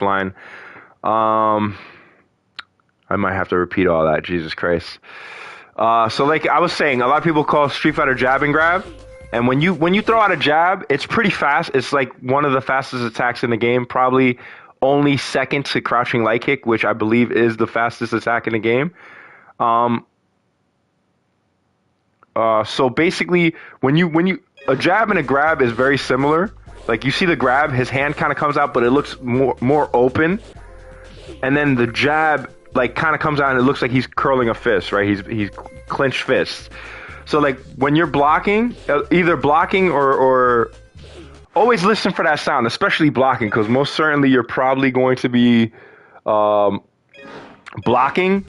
blind. I might have to repeat all that. Jesus Christ. So like I was saying, a lot of people call Street Fighter jab and grab. And when you throw out a jab, it's pretty fast. It's like one of the fastest attacks in the game, probably only second to crouching light kick, which I believe is the fastest attack in the game. So basically, when you a jab and a grab is very similar. Like you see the grab, his hand kind of comes out, but it looks more open. And then the jab like kind of comes out and it looks like he's curling a fist, right? He's clenched fists. So like when you're blocking, either blocking or always listen for that sound, especially blocking, because most certainly you're probably going to be blocking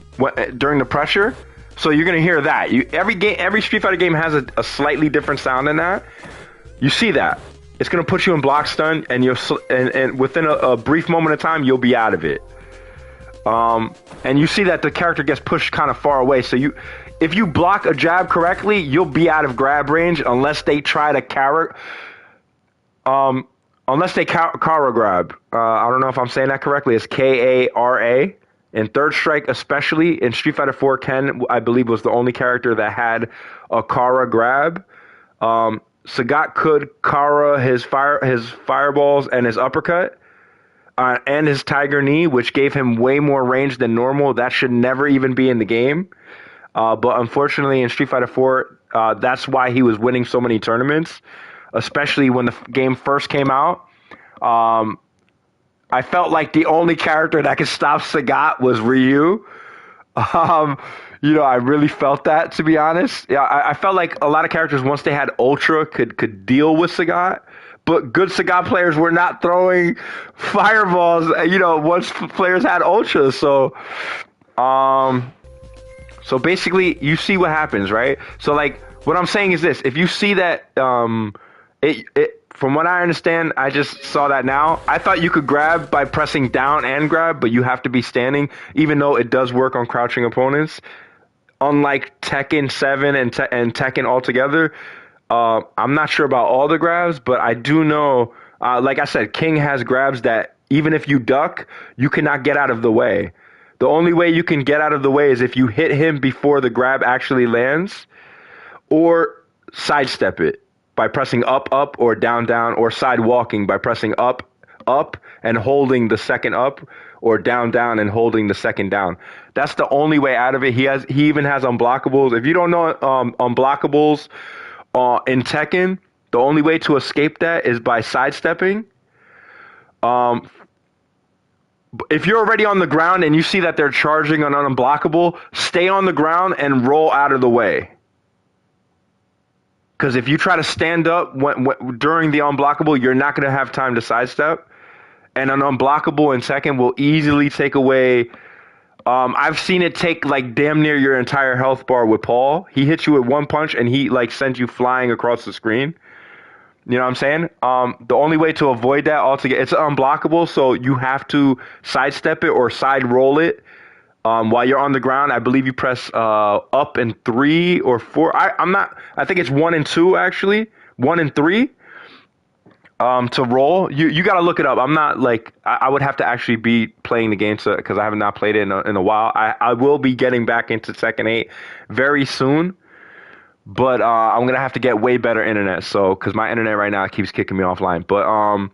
during the pressure. So you're gonna hear that. Every Street Fighter game has a slightly different sound than that. You see that. It's gonna put you in block stun, and and within a brief moment of time, you'll be out of it. And you see that the character gets pushed kind of far away. So if you block a jab correctly, you'll be out of grab range unless they try to Kara grab. I don't know if I'm saying that correctly. It's Kara. In Third Strike, especially in Street Fighter 4, Ken, I believe, was the only character that had a Kara grab. Sagat could Kara his fireballs and his uppercut. And his Tiger Knee, which gave him way more range than normal. That should never even be in the game. But unfortunately, in Street Fighter 4, that's why he was winning so many tournaments, especially when the game first came out. I felt like the only character that could stop Sagat was Ryu. I really felt that, to be honest. Yeah, I felt like a lot of characters, once they had Ultra, could deal with Sagat. But good Sagat players were not throwing fireballs, once players had Ultra. So basically, you see what happens, right? So, like, what I'm saying is this. If you see that, from what I understand, I just saw that now. I thought you could grab by pressing down and grab, but you have to be standing, even though it does work on crouching opponents. Unlike Tekken 7 and Tekken altogether, I'm not sure about all the grabs, but I do know, like I said, King has grabs that even if you duck, you cannot get out of the way. The only way you can get out of the way is if you hit him before the grab actually lands, or sidestep it by pressing up, up, or down, down, or side walking by pressing up, up, and holding the second up, or down, down, and holding the second down. That's the only way out of it. He even has unblockables. If you don't know unblockables in Tekken, the only way to escape that is by sidestepping. If you're already on the ground and you see that they're charging on an unblockable, stay on the ground and roll out of the way. Because if you try to stand up during the unblockable, you're not going to have time to sidestep. And an unblockable in Tekken will easily take away. I've seen it take like damn near your entire health bar with Paul. He hits you with one punch and he like sends you flying across the screen. You know what I'm saying? The only way to avoid that altogether, it's unblockable, so you have to sidestep it or side roll it. While you're on the ground, I believe you press up and 3 or 4. I think it's 1 and 2 actually. 1 and 3. To roll. You got to look it up. I'm not like I would have to actually be playing the game because I have not played it in a while. I will be getting back into Tekken 8 very soon, but I'm gonna have to get way better internet. So because my internet right now keeps kicking me offline. But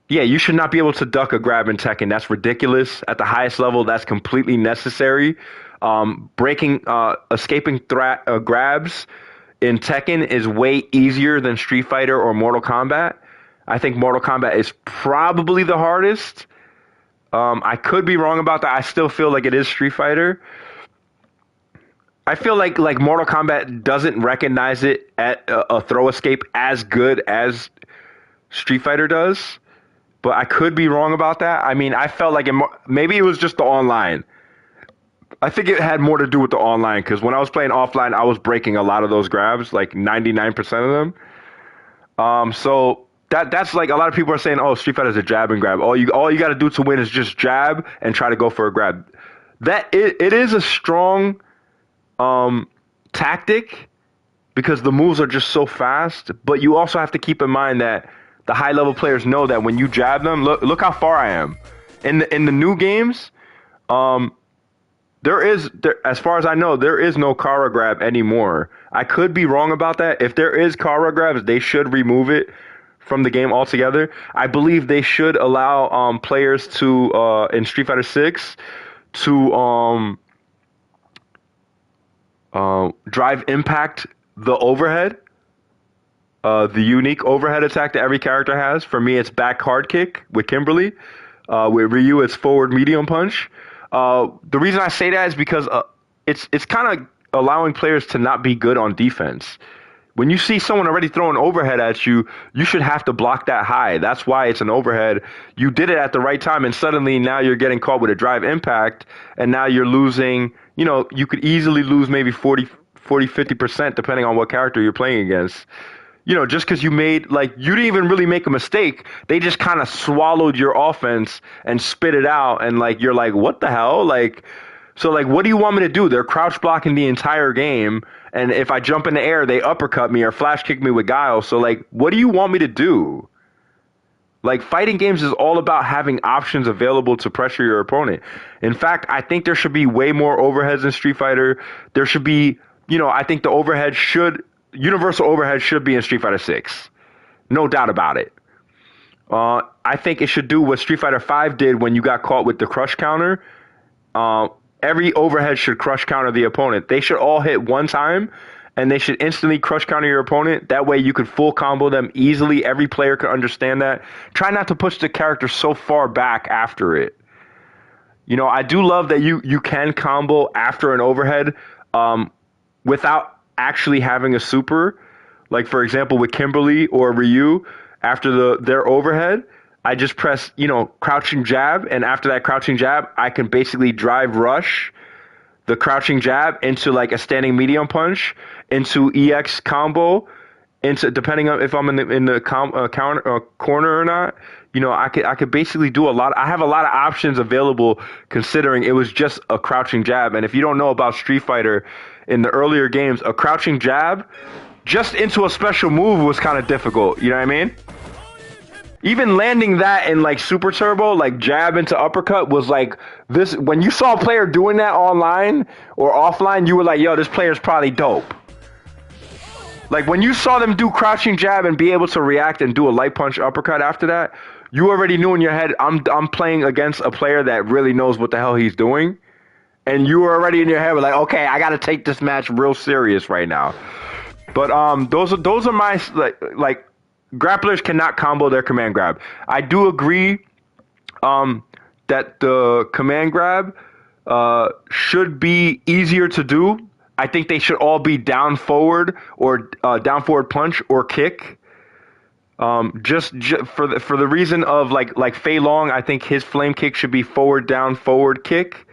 yeah, you should not be able to duck a grab in Tekken. That's ridiculous. At the highest level, that's completely necessary. Escaping grabs in Tekken is way easier than Street Fighter or Mortal Kombat. I think Mortal Kombat is probably the hardest. I could be wrong about that. I still feel like it is Street Fighter. I feel like Mortal Kombat doesn't recognize it at a throw escape as good as Street Fighter does. But I could be wrong about that. I mean, I felt like maybe it was just the online. I think it had more to do with the online, because when I was playing offline, I was breaking a lot of those grabs, like 99% of them. So that's like a lot of people are saying, oh, Street Fighter is a jab and grab. All you got to do to win is just jab and try to go for a grab. It is a strong tactic because the moves are just so fast. But you also have to keep in mind that the high level players know that when you jab them, look how far I am. In the new games, as far as I know, there is no Kara grab anymore. I could be wrong about that. If there is Kara grabs, they should remove it from the game altogether. I believe they should allow players to in Street Fighter 6 to drive impact the overhead, the unique overhead attack that every character has. For me, it's back hard kick with Kimberly. With Ryu, it's forward medium punch. The reason I say that is because it's kind of allowing players to not be good on defense. When you see someone already throwing overhead at you, you should have to block that high. That's why it's an overhead. You did it at the right time, and suddenly now you're getting caught with a drive impact, and now you're losing, you could easily lose maybe 40, 50%, depending on what character you're playing against. Just because you didn't even really make a mistake. They just kind of swallowed your offense and spit it out, and you're like, what the hell? So what do you want me to do? They're crouch blocking the entire game, and if I jump in the air, they uppercut me or flash kick me with guile. So what do you want me to do? Fighting games is all about having options available to pressure your opponent. In fact, I think there should be way more overheads in Street Fighter. There should be, I think the universal overhead should be in Street Fighter 6. No doubt about it. I think it should do what Street Fighter 5 did when you got caught with the crush counter. Every overhead should crush counter the opponent. They should all hit one time, and they should instantly crush counter your opponent. That way you could full combo them easily. Every player could understand that. Try not to push the character so far back after it. I do love that you can combo after an overhead without actually having a super. For example, with Kimberly or Ryu, after their overhead, I just press, crouching jab, and after that crouching jab, I can basically drive rush the crouching jab into a standing medium punch, into EX combo, into depending on if I'm in the counter corner or not. I could basically do a lot. I have a lot of options available considering it was just a crouching jab. And if you don't know about Street Fighter, in the earlier games, a crouching jab just into a special move was kind of difficult. You know what I mean? Even landing that in Super Turbo, jab into uppercut was this. When you saw a player doing that online or offline, you were like, yo, this player's probably dope. When you saw them do crouching jab and be able to react and do a light punch uppercut after that, you already knew in your head, I'm playing against a player that really knows what the hell he's doing. And you were already in your head like, okay, I got to take this match real serious right now. But those are my grapplers cannot combo their command grab. I do agree that the command grab should be easier to do. I think they should all be down forward or down forward punch or kick. Just for the reason of like Fei Long, I think his flame kick should be forward down forward kick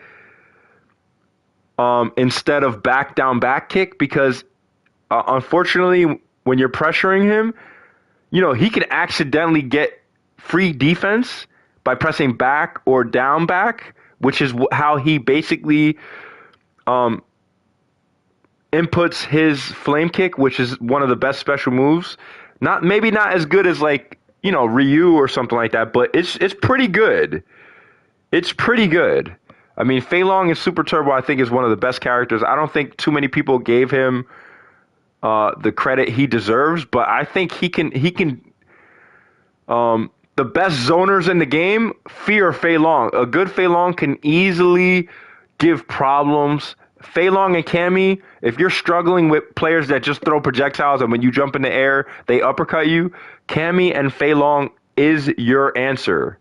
instead of back down back kick, because unfortunately when you're pressuring him, he can accidentally get free defense by pressing back or down back, which is how he basically inputs his flame kick, which is one of the best special moves. Maybe not as good as Ryu or something like that, but it's pretty good. It's pretty good. I mean, Fei Long in Super Turbo, I think, is one of the best characters. I don't think too many people gave him the credit he deserves, but I think he can. The best zoners in the game fear Fei Long. A good Fei Long can easily give problems. Fei Long and Cammy, if you're struggling with players that just throw projectiles and when you jump in the air, they uppercut you, Cammy and Fei Long is your answer.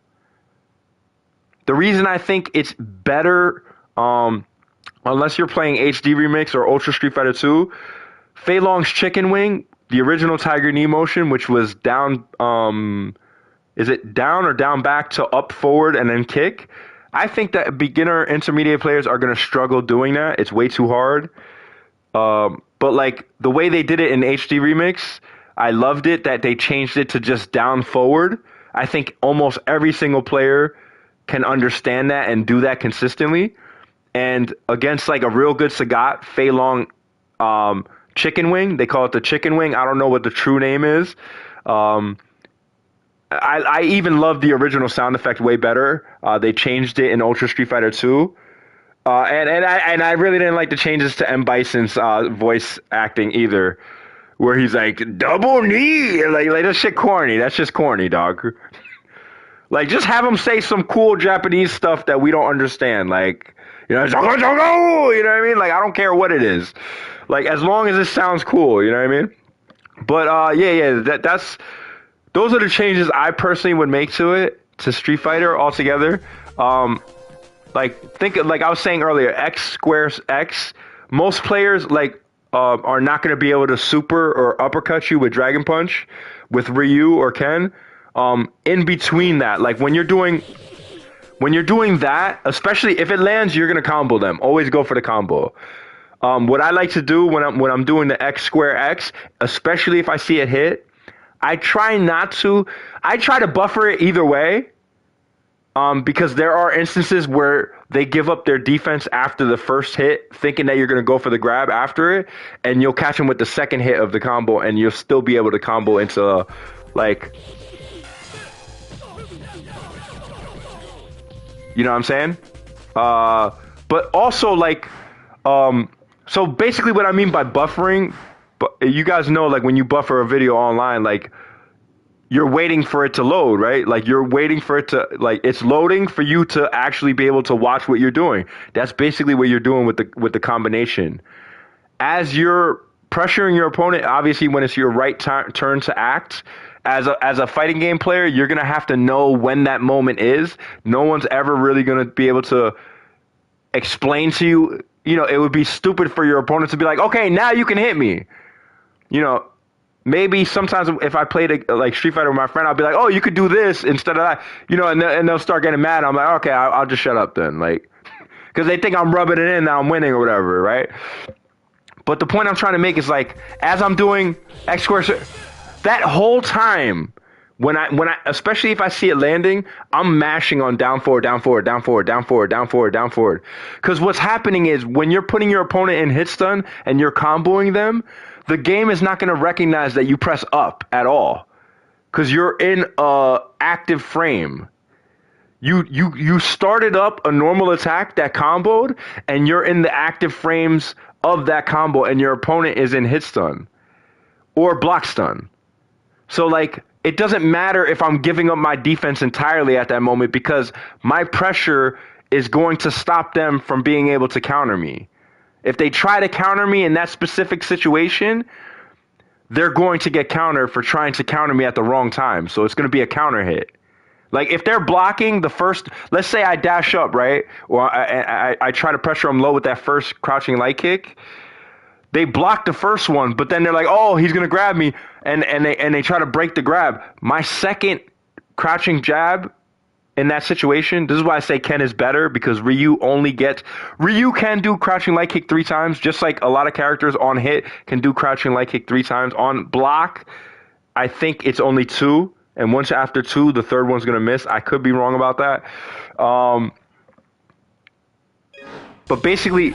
The reason I think it's better, unless you're playing HD Remix or Ultra Street Fighter 2, Fei Long's Chicken Wing, the original Tiger Knee motion, which was down, is it down or down back to up forward and then kick? I think that beginner intermediate players are going to struggle doing that. It's way too hard. But the way they did it in HD Remix, I loved it that they changed it to just down forward. I think almost every single player can understand that and do that consistently. And against a real good Sagat, Fei Long Chicken Wing, they call it the Chicken Wing. I don't know what the true name is. I even love the original sound effect way better. They changed it in Ultra Street Fighter 2. And I really didn't like the changes to M. Bison's voice acting either, where he's like double knee, like that shit corny. That's just corny, dog. Like just have him say some cool Japanese stuff that we don't understand, like jogo jogo, you know what I mean? Like I don't care what it is, like as long as it sounds cool, you know what I mean? But that's those are the changes I personally would make to Street Fighter altogether. Like I was saying earlier, X squares X. Most players are not going to be able to super or uppercut you with Dragon Punch, with Ryu or Ken. In between that, like when you're doing that, especially if it lands, you're going to combo them. Always go for the combo. What I like to do when I'm doing the X square X, especially if I see it hit, I try to buffer it either way. Because there are instances where they give up their defense after the first hit, thinking that you're going to go for the grab after it, and you'll catch them with the second hit of the combo, and you'll still be able to combo into, like, you know what I'm saying? But also, like, so basically what I mean by buffering, you guys know, like, when you buffer a video online, like, you're waiting for it to load, right? Like you're waiting for it to, like it's loading for you to actually be able to watch what you're doing. That's basically what you're doing with the combination. As you're pressuring your opponent, obviously when it's your right turn to act, as a fighting game player, you're going to have to know when that moment is. No one's ever really going to be able to explain to you, it would be stupid for your opponent to be like, okay, now you can hit me. Maybe sometimes if I played like Street Fighter with my friend, I'll be like, "Oh, you could do this instead of that," and they'll start getting mad. I'm like, "Okay, I'll just shut up then," like, because they think I'm rubbing it in that I'm winning or whatever, right? But the point I'm trying to make is like, as I'm doing X square, that whole time, when I especially if I see it landing, I'm mashing on down forward, down forward, down forward, down forward, down forward, down forward. Because what's happening is when you're putting your opponent in hit stun and you're comboing them, the game is not going to recognize that you press up at all, because you're in a active frame. You started up a normal attack that comboed, and you're in the active frames of that combo, and your opponent is in hit stun or block stun. So like it doesn't matter if I'm giving up my defense entirely at that moment, because my pressure is going to stop them from being able to counter me. If they try to counter me in that specific situation, they're going to get countered for trying to counter me at the wrong time. So it's going to be a counter hit. Like if they're blocking the first, let's say I dash up, right? Or I try to pressure them low with that first crouching light kick. They block the first one, but then they're like, oh, he's going to grab me. And they try to break the grab. My second crouching jab in that situation, this is why I say Ken is better, because Ryu can do crouching light kick 3 times, just like a lot of characters on hit can do crouching light kick 3 times. On block, I think it's only 2, and once after 2, the third one's gonna miss. I could be wrong about that. But basically,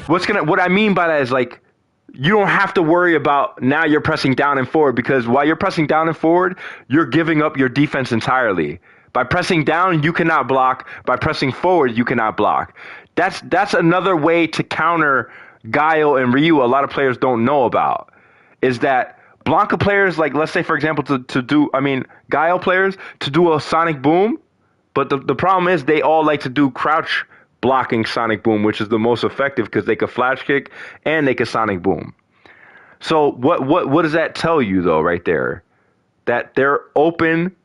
what I mean by that is like, you don't have to worry about now you're pressing down and forward, because while you're pressing down and forward, you're giving up your defense entirely. By pressing down, you cannot block. By pressing forward, you cannot block. That's another way to counter Guile and Ryu a lot of players don't know about, is that Blanca players, like let's say for example Guile players to do a Sonic Boom, but the problem is they all like to do crouch blocking Sonic Boom, which is the most effective because they could flash kick and they could Sonic Boom. So what does that tell you though right there? That they're open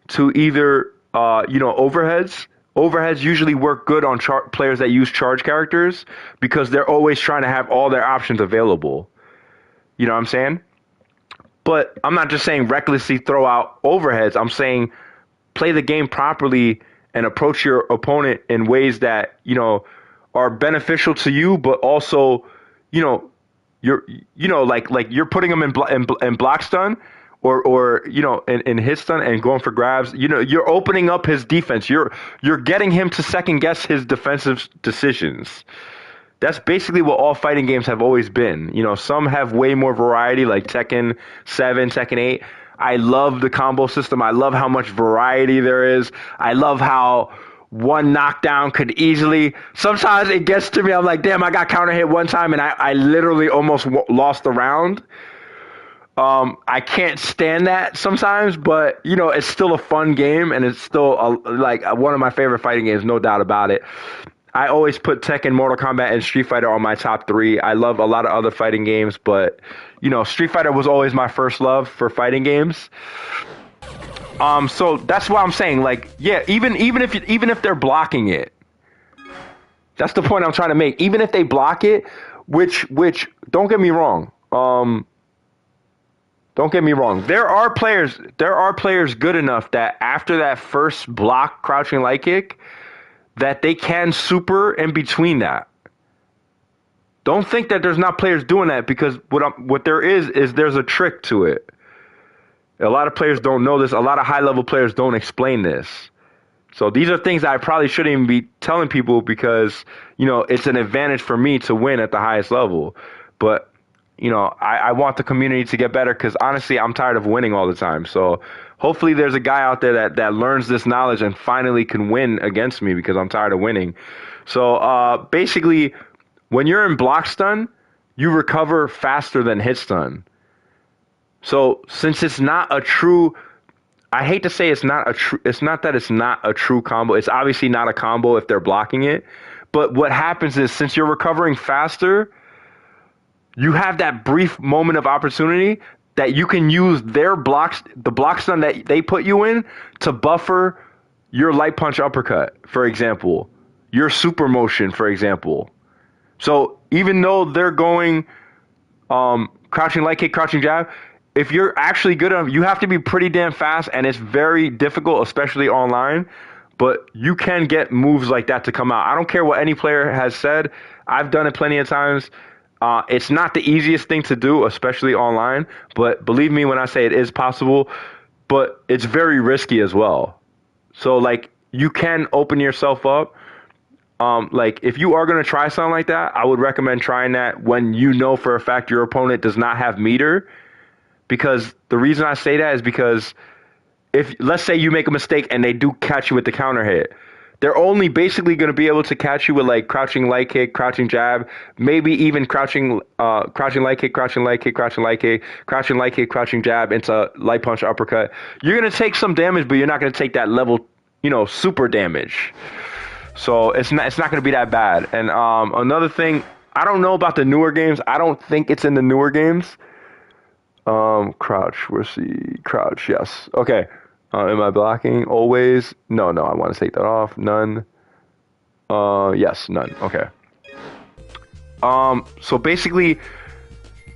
to either, overheads. Overheads usually work good on players that use charge characters, because they're always trying to have all their options available. You know what I'm saying? But I'm not just saying recklessly throw out overheads. I'm saying play the game properly and approach your opponent in ways that, are beneficial to you, but also, you're putting them in block stun, or in hit stun and going for grabs. You're opening up his defense. You're getting him to second guess his defensive decisions. That's basically what all fighting games have always been. Some have way more variety, like Tekken 7, Tekken 8. I love the combo system. I love how much variety there is. I love how one knockdown could easily, sometimes it gets to me, I'm like, damn, I got counter hit one time and I literally almost lost the round. I can't stand that sometimes, but you know, it's still a fun game and it's still like one of my favorite fighting games, no doubt about it. I always put Tekken, Mortal Kombat, and Street Fighter on my top 3. I love a lot of other fighting games, but you know, Street Fighter was always my first love for fighting games. So that's why I'm saying, like, yeah, even if they're blocking it, that's the point I'm trying to make. Even if they block it, which don't get me wrong. Don't get me wrong. There are players good enough that after that first block crouching light kick, that they can super in between that. Don't think that there's not players doing that, because what there is there's a trick to it. A lot of players don't know this. A lot of high-level players don't explain this. So these are things that I probably shouldn't even be telling people, because, you know, it's an advantage for me to win at the highest level. But, you know, I want the community to get better, because honestly, I'm tired of winning all the time. So hopefully there's a guy out there that learns this knowledge and finally can win against me, because I'm tired of winning. So basically, when you're in block stun, you recover faster than hit stun. So since it's not a true, I hate to say it's not that it's not a true combo. It's obviously not a combo if they're blocking it. But what happens is, since you're recovering faster, you have that brief moment of opportunity that you can use their blocks, the block stun that they put you in, to buffer your light punch uppercut, for example, your super motion, for example. So even though they're going crouching light kick, crouching jab, if you're actually good enough, you have to be pretty damn fast, and it's very difficult, especially online. But you can get moves like that to come out. I don't care what any player has said. I've done it plenty of times. It's not the easiest thing to do, especially online. But believe me when I say it is possible. But it's very risky as well. So, like, you can open yourself up. Like, if you are going to try something like that, I would recommend trying that when you know for a fact your opponent does not have meter. Because the reason I say that is because if, let's say you make a mistake and they do catch you with the counter hit, they're only basically going to be able to catch you with like crouching light kick, crouching jab, maybe even crouching light kick, crouching light kick, crouching light kick, crouching light kick, crouching jab into light punch uppercut. You're going to take some damage, but you're not going to take that level, you know, super damage. So it's not going to be that bad. And another thing, I don't know about the newer games. I don't think it's in the newer games. Crouch, where's the crouch? Yes. Okay. Am I blocking always? No, I want to take that off. None. Yes, none. Okay. So basically,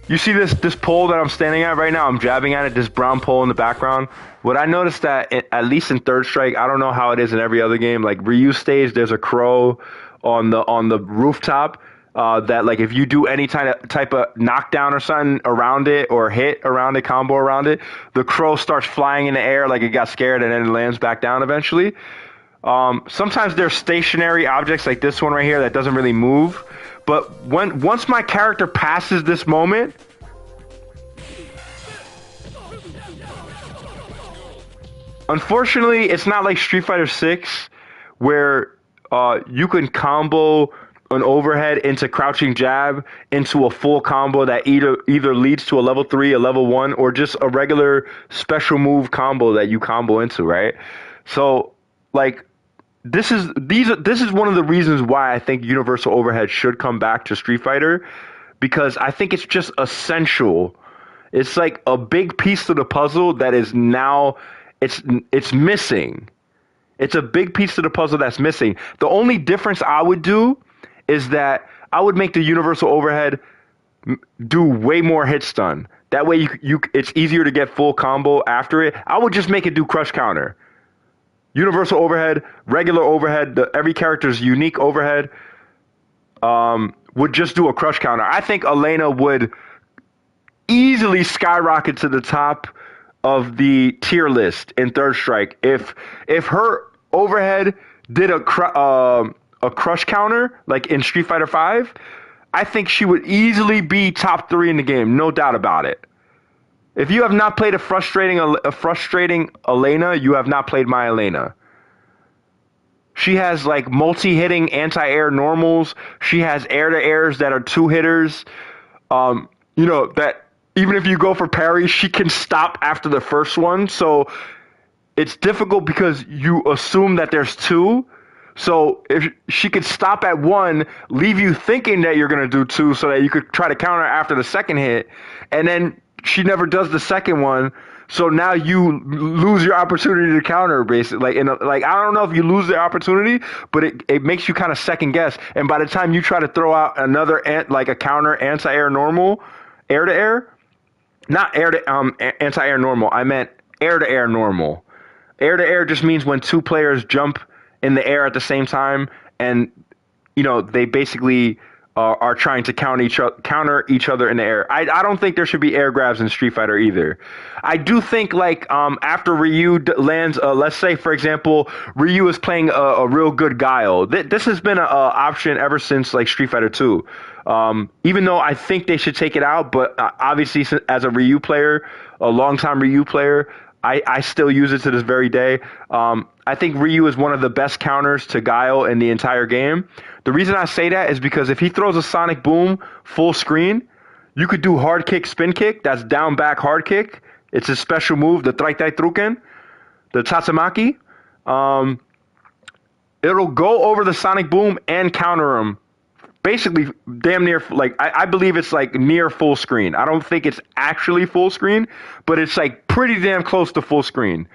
you see this pole that I'm standing at right now? I'm jabbing at it, this brown pole in the background. What I noticed that, at least in Third Strike, I don't know how it is in every other game, like Ryu stage, there's a crow on the rooftop. That, like, if you do any type of knockdown or something around it, or hit around it, combo around it, the crow starts flying in the air like it got scared, and then it lands back down eventually. Sometimes there's stationary objects like this one right here that doesn't really move. But once my character passes this moment, unfortunately, it's not like Street Fighter 6 where you can combo an overhead into crouching jab into a full combo that either leads to a level 3, a level 1, or just a regular special move combo that you combo into, right? So, like, this is one of the reasons why I think universal overhead should come back to Street Fighter, because I think it's just essential. It's like a big piece of the puzzle that is now it's missing. It's a big piece of the puzzle that's missing. The only difference I would do is that I would make the universal overhead do way more hit stun. That way it's easier to get full combo after it. I would just make it do crush counter. Universal overhead, regular overhead, every character's unique overhead would just do a crush counter. I think Elena would easily skyrocket to the top of the tier list in Third Strike if her overhead did a crush counter, like in Street Fighter V, I think she would easily be top 3 in the game, no doubt about it. If you have not played a frustrating Elena, you have not played my Elena. She has like multi-hitting anti-air normals. She has air-to-airs that are two hitters. That even if you go for parry, she can stop after the first one. So it's difficult because you assume that there's two. So if she could stop at one, leave you thinking that you're going to do two so that you could try to counter after the second hit, and then she never does the second one. So now you lose your opportunity to counter, basically. I don't know if you lose the opportunity, but it makes you kind of second guess. And by the time you try to throw out another a counter anti-air normal, air to air, not air to anti-air normal. I meant air to air normal. Air to air just means when two players jump in the air at the same time, and they basically are trying to counter each other in the air. I don't think there should be air grabs in Street Fighter either. I do think after Ryu lands, let's say for example, Ryu is playing a real good Guile. This has been an option ever since like Street Fighter 2. Even though I think they should take it out, but obviously as a Ryu player, a longtime Ryu player, I still use it to this very day. I think Ryu is one of the best counters to Guile in the entire game. The reason I say that is because if he throws a sonic boom full screen, you could do hard kick, spin kick. That's down back hard kick. It's a special move, the Traitai Truken, the Tatsumaki. It'll go over the sonic boom and counter him. Basically, damn near, I believe it's like near full screen. I don't think it's actually full screen, but it's like pretty damn close to full screen.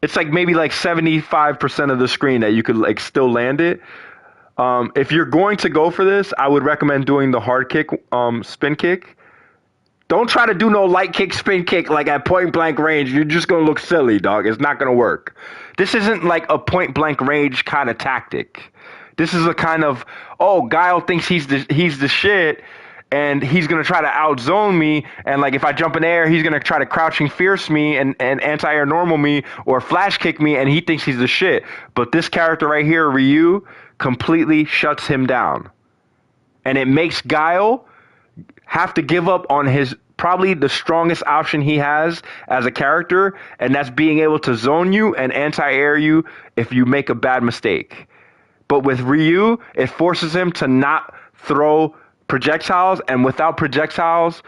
It's like maybe like 75% of the screen that you could like still land it. If you're going to go for this, I would recommend doing the hard kick, spin kick. Don't try to do no light kick, spin kick like at point blank range. You're just going to look silly, dog. It's not going to work. This isn't like a point blank range kind of tactic. This is a kind of, Guile thinks he's the shit, and he's going to try to outzone me, and like if I jump in air, he's going to try to crouching fierce me and anti-air normal me or flash kick me, and he thinks he's the shit. But this character right here, Ryu, completely shuts him down. And it makes Guile have to give up on his probably the strongest option he has as a character, and that's being able to zone you and anti-air you if you make a bad mistake. But with Ryu, it forces him to not throw projectiles, and without projectiles,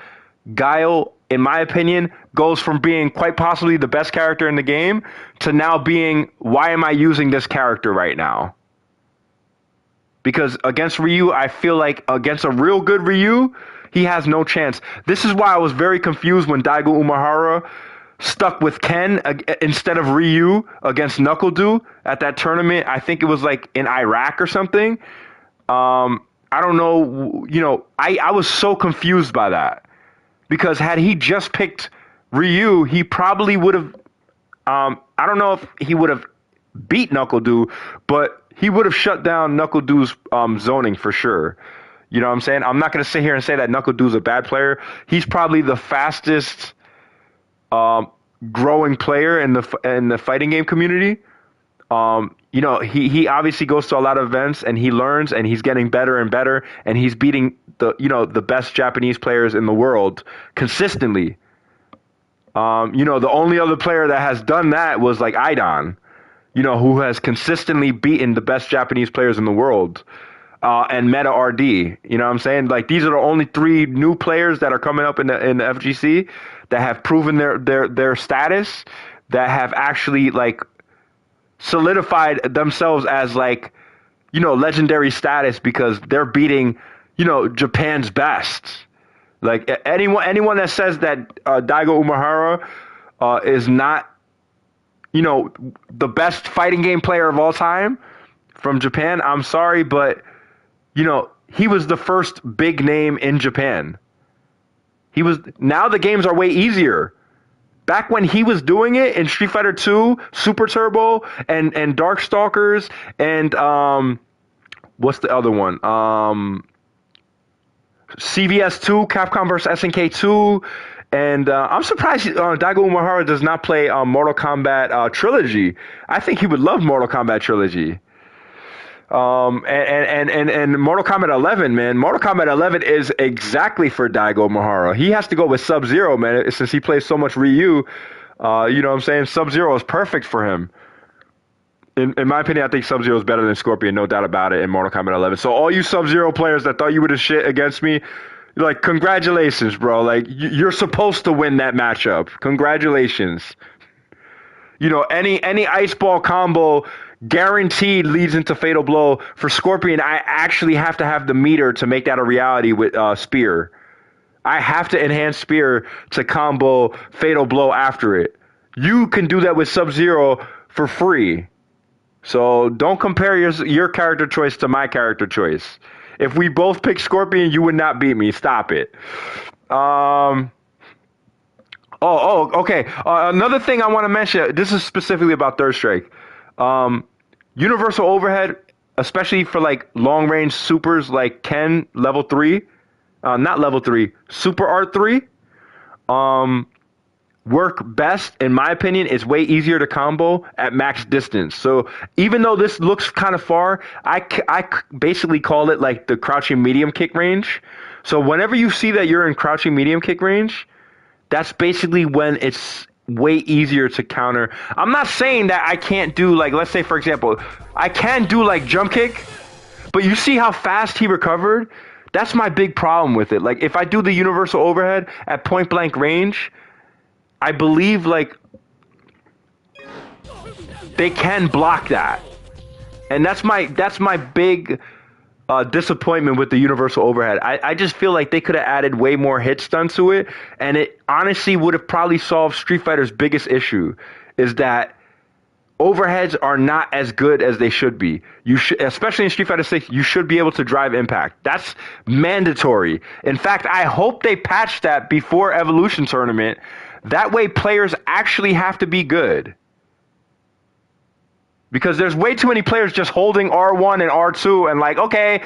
Guile, in my opinion, goes from being quite possibly the best character in the game to now being, why am I using this character right now? Because against Ryu, I feel like against a real good Ryu, he has no chance. This is why I was very confused when Daigo Umehara stuck with Ken instead of Ryu against NuckleDu at that tournament. I think it was like in Iraq or something. I don't know. I was so confused by that, because had he just picked Ryu, he probably would have. I don't know if he would have beat NuckleDu, but he would have shut down NuckleDu's zoning for sure. You know what I'm saying? I'm not going to sit here and say that NuckleDu's a bad player. He's probably the fastest growing player in the fighting game community. He obviously goes to a lot of events and he learns and he's getting better and better, and he's beating the best Japanese players in the world consistently. The only other player that has done that was like Aidan, who has consistently beaten the best Japanese players in the world. And Meta RD, you know what I'm saying? Like, these are the only three new players that are coming up in the FGC that have proven their status, that have actually like solidified themselves as like, legendary status, because they're beating, Japan's best. Like anyone that says that Daigo Umehara is not, the best fighting game player of all time from Japan, I'm sorry, but he was the first big name in Japan. Now the games are way easier. Back when he was doing it in Street Fighter 2, Super Turbo, and Darkstalkers, and what's the other one? CVS 2, Capcom vs SNK 2, and I'm surprised Daigo Umehara does not play Mortal Kombat Trilogy. I think he would love Mortal Kombat Trilogy. And Mortal Kombat 11, man. Mortal Kombat 11 is exactly for Daigo Mahara. He has to go with Sub-Zero, man, since he plays so much Ryu. You know what I'm saying? Sub-Zero is perfect for him. In my opinion, I think Sub-Zero is better than Scorpion, no doubt about it, in Mortal Kombat 11. So all you Sub-Zero players that thought you would have shit against me, like, congratulations, bro. Like, you're supposed to win that matchup. Congratulations. You know, any ice ball combo guaranteed leads into fatal blow. For Scorpion, I actually have to have the meter to make that a reality with Spear. I have to enhance Spear to combo fatal blow after it. You can do that with Sub-Zero for free. So don't compare your character choice to my character choice. If we both pick Scorpion, you would not beat me. Stop it. Okay. Another thing I want to mention, this is specifically about Third Strike. Universal overhead, especially for like long range supers like Ken level 3, not level 3, Super Art 3, work best, in my opinion. It's way easier to combo at max distance. So even though this looks kind of far, I basically call it like the crouching medium kick range. So whenever you see that you're in crouching medium kick range, that's basically when it's way easier to counter. I'm not saying that I can't do, like, let's say, for example, I can do, like, jump kick, but you see how fast he recovered? That's my big problem with it. Like, if I do the universal overhead at point blank range, I believe, like, they can block that. And that's my big disappointment with the universal overhead. I just feel like they could have added way more hit stun to it, and it honestly would have probably solved Street Fighter's biggest issue, is that overheads are not as good as they should be. You should, especially in Street Fighter 6, you should be able to drive impact. That's mandatory. In fact, I hope they patch that before Evolution Tournament. That way players actually have to be good. Because there's way too many players just holding R1 and R2 and like, okay,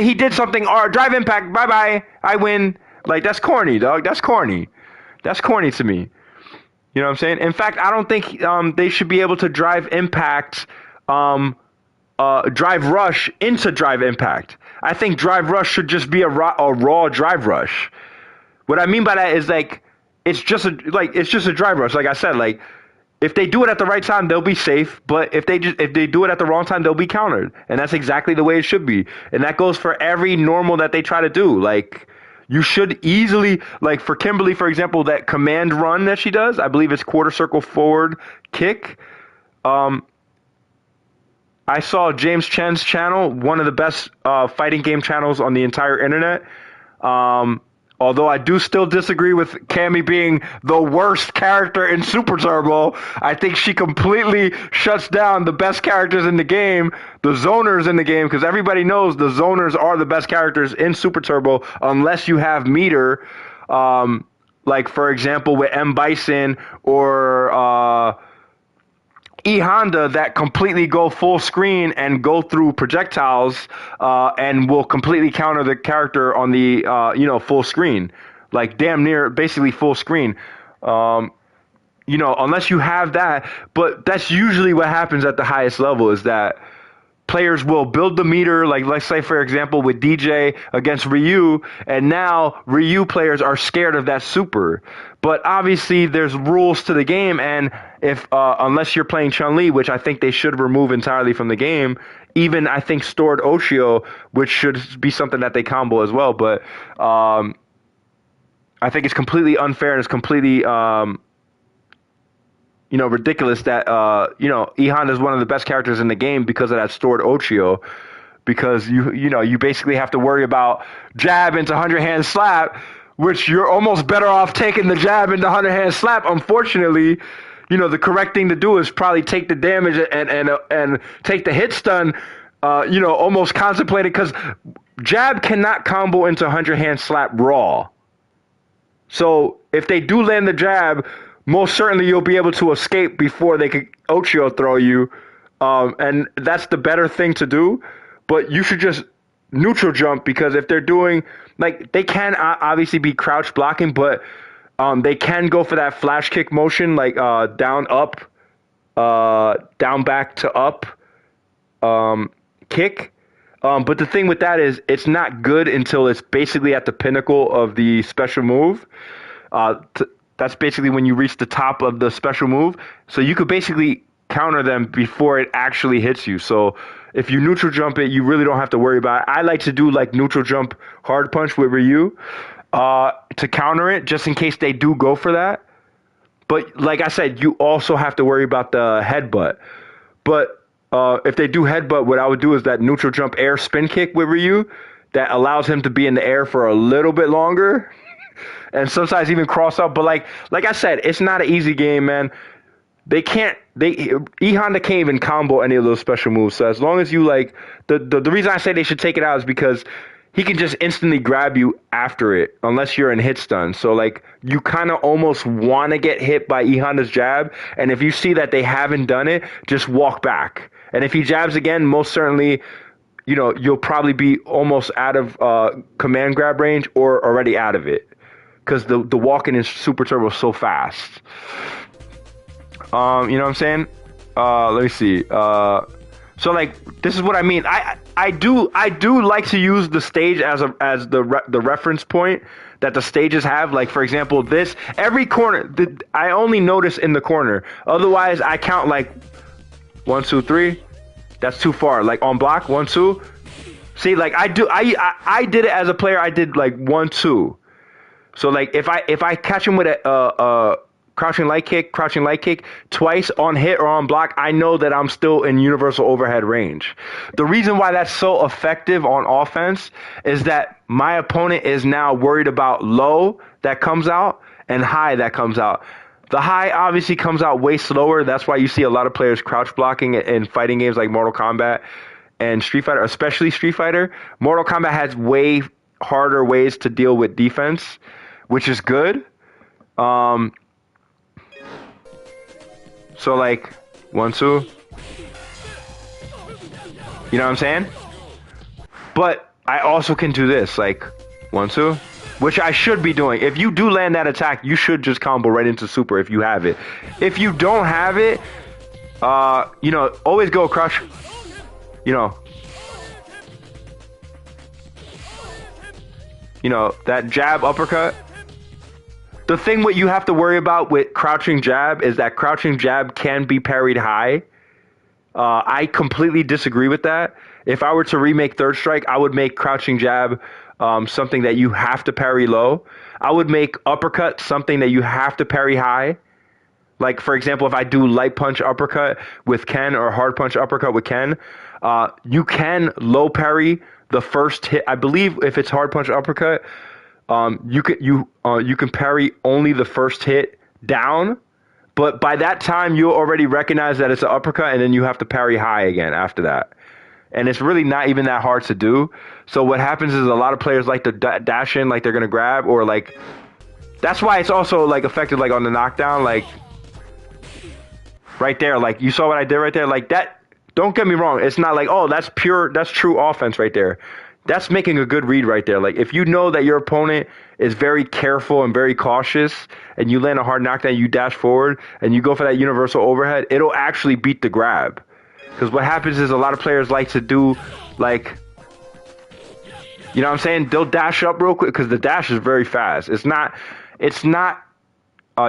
he did something, drive impact, bye-bye, I win. Like, that's corny, dog. That's corny. That's corny to me. You know what I'm saying? In fact, I don't think they should be able to drive impact, drive rush into drive impact. I think drive rush should just be a raw drive rush. What I mean by that is, like, it's just a drive rush. Like I said, like, if they do it at the right time, they'll be safe. But if they do it at the wrong time, they'll be countered. And that's exactly the way it should be. And that goes for every normal that they try to do. Like, you should easily, like for Kimberly, for example, that command run that she does, I believe it's quarter circle forward kick. I saw James Chen's channel, one of the best fighting game channels on the entire internet. Although I do still disagree with Cammy being the worst character in Super Turbo. I think she completely shuts down the best characters in the game, the zoners in the game, because everybody knows the zoners are the best characters in Super Turbo unless you have meter. Like, for example, with M. Bison or E Honda, that completely go full screen and go through projectiles and will completely counter the character on the full screen, like damn near basically full screen. Unless you have that, but that's usually what happens at the highest level, is that players will build the meter, like let's say, for example, with DJ against Ryu, and now Ryu players are scared of that super. But obviously there's rules to the game, and if unless you're playing Chun-Li, which I think they should remove entirely from the game, even I think stored Oshio, which should be something that they combo as well, but I think it's completely unfair and it's completely ridiculous that E Honda is one of the best characters in the game because of that stored Oshio, because you basically have to worry about jab into 100-hand slap, which you're almost better off taking the jab into 100-hand slap. Unfortunately, the correct thing to do is probably take the damage and take the hit stun, almost contemplate it, because jab cannot combo into 100-hand slap raw. So if they do land the jab, most certainly you'll be able to escape before they could Oshio throw you. And that's the better thing to do. But you should just neutral jump, because if they're doing, like, they can obviously be crouch blocking, but they can go for that flash kick motion, like down, up, down, back to up, kick. But the thing with that is it's not good until it's basically at the pinnacle of the special move. That's basically when you reach the top of the special move. So you could basically counter them before it actually hits you. So if you neutral jump it, you really don't have to worry about it. I like to do like neutral jump hard punch with Ryu to counter it, just in case they do go for that. But like I said, you also have to worry about the headbutt. But if they do headbutt, what I would do is that neutral jump air spin kick with Ryu that allows him to be in the air for a little bit longer and sometimes even cross up. But like I said, it's not an easy game, man. E Honda can't even combo any of those special moves. So as long as you like, the reason I say they should take it out is because he can just instantly grab you after it, unless you're in hit stun. So like you kind of almost want to get hit by E Honda's jab, and if you see that they haven't done it, just walk back. And if he jabs again, most certainly, you'll probably be almost out of command grab range or already out of it, because the walking in Super Turbo is so fast. You know what I'm saying? Let me see. So like this is what I mean. I do like to use the stage as the reference point that the stages have. Like for example, every corner I only notice in the corner. Otherwise, I count like 1, 2, 3. That's too far. Like on block 1, 2. See, like I did it as a player. I did like 1, 2. So like if I catch him with a crouching light kick twice on hit or on block, I know that I'm still in universal overhead range. The reason why that's so effective on offense is that my opponent is now worried about low that comes out and high that comes out. The high obviously comes out way slower. That's why you see a lot of players crouch blocking in fighting games like Mortal Kombat and Street Fighter, especially Street Fighter. Mortal Kombat has way harder ways to deal with defense, which is good. So like 1, 2, you know what I'm saying? But I also can do this, like 1, 2, which I should be doing. If you do land that attack, you should just combo right into super if you have it. If you don't have it, always go crush, that jab uppercut. The thing what you have to worry about with crouching jab is that crouching jab can be parried high. I completely disagree with that. If I were to remake Third Strike, I would make crouching jab something that you have to parry low. I would make uppercut something that you have to parry high. Like, for example, if I do light punch uppercut with Ken or hard punch uppercut with Ken, you can low parry the first hit. I believe if it's hard punch uppercut, you can parry only the first hit down, but by that time you'll already recognize that it's an uppercut, and then you have to parry high again after that. And it's really not even that hard to do. So what happens is a lot of players like to dash in like they're gonna grab, or like that's why it's also like effective like on the knockdown, like right there, like you saw what I did right there, like that. Don't get me wrong, it's not like, oh, that's true offense right there. That's making a good read right there. Like, if you know that your opponent is very careful and very cautious, and you land a hard knockdown, you dash forward, and you go for that universal overhead, it'll actually beat the grab. Because what happens is a lot of players like to do, like, you know what I'm saying? They'll dash up real quick, because the dash is very fast. It's not,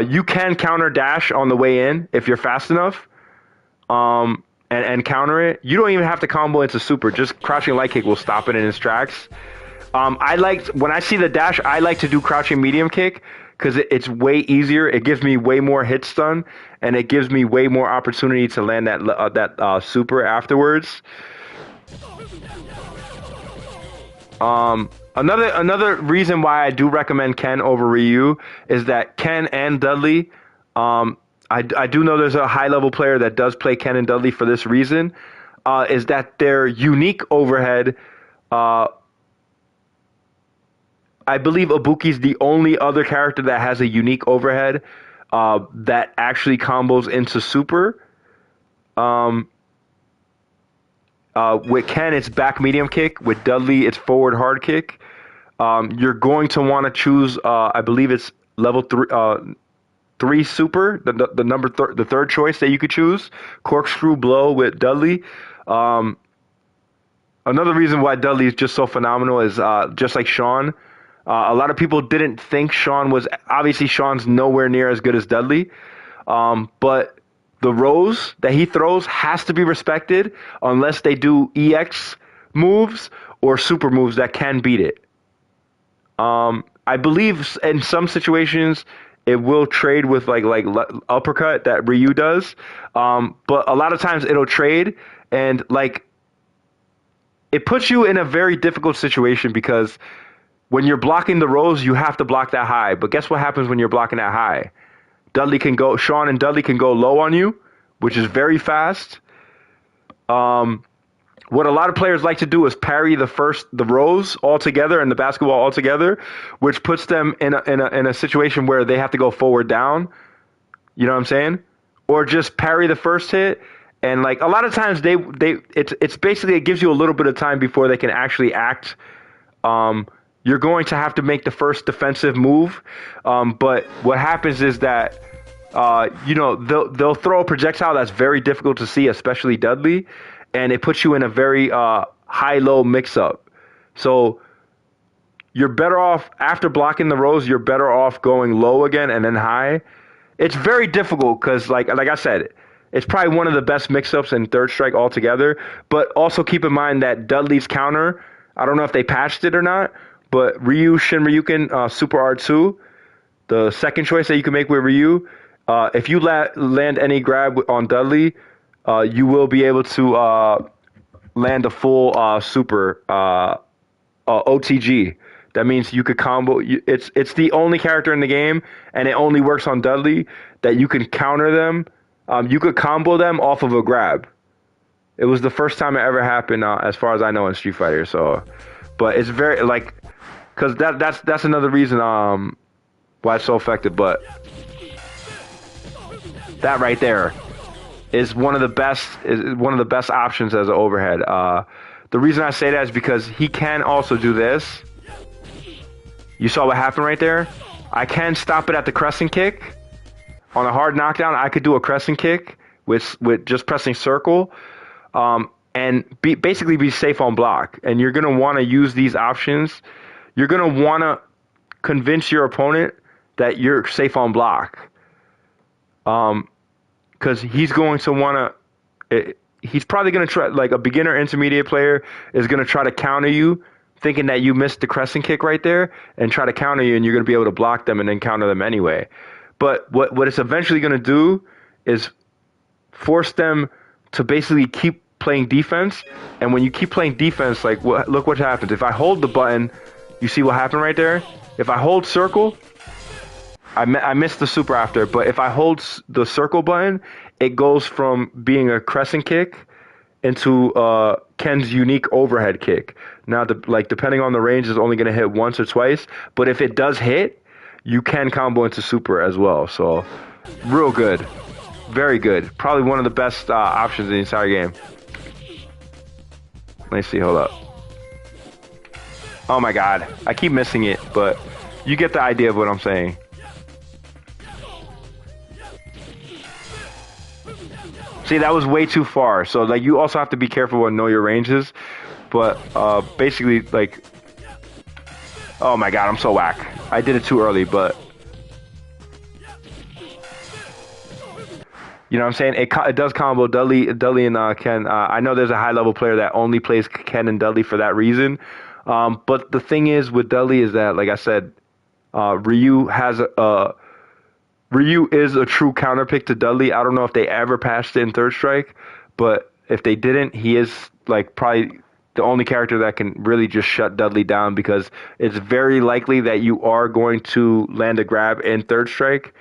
you can counter dash on the way in if you're fast enough. And counter it. You don't even have to combo into super. Just crouching light kick will stop it in its tracks. When I see the dash, I like to do crouching medium kick because it's way easier. It gives me way more hit stun, and it gives me way more opportunity to land that super afterwards. Another reason why I do recommend Ken over Ryu is that Ken and Dudley, I do know there's a high-level player that does play Ken and Dudley for this reason, is that their unique overhead, I believe Ibuki's the only other character that has a unique overhead that actually combos into super. With Ken, it's back medium kick. With Dudley, it's forward hard kick. You're going to want to choose, I believe it's level 3 super, the third choice that you could choose. Corkscrew blow with Dudley. Another reason why Dudley is just so phenomenal is just like Sean. A lot of people didn't think Sean was obviously Sean's nowhere near as good as Dudley, but the Rose that he throws has to be respected unless they do EX moves or super moves that can beat it. I believe in some situations it will trade with like uppercut that Ryu does, but a lot of times it'll trade and like it puts you in a very difficult situation because when you're blocking the Rose, you have to block that high. But guess what happens when you're blocking that high? Sean and Dudley can go low on you, which is very fast. What a lot of players like to do is parry the Rose altogether and the basketball altogether, which puts them in a situation where they have to go forward down. You know what I'm saying? Or just parry the first hit. And like a lot of times it's basically it gives you a little bit of time before they can actually act. You're going to have to make the first defensive move. But what happens is that they'll throw a projectile that's very difficult to see, especially Dudley, and it puts you in a very high-low mix-up. So you're better off after blocking the Rose. You're better off going low again and then high. It's very difficult because, like I said, it's probably one of the best mix-ups in Third Strike altogether. But also keep in mind that Dudley's counter, I don't know if they patched it or not, but Ryu Shin Ryuken Super R2, the second choice that you can make with Ryu, if you land any grab on Dudley, you will be able to land a full super OTG. That means you could combo. It's the only character in the game, and it only works on Dudley, that you can counter them. You could combo them off of a grab. It was the first time it ever happened, as far as I know, in Street Fighter. So, but it's very like, because that's another reason why it's so effective. But that right there is one of the best options as an overhead. The reason I say that is because he can also do this. You saw what happened right there? I can stop it at the crescent kick. On a hard knockdown, I could do a crescent kick with just pressing circle, and basically be safe on block. And you're going to want to use these options. You're going to want to convince your opponent that you're safe on block. Because he's going to want to, he's probably going to try, like a beginner intermediate player is going to try to counter you, thinking that you missed the crescent kick right there, and try to counter you, and you're going to be able to block them and then counter them anyway. But what it's eventually going to do is force them to basically keep playing defense. And when you keep playing defense, like look what happens. If I hold the button, you see what happened right there? If I hold circle, I missed the super after, but if I hold the circle button, it goes from being a crescent kick into Ken's unique overhead kick. Now, depending on the range, it's only going to hit once or twice, but if it does hit, you can combo into super as well. So, real good. Very good. Probably one of the best options in the entire game. Let me see, hold up. Oh my god, I keep missing it, but you get the idea of what I'm saying. See, that was way too far. So, like, you also have to be careful and know your ranges. But, basically, like... Oh, my God, I'm so whack. I did it too early, but... You know what I'm saying? It does combo Dudley and Ken. I know there's a high-level player that only plays Ken and Dudley for that reason. But the thing is with Dudley is that, like I said, Ryu is a true counterpick to Dudley. I don't know if they ever patched it in Third Strike, but if they didn't, he is like probably the only character that can really just shut Dudley down, because it's very likely that you are going to land a grab in Third Strike,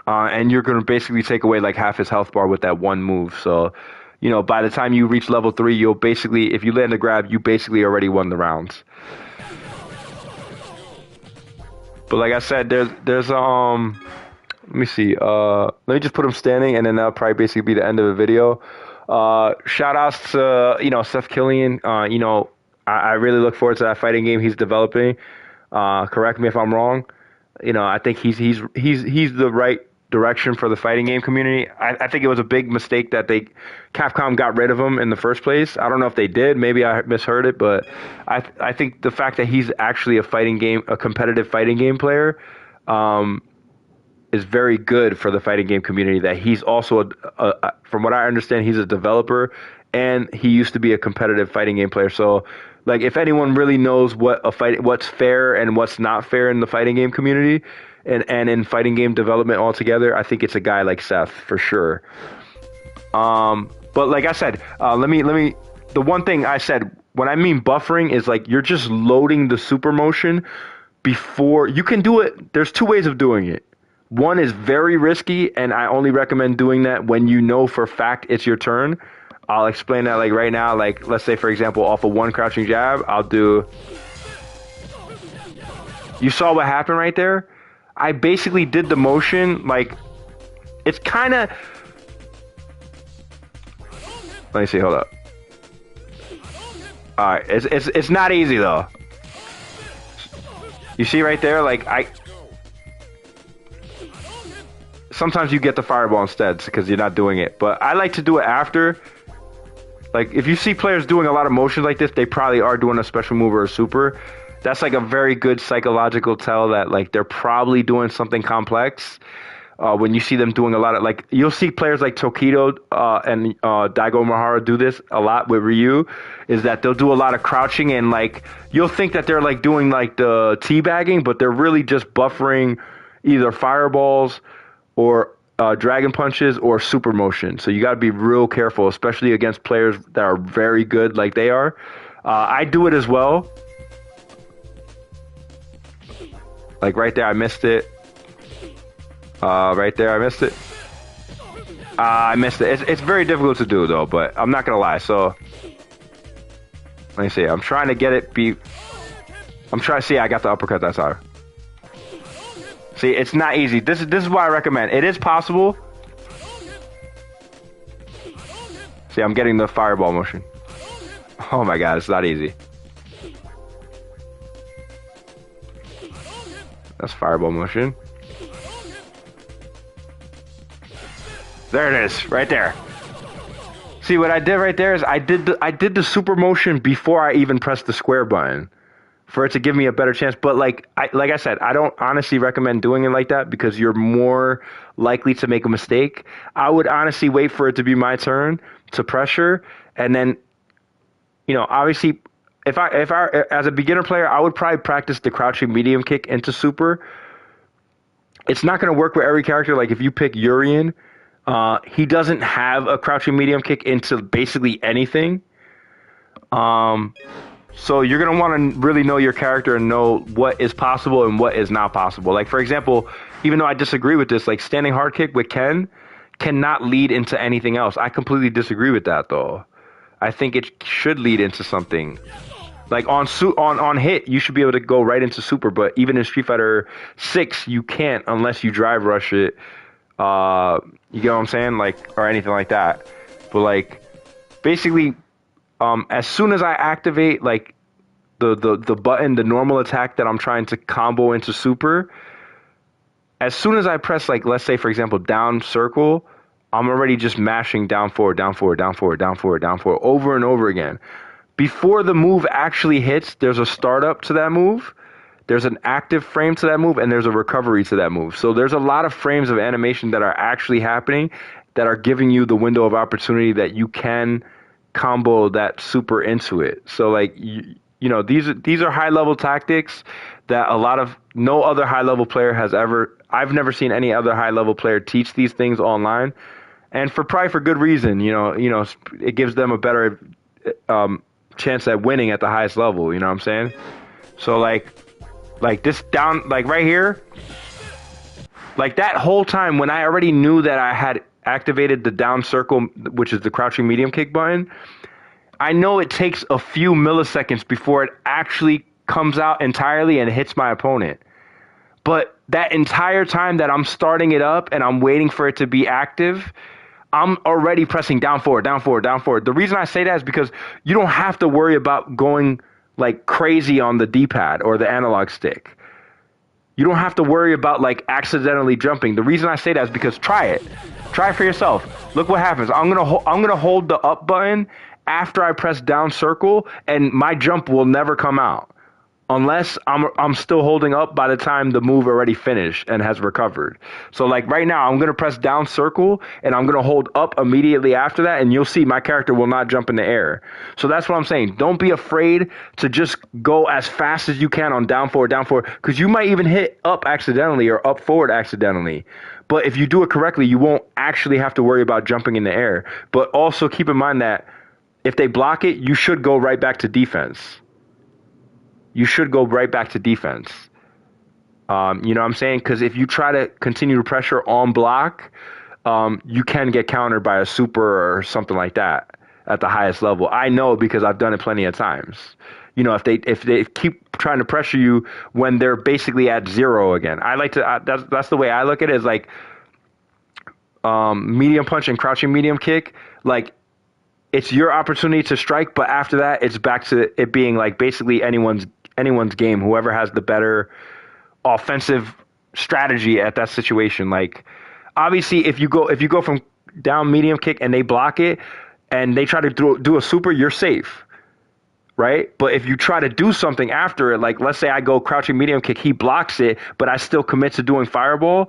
and you're going to basically take away like half his health bar with that one move. So, you know, by the time you reach level 3, you'll basically, if you land a grab, you basically already won the rounds. But like I said, there's let me see, let me just put him standing, and then that'll probably basically be the end of the video. Shout outs to, you know, Seth Killian. You know, I really look forward to that fighting game he's developing. Correct me if I'm wrong. You know, I think he's the right direction for the fighting game community. I think it was a big mistake that Capcom got rid of him in the first place. I don't know if they did. Maybe I misheard it, but I think the fact that he's actually a competitive fighting game player, is very good for the fighting game community. That he's also, from what I understand, he's a developer, and he used to be a competitive fighting game player. So, like, if anyone really knows what's fair and what's not fair in the fighting game community, and in fighting game development altogether, I think it's a guy like Seth for sure. But like I said, let me. The one thing I said when I mean buffering is like you're just loading the super motion before you can do it. There's two ways of doing it. One is very risky, and I only recommend doing that when you know for a fact it's your turn. I'll explain that like right now. Like, let's say, for example, off of one crouching jab, I'll do... You saw what happened right there? I basically did the motion, like, it's kind of... Let me see, hold up. Alright, it's not easy, though. You see right there, like, sometimes you get the fireball instead because you're not doing it. But I like to do it after. Like, if you see players doing a lot of motions like this, they probably are doing a special move or a super. That's like a very good psychological tell that, like, they're probably doing something complex. When you see them doing a lot of, like, you'll see players like Tokido and Daigo Mahara do this a lot with Ryu, is that they'll do a lot of crouching and, like, you'll think that they're, like, doing, like, the teabagging, but they're really just buffering either fireballs or dragon punches or super motion. So you got to be real careful, especially against players that are very good like they are. I do it as well. Like right there, I missed it. Right there, I missed it. I missed it. It's very difficult to do, though, but I'm not going to lie. So, let me see. I'm trying to get it. I'm trying to see. I got the uppercut that time. See, it's not easy. This is why I recommend. It is possible. See, I'm getting the fireball motion. Oh my god, it's not easy. That's fireball motion. There it is, right there. See, what I did right there is I did the super motion before I even pressed the square button, for it to give me a better chance. But like I said, I don't honestly recommend doing it like that because you're more likely to make a mistake. I would honestly wait for it to be my turn to pressure, and then, you know, obviously, if I as a beginner player, I would probably practice the crouching medium kick into super. It's not going to work with every character. Like if you pick Urian, he doesn't have a crouching medium kick into basically anything. So you're going to want to really know your character and know what is possible and what is not possible. Like, for example, even though I disagree with this, like standing hard kick with Ken cannot lead into anything else. I completely disagree with that, though. I think it should lead into something. Like on hit, you should be able to go right into super, but even in Street Fighter 6, you can't unless you drive rush it. You get what I'm saying? Like, or anything like that. But like, basically, as soon as I activate like the button, the normal attack that I'm trying to combo into super, as soon as I press, like, let's say for example down circle, I'm already just mashing down forward, down forward, down forward, down forward, down forward over and over again. Before the move actually hits, there's a startup to that move, there's an active frame to that move, and there's a recovery to that move. So there's a lot of frames of animation that are actually happening that are giving you the window of opportunity that you can combo that super into it. So like, you know, these are high level tactics that no other high level player has ever. I've never seen any other high level player teach these things online, and probably for good reason. You know, it gives them a better chance at winning at the highest level. You know what I'm saying? So like this down, like right here, like that whole time when I already knew that I had activated the down circle, which is the crouching medium kick button, I know it takes a few milliseconds before it actually comes out entirely and hits my opponent. But that entire time that I'm starting it up and I'm waiting for it to be active, I'm already pressing down forward, down forward, down forward. The reason I say that is because you don't have to worry about going like crazy on the D-pad or the analog stick. You don't have to worry about like accidentally jumping. The reason I say that is because try it. Try it for yourself. Look what happens. I'm gonna hold the up button after I press down circle, and my jump will never come out unless I'm still holding up by the time the move already finished and has recovered. So like right now, I'm gonna press down circle and I'm gonna hold up immediately after that, and you'll see my character will not jump in the air. So that's what I'm saying. Don't be afraid to just go as fast as you can on down forward, because you might even hit up accidentally or up forward accidentally. But if you do it correctly, you won't actually have to worry about jumping in the air. But also keep in mind that if they block it, you should go right back to defense. You should go right back to defense. You know what I'm saying? Because if you try to continue to pressure on block, you can get countered by a super or something like that at the highest level. I know because I've done it plenty of times. You know, if they keep trying to pressure you when they're basically at zero again. I like to that's the way I look at it, is like medium punch and crouching medium kick. Like, it's your opportunity to strike, but after that, it's back to it being like basically anyone's game. Whoever has the better offensive strategy at that situation. Like, obviously, if you go from down medium kick and they block it and they try to do a super, you're safe, right? But if you try to do something after it, like let's say I go crouching medium kick, he blocks it, but I still commit to doing fireball.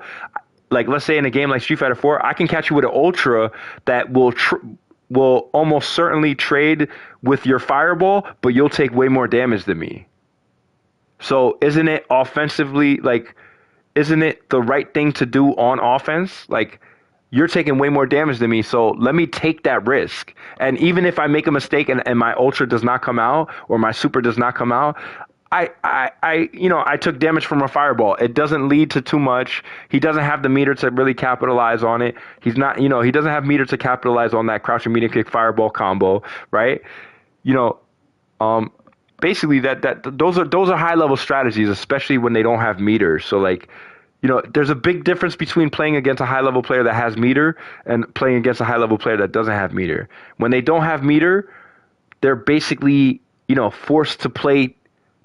Like, let's say in a game like Street Fighter 4, I can catch you with an ultra that will almost certainly trade with your fireball, but you'll take way more damage than me. So isn't it offensively, like, isn't it the right thing to do on offense? Like, you're taking way more damage than me, so let me take that risk. And even if I make a mistake and my ultra does not come out or my super does not come out, I took damage from a fireball. It doesn't lead to too much. He doesn't have the meter to really capitalize on it. He doesn't have meter to capitalize on that crouching medium kick fireball combo, right? Basically those are high level strategies, especially when they don't have meters. So like, there's a big difference between playing against a high level player that has meter and playing against a high level player that doesn't have meter. When they don't have meter, they're basically, forced to play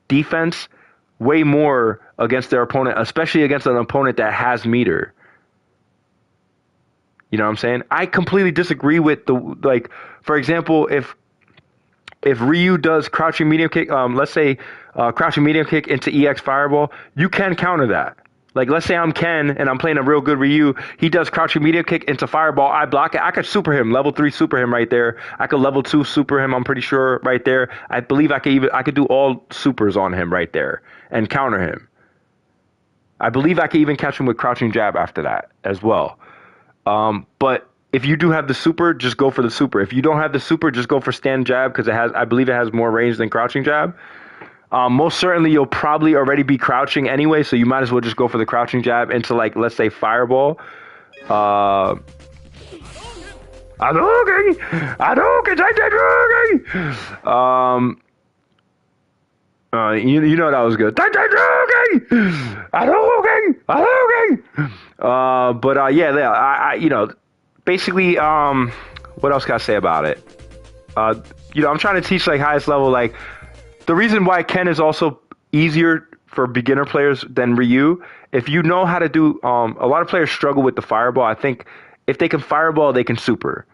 defense way more against their opponent, especially against an opponent that has meter. You know what I'm saying? I completely disagree with for example, if Ryu does crouching medium kick, let's say crouching medium kick into EX fireball, you can counter that. Like, let's say I'm Ken and I'm playing a real good Ryu. He does crouching medium kick into fireball. I block it. I could super him, level 3 super him right there. I could level 2 super him, I'm pretty sure, right there. I believe I could do all supers on him right there and counter him. I believe I could even catch him with crouching jab after that as well. But if you do have the super, just go for the super. If you don't have the super, just go for stand jab, because I believe it has more range than crouching jab. Most certainly you'll probably already be crouching anyway, so you might as well just go for the crouching jab into, like, let's say fireball. Hadouken! You know that was good. Basically, what else can I say about it? I'm trying to teach, like, highest level, like, the reason why Ken is also easier for beginner players than Ryu, if you know how to do, a lot of players struggle with the fireball. I think if they can fireball, they can super.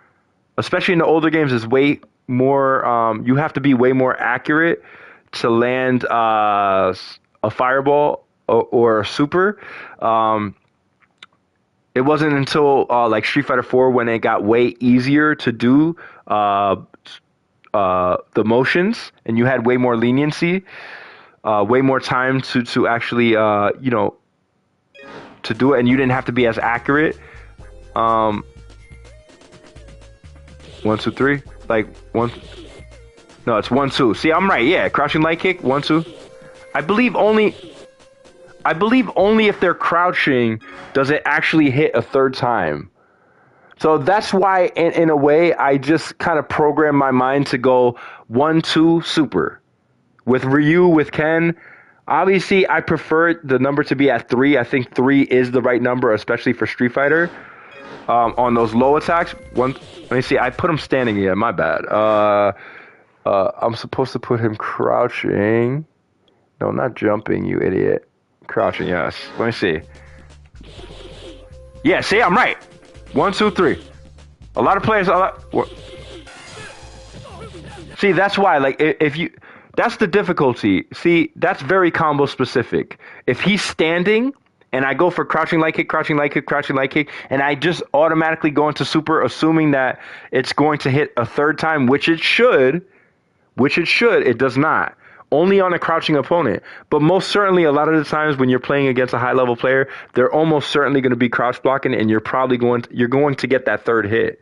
Especially in the older games, is way more, you have to be way more accurate to land a fireball or a super. It wasn't until like Street Fighter 4 when it got way easier to do the motions, and you had way more leniency, way more time to actually to do it, and you didn't have to be as accurate. 1, 2, 3, like one. No, it's 1, 2. See, I'm right. Yeah, crouching light kick, 1, 2. I believe only if they're crouching does it actually hit a third time. So that's why, in a way, I just kind of program my mind to go 1, 2, super. With Ryu, with Ken, obviously I prefer the number to be at 3. I think 3 is the right number, especially for Street Fighter. On those low attacks, let me see, I put him standing here, my bad. I'm supposed to put him crouching. No, not jumping, you idiot. Crouching, yes. Let me see. Yeah, see, I'm right. 1, 2, 3. A lot of players. See, that's why. Like, if you, that's the difficulty. See, that's very combo specific. If he's standing and I go for crouching light kick, crouching light kick, crouching light kick, and I just automatically go into super, assuming that it's going to hit a third time, which it should. It does not. Only on a crouching opponent. But most certainly, a lot of the times when you're playing against a high-level player, they're almost certainly going to be crouch blocking, and you're going to get that third hit.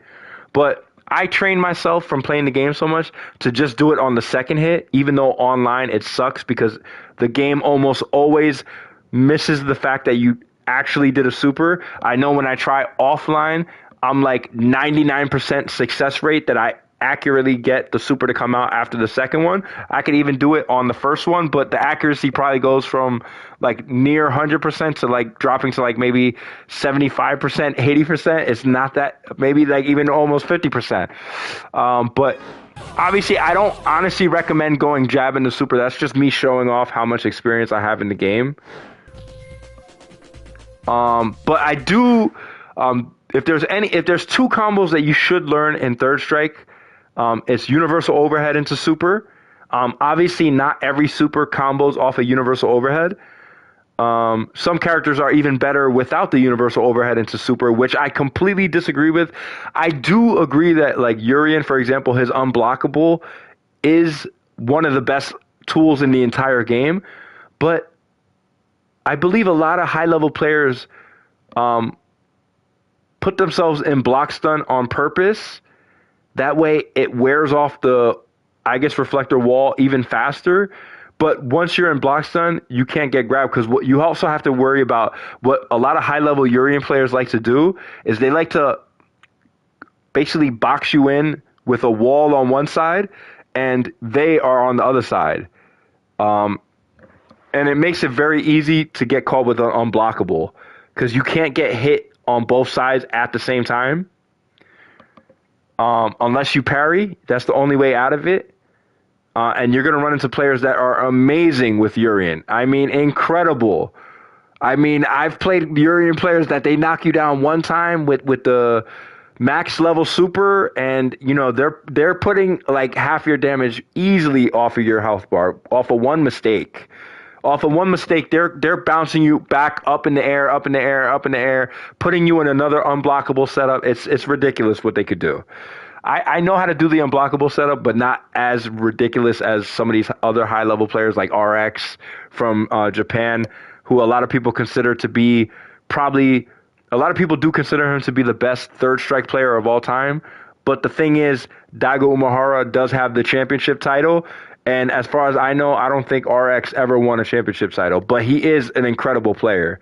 But I trained myself from playing the game so much to just do it on the second hit, even though online it sucks because the game almost always misses the fact that you actually did a super. I know when I try offline, I'm like 99% success rate that I accurately get the super to come out after the second one. I could even do it on the first one, but the accuracy probably goes from like near 100% to like dropping to like maybe 75%, 80%. It's not that, maybe like even almost 50%. But obviously I don't honestly recommend going jab into super. That's just me showing off how much experience I have in the game. But I do, if there's two combos that you should learn in Third Strike, it's universal overhead into super. Obviously, not every super combos off a universal overhead. Some characters are even better without the universal overhead into super, which I completely disagree with. I do agree that, like, Urien, for example, his unblockable is one of the best tools in the entire game. But I believe a lot of high-level players put themselves in block stun on purpose. That way it wears off the, I guess, reflector wall even faster. But once you're in block stun, you can't get grabbed because what you also have to worry about, what a lot of high-level Urien players like to do is they like to basically box you in with a wall on one side and they are on the other side. And it makes it very easy to get caught with an unblockable because you can't get hit on both sides at the same time. Unless you parry, that's the only way out of it. And you're going to run into players that are amazing with Urien. I mean, incredible. I mean, I've played Urien players that they knock you down one time with the max level super, and you know they're putting like half your damage easily off of your health bar off of one mistake. Off of one mistake, they're bouncing you back up in the air, up in the air, up in the air, putting you in another unblockable setup. It's ridiculous what they could do. I know how to do the unblockable setup, but not as ridiculous as some of these other high-level players like RX from Japan, who a lot of people consider to be a lot of people do consider him to be the best Third Strike player of all time. But the thing is, Daigo Umehara does have the championship title. And as far as I know, I don't think RX ever won a championship title, but he is an incredible player.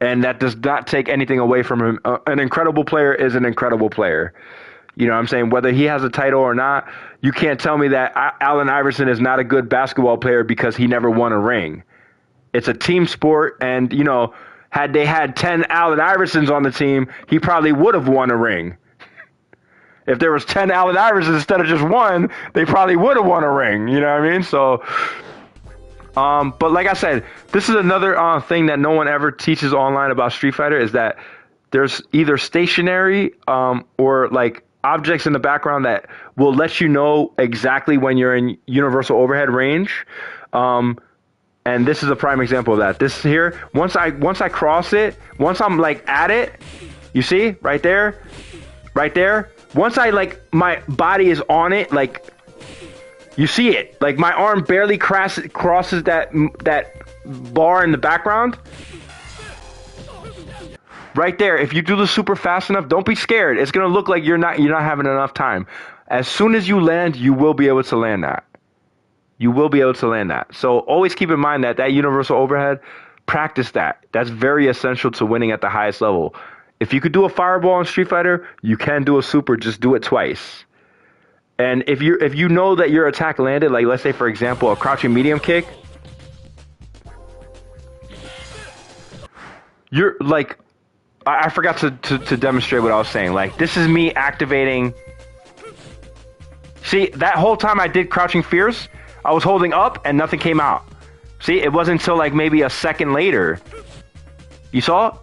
And that does not take anything away from him. An incredible player is an incredible player. You know what I'm saying? Whether he has a title or not, you can't tell me that Allen Iverson is not a good basketball player because he never won a ring. It's a team sport, and, you know, had they had 10 Allen Iversons on the team, he probably would have won a ring. If there was 10 Allen Iversons instead of just one, they probably would have won a ring. You know what I mean? So, but like I said, this is another thing that no one ever teaches online about Street Fighter is that there's either stationary or like objects in the background that will let you know exactly when you're in universal overhead range. And this is a prime example of that. This here, once I cross it, once I'm like at it, you see right there. Once I like my body is on it, like you see it, like my arm barely crosses that bar in the background. Right there. If you do the super fast enough, don't be scared. It's gonna look like you're not having enough time. As soon as you land, you will be able to land that. So always keep in mind that universal overhead, practice that. That's very essential to winning at the highest level. If you could do a fireball in Street Fighter, you can do a super, just do it twice. And if you know that your attack landed, like let's say for example, a crouching medium kick, you're like, I forgot to demonstrate what I was saying. Like this is me activating. See, that whole time I did crouching fierce, I was holding up and nothing came out. See, it wasn't until like maybe a second later. You saw?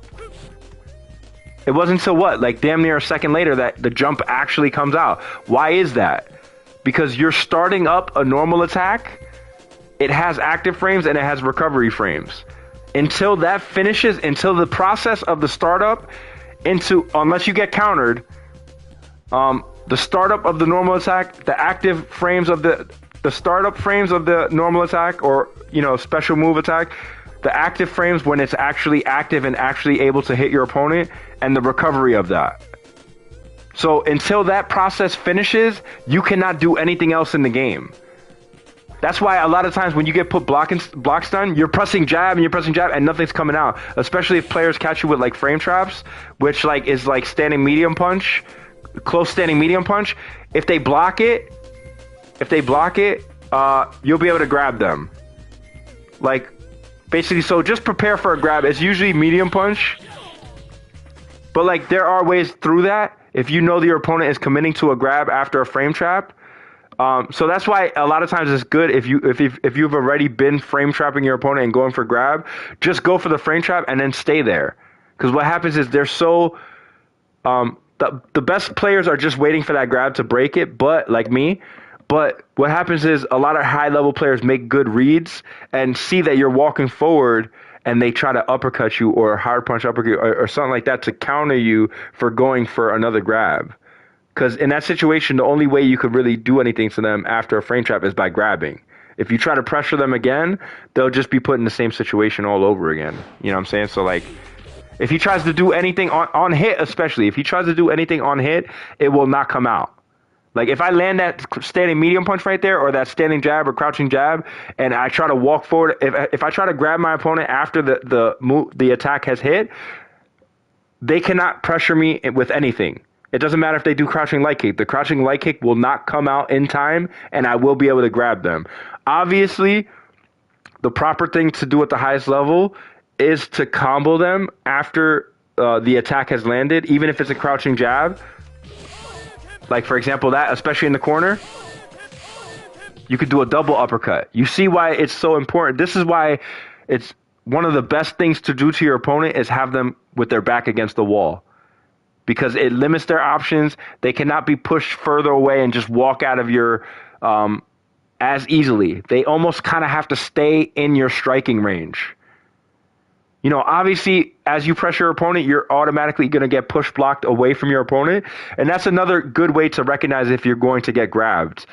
It wasn't until what? Like damn near a second later that the jump actually comes out. Why is that? Because you're starting up a normal attack. It has active frames and it has recovery frames. Until that finishes, until the process of the startup unless you get countered, the startup of the normal attack, the active frames of the startup frames of the normal attack, or special move attack, the active frames when it's actually active and actually able to hit your opponent, and the recovery of that. So until that process finishes, you cannot do anything else in the game. That's why a lot of times when you get put block stun, you're pressing jab and nothing's coming out. Especially if players catch you with like frame traps, which like is like standing medium punch, close standing medium punch. If they block it, you'll be able to grab them. Like basically, so just prepare for a grab. It's usually medium punch, but like there are ways through that if you know that your opponent is committing to a grab after a frame trap. So that's why a lot of times it's good if you've already been frame trapping your opponent and going for grab, just go for the frame trap and then stay there. Because what happens is they're so the best players are just waiting for that grab to break it, but like me. But what happens is a lot of high level players make good reads and see that you're walking forward and they try to uppercut you or hard punch uppercut or something like that to counter you for going for another grab. Because in that situation, the only way you could really do anything to them after a frame trap is by grabbing. If you try to pressure them again, they'll just be put in the same situation all over again. You know what I'm saying? So, like, if he tries to do anything on hit, especially, if he tries to do anything on hit, it will not come out. Like, if I land that standing medium punch right there or that standing jab or crouching jab and I try to walk forward, if I try to grab my opponent after the attack has hit, they cannot pressure me with anything. It doesn't matter if they do crouching light kick. The crouching light kick will not come out in time, and I will be able to grab them. Obviously, the proper thing to do at the highest level is to combo them after the attack has landed, even if it's a crouching jab. Like, for example, that, especially in the corner, you could do a double uppercut. You see why it's so important. This is why it's one of the best things to do to your opponent is have them with their back against the wall. Because it limits their options. They cannot be pushed further away and just walk out of your as easily. They almost kind of have to stay in your striking range. Obviously, as you press your opponent, you're automatically going to get push blocked away from your opponent. And that's another good way to recognize if you're going to get grabbed.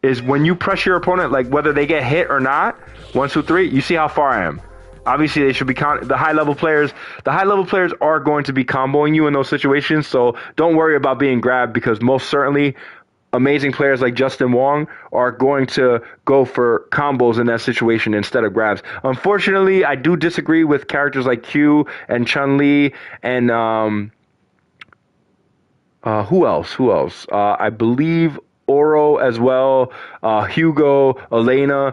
Is when you press your opponent, like whether they get hit or not, 1, 2, 3, you see how far I am. Obviously, they should be the high level players. The high level players are going to be comboing you in those situations. So don't worry about being grabbed because most certainly amazing players like Justin Wong are going to go for combos in that situation instead of grabs. Unfortunately, I do disagree with characters like Q and Chun-Li and who else? I believe Oro as well. Hugo, Elena.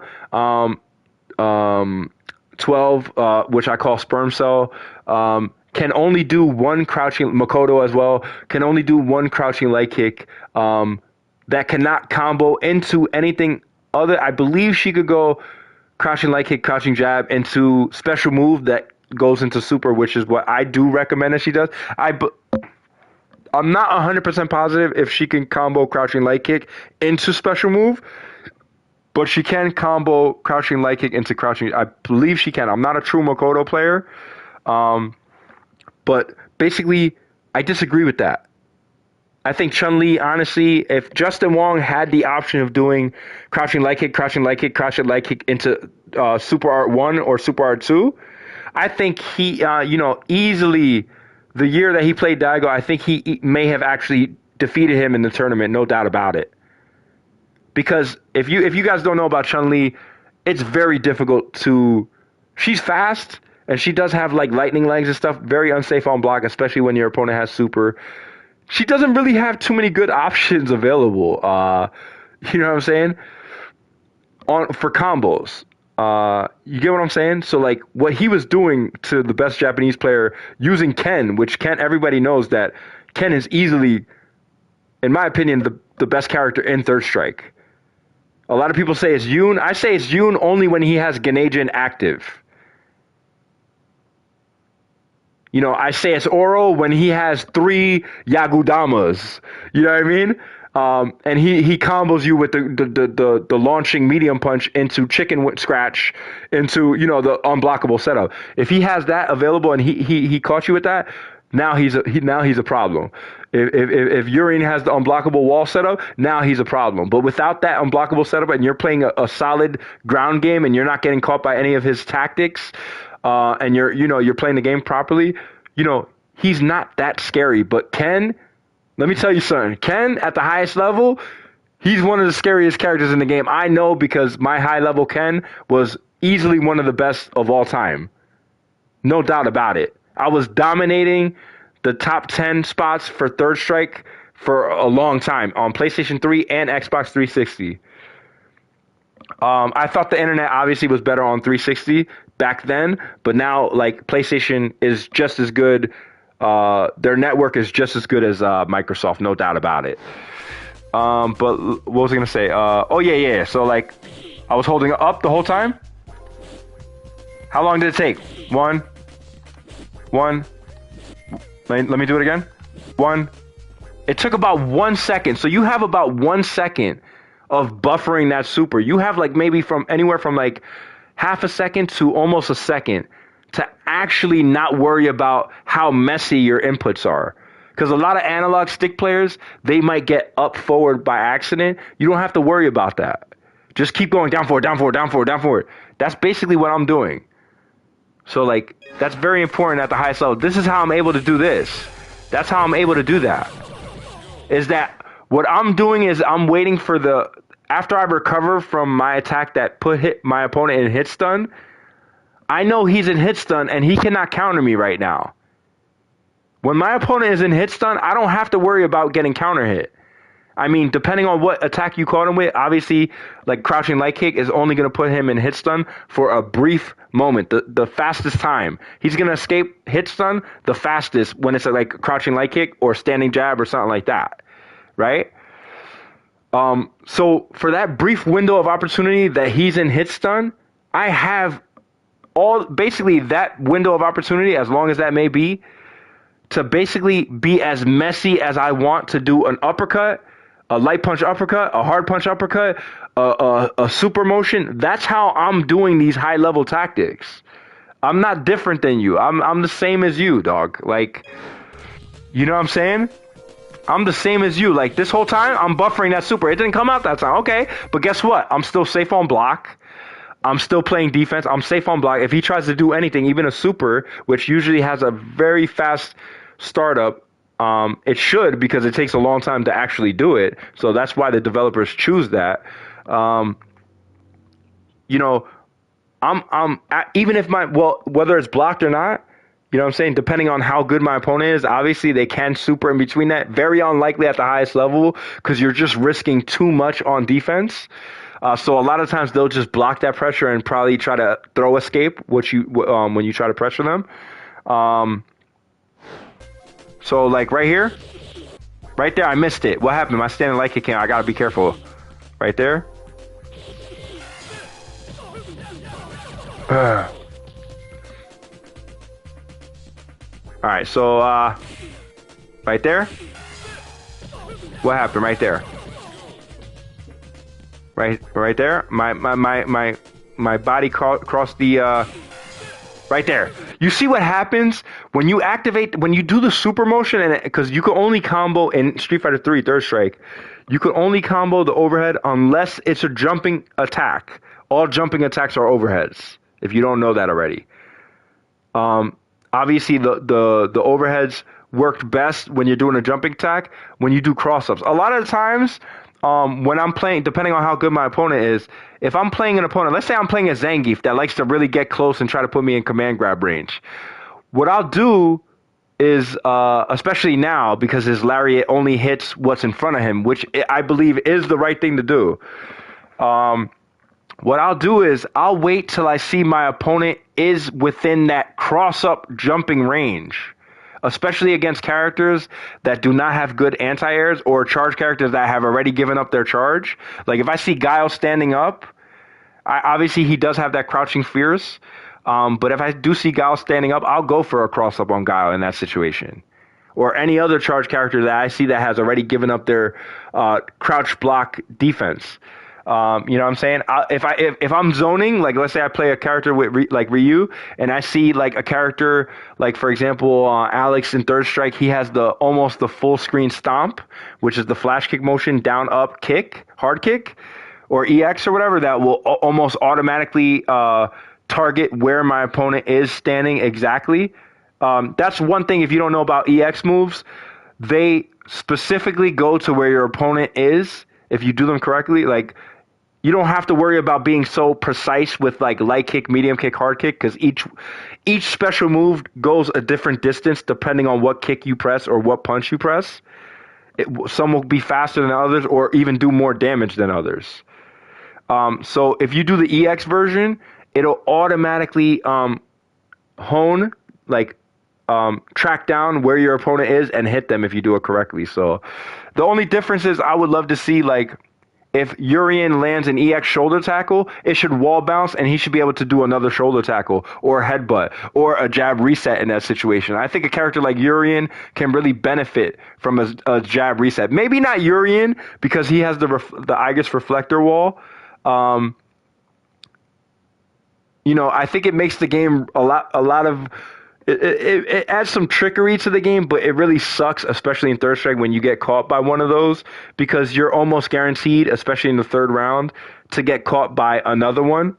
12, which I call sperm cell, can only do one crouching, Makoto as well, can only do one crouching leg kick, that cannot combo into anything other. I believe she could go crouching leg kick, crouching jab into special move that goes into super, which is what I do recommend that she does. I'm not 100% positive if she can combo crouching leg kick into special move, but she can combo crouching light kick into crouching. I believe she can. I'm not a true Makoto player. But basically, I disagree with that. I think Chun-Li, honestly, if Justin Wong had the option of doing crouching light kick, crouching light kick, crouching light kick into Super Art 1 or Super Art 2, I think he, easily, the year that he played Daigo, I think he may have actually defeated him in the tournament, no doubt about it. Because if you guys don't know about Chun-Li, it's very difficult to... She's fast, and she does have like lightning legs and stuff, very unsafe on block, especially when your opponent has super. She doesn't really have too many good options available. You know what I'm saying? For combos. You get what I'm saying? So like what he was doing to the best Japanese player using Ken, which Ken, everybody knows that Ken is easily, in my opinion, the best character in Third Strike. A lot of people say it's Yoon. I say it's Yoon only when he has Ganejin active. You know, I say it's Oro when he has 3 Yagudamas. You know what I mean? And he combos you with the launching medium punch into chicken scratch into, you know, the unblockable setup. If he has that available and he caught you with that, now he's a problem. If Urien has the unblockable wall setup, now he's a problem. But without that unblockable setup and you're playing a solid ground game and you're not getting caught by any of his tactics, and you're playing the game properly, you know, he's not that scary. But Ken, let me tell you something. Ken, at the highest level, he's one of the scariest characters in the game. I know because my high level Ken was easily one of the best of all time. No doubt about it. I was dominating the top 10 spots for Third Strike for a long time on PlayStation 3 and Xbox 360. I thought the internet obviously was better on 360 back then, but now like PlayStation is just as good. Their network is just as good as Microsoft, no doubt about it. But what was I gonna say? Yeah. So like, I was holding up the whole time. How long did it take? One. Let me do it again. 1. It took about 1 second. So you have about 1 second of buffering that super. You have like maybe from anywhere from like half a second to almost a second to actually not worry about how messy your inputs are. Because a lot of analog stick players, they might get up forward by accident. You don't have to worry about that. Just keep going down forward, down forward, down forward, down forward. That's basically what I'm doing. So like, that's very important at the highest level. This is how I'm able to do this. That's how I'm able to do that. Is that what I'm doing is I'm waiting for after I recover from my attack that hit my opponent in hit stun, I know he's in hit stun and he cannot counter me right now. When my opponent is in hit stun, I don't have to worry about getting counter hit. I mean, depending on what attack you caught him with, obviously, like crouching light kick is only going to put him in hit stun for a brief moment, the fastest time. He's going to escape hit stun the fastest when it's like crouching light kick or standing jab or something like that, right? So for that brief window of opportunity that he's in hit stun, I have basically that window of opportunity, as long as that may be, to basically be as messy as I want to do an uppercut, a light punch uppercut, a hard punch uppercut, a super motion. That's how I'm doing these high level tactics. I'm not different than you. I'm the same as you, dog. Like, you know what I'm saying? I'm the same as you. Like, this whole time, I'm buffering that super. It didn't come out that time. Okay. But guess what? I'm still safe on block. I'm still playing defense. I'm safe on block. If he tries to do anything, even a super, which usually has a very fast startup, it should, because it takes a long time to actually do it. So that's why the developers choose that. You know, even if whether it's blocked or not, you know what I'm saying? Depending on how good my opponent is, obviously they can super in between that. Very unlikely at the highest level because you're just risking too much on defense. So a lot of times they'll just block that pressure and probably try to throw escape, when you try to pressure them. So like right here, right there, I missed it. What happened? My standing light kick came. I gotta be careful. Right there. All right, so right there. What happened? Right there. Right there. My body crossed the. Right there. You see what happens when you do the super motion, and because you can only combo in Street Fighter 3 Third Strike, you can only combo the overhead unless it's a jumping attack. All jumping attacks are overheads, if you don't know that already. Obviously the overheads worked best when you're doing a jumping attack, when you do cross-ups. A lot of the times, when I'm playing, depending on how good my opponent is, if I'm playing an opponent, let's say I'm playing a Zangief that likes to really get close and try to put me in command grab range. What I'll do is, especially now, because his lariat only hits what's in front of him, which I believe is the right thing to do. What I'll do is I'll wait till I see my opponent is within that cross-up jumping range. especially against characters that do not have good anti-airs or charge characters that have already given up their charge. Like if I see Guile standing up, obviously he does have that crouching fierce. But if I do see Guile standing up, I'll go for a cross-up on Guile in that situation. Or any other charge character that I see that has already given up their crouch block defense. You know what I'm saying? If I'm zoning, like let's say I play a character with like Ryu, and I see like a character like for example Alex in Third Strike, he has almost the full screen stomp, which is the flash kick motion, down up kick, hard kick, or EX or whatever that will almost automatically target where my opponent is standing exactly. That's one thing. If you don't know about EX moves, they specifically go to where your opponent is. If you do them correctly, like you don't have to worry about being so precise with like light kick, medium kick, hard kick, because each special move goes a different distance depending on what kick you press or what punch you press. Some will be faster than others or even do more damage than others. So if you do the EX version, it'll automatically hone, like track down where your opponent is and hit them if you do it correctly. So the only difference is I would love to see like if Urien lands an EX shoulder tackle, it should wall bounce and he should be able to do another shoulder tackle or a headbutt or a jab reset in that situation. I think a character like Urien can really benefit from a jab reset. Maybe not Urien because he has the Aegis reflector wall. You know, I think it makes the game a lot of it adds some trickery to the game, but it really sucks, especially in Third Strike, when you get caught by one of those, because you're almost guaranteed, especially in the third round, to get caught by another one.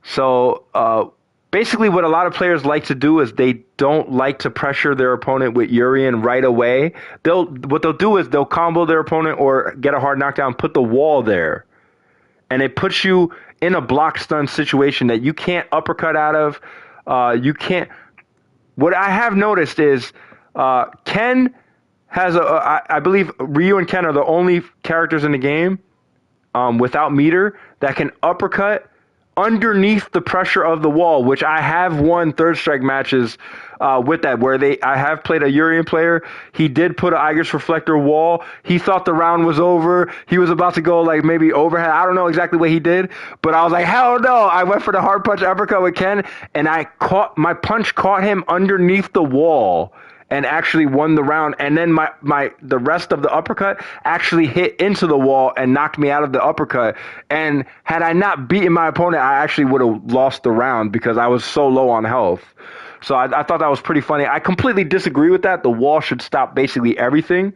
So basically what a lot of players like to do is they don't like to pressure their opponent with Urien right away. What they'll do is they'll combo their opponent or get a hard knockdown, put the wall there, and it puts you in a block stun situation that you can't uppercut out of. You can't. What I have noticed is Ken has I believe Ryu and Ken are the only characters in the game without meter that can uppercut underneath the pressure of the wall, which I have won Third Strike matches with that, where I have played a Urien player. He did put an Aegis reflector wall. He thought the round was over. He was about to go like maybe overhead. I don't know exactly what he did, but I was like, hell no. I went for the hard punch uppercut with Ken, and my punch caught him underneath the wall and actually won the round. And then the rest of the uppercut actually hit into the wall and knocked me out of the uppercut. And had I not beaten my opponent, I actually would have lost the round because I was so low on health. So I thought that was pretty funny. I completely disagree with that. The wall should stop basically everything.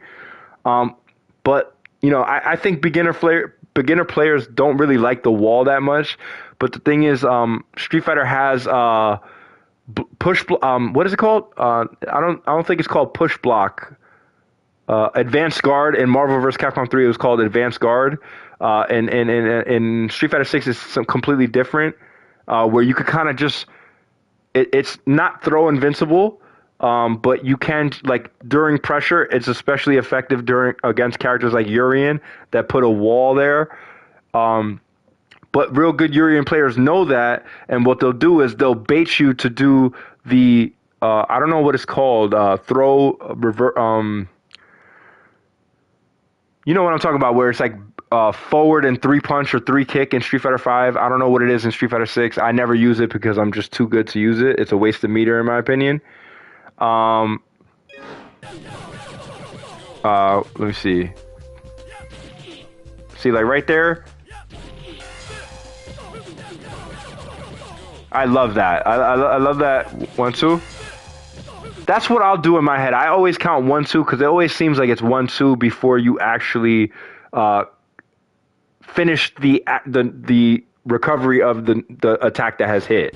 But, you know, I think beginner players don't really like the wall that much. But the thing is, Street Fighter has what is it called? I don't think it's called push block. Advanced guard in Marvel vs. Capcom 3, it was called Advanced Guard. And in Street Fighter 6, it's some completely different, where you could kind of just, it's not throw invincible, but you can, like, during pressure, it's especially effective against characters like Urien that put a wall there. But real good Urien players know that, and what they'll do is they'll bait you to do the, I don't know what it's called, throw, revert, you know what I'm talking about, where it's like forward and 3-punch or 3-kick in Street Fighter 5. I don't know what it is in Street Fighter 6. I never use it because I'm just too good to use it. It's a waste of meter in my opinion. Let me see. See, like right there. I love that. I love that 1-2. That's what I'll do in my head. I always count 1-2 because it always seems like it's 1-2 before you actually finish the recovery of the attack that has hit.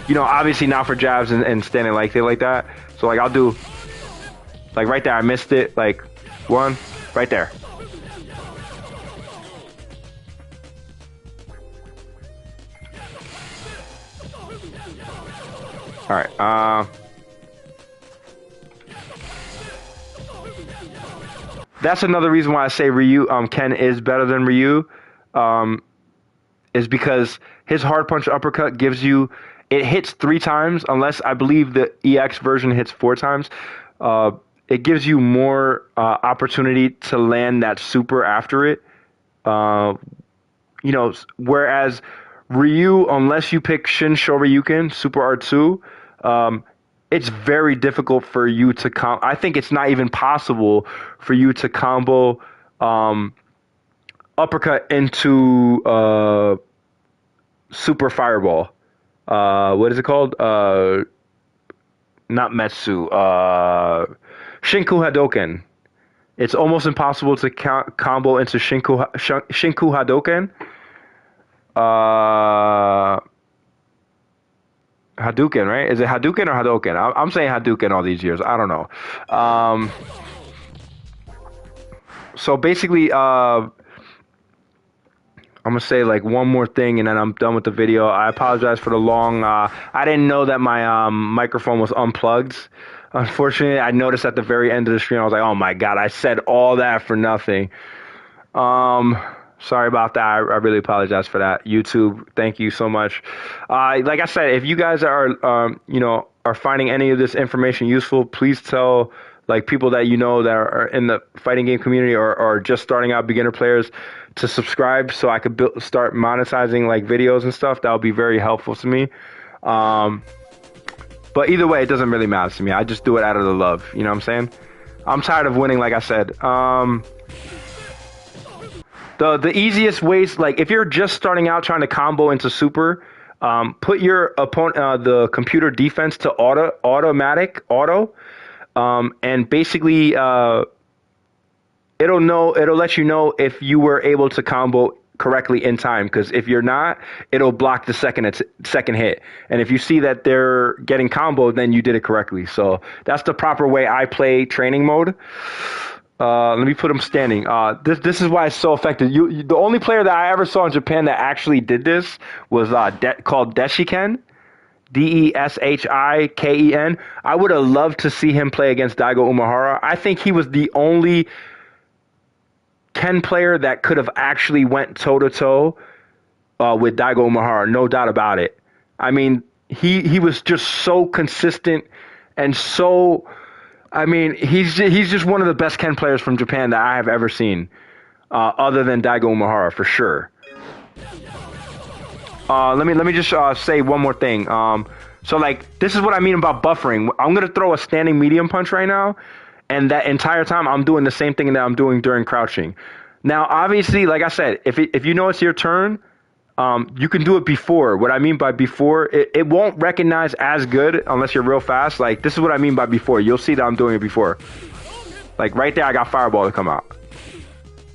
You know, obviously not for jabs and standing like that. So like I'll do like right there. I missed it. Like 1 right there. All right. That's another reason why I say Ken is better than Ryu, is because his hard punch uppercut gives you it hits 3 times, unless I believe the EX version hits 4 times. It gives you more opportunity to land that super after it. Whereas Ryu, unless you pick Shin Shoryuken, Super R2, it's very difficult for you to I think it's not even possible for you to combo uppercut into Super Fireball. What is it called? Not Metsu. Shinku Hadoken. It's almost impossible to combo into Shinku Hadoken. Hadouken, right? Is it Hadouken or Hadoken? I'm saying Hadouken all these years. I don't know. So basically, I'm gonna say like one more thing, and then I'm done with the video. I apologize for the long. I didn't know that my microphone was unplugged. Unfortunately, I noticed at the very end of the stream, I was like, "Oh my god, I said all that for nothing." Sorry about that. I really apologize for that. YouTube, thank you so much. Like I said, if you guys are finding any of this information useful, please tell like people that you know that are in the fighting game community or just starting out beginner players to subscribe, so I could start monetizing like videos and stuff. That would be very helpful to me. But either way, it doesn't really matter to me. I just do it out of the love. You know what I'm saying? I'm tired of winning, like I said. The easiest ways, like if you're just starting out trying to combo into super, put your opponent the computer defense to auto, and basically it'll let you know if you were able to combo correctly in time, because if you're not, it'll block the second hit, and if you see that they're getting comboed, then you did it correctly. So that's the proper way I play training mode. Let me put him standing. This is why it's so effective. The only player that I ever saw in Japan that actually did this was called Deshiken, Deshiken. I would have loved to see him play against Daigo Umehara. I think he was the only Ken player that could have actually went toe to toe with Daigo Umehara, no doubt about it. I mean, he was just so consistent and so. I mean, he's just one of the best Ken players from Japan that I have ever seen, other than Daigo Umehara for sure. Let me just say one more thing. So like this is what I mean about buffering. I'm gonna throw a standing medium punch right now, and that entire time I'm doing the same thing that I'm doing during crouching. Now, obviously, like I said, if you know it's your turn, you can do it before. What I mean by before, it won't recognize as good unless you're real fast. Like, this is what I mean by before. You'll see that I'm doing it before. Like, right there, I got Fireball to come out.